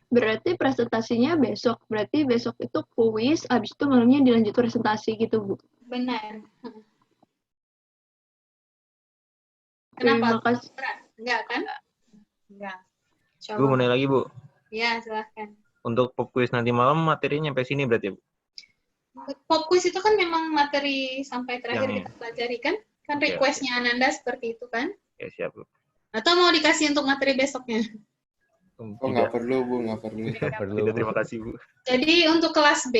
Berarti presentasinya besok. Berarti besok itu kuis, habis itu malamnya dilanjut presentasi gitu, Bu. Benar. Terima Kenapa? kasih. Enggak kan? Enggak. Insya Bu, mau Allah. nanya lagi, Bu. Ya, silahkan. Untuk pop quiz nanti malam materinya sampai sini berarti, Bu? Pop quiz itu kan memang materi sampai terakhir Yang kita pelajari kan? Kan Oke, request-nya Ananda seperti itu kan? Ya, siap, Bu. Atau mau dikasih untuk materi besoknya? Oh, nggak perlu, Bu, nggak perlu. Tidak, terima kasih, Bu. Jadi untuk kelas B,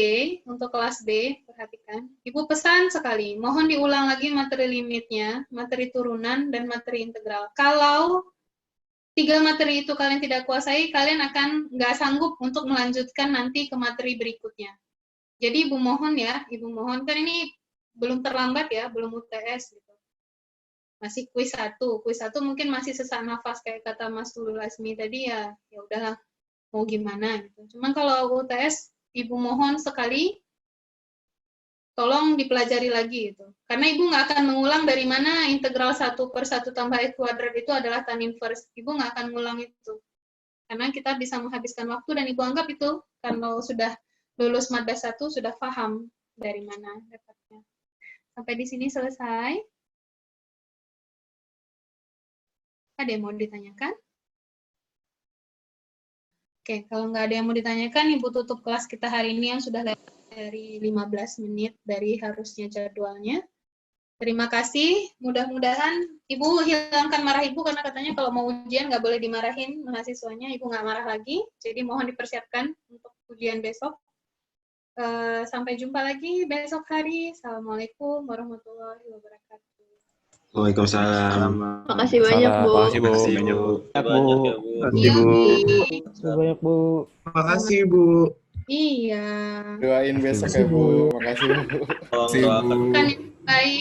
perhatikan. Ibu pesan sekali, mohon diulang lagi materi limitnya, materi turunan, dan materi integral. Kalau 3 materi itu kalian tidak kuasai, kalian akan nggak sanggup untuk melanjutkan nanti ke materi berikutnya. Jadi Ibu mohon ya, Ibu mohon, kan ini belum terlambat ya, belum UTS gitu. Masih kuis 1 mungkin masih sesak nafas kayak kata Mas Lulul Asmi tadi ya udahlah mau gimana gitu. Cuman kalau UTS Ibu mohon sekali tolong dipelajari lagi gitu. Karena Ibu nggak akan mengulang dari mana integral 1/1 tambah x kuadrat itu adalah tan inverse. Ibu nggak akan mengulang itu. Karena kita bisa menghabiskan waktu dan Ibu anggap itu kalau sudah lulus Madda 1 sudah paham dari mana dapatnya. Sampai di sini selesai. Ada yang mau ditanyakan? Oke, kalau nggak ada yang mau ditanyakan, Ibu tutup kelas kita hari ini yang sudah lewat dari 15 menit dari harusnya jadwalnya. Terima kasih. Mudah-mudahan Ibu hilangkan marah Ibu, karena katanya kalau mau ujian nggak boleh dimarahin mahasiswanya. Ibu nggak marah lagi, jadi mohon dipersiapkan untuk ujian besok. Sampai jumpa lagi besok hari. Assalamualaikum warahmatullahi wabarakatuh. Waalaikumsalam. Makasih banyak, Bu. Makasih banyak, Bu. Iya, Bu. Banyak, Bu. Makasih, Bu. Iya. Doain besok ya, Bu. Makasih, Bu. Kan yang baik.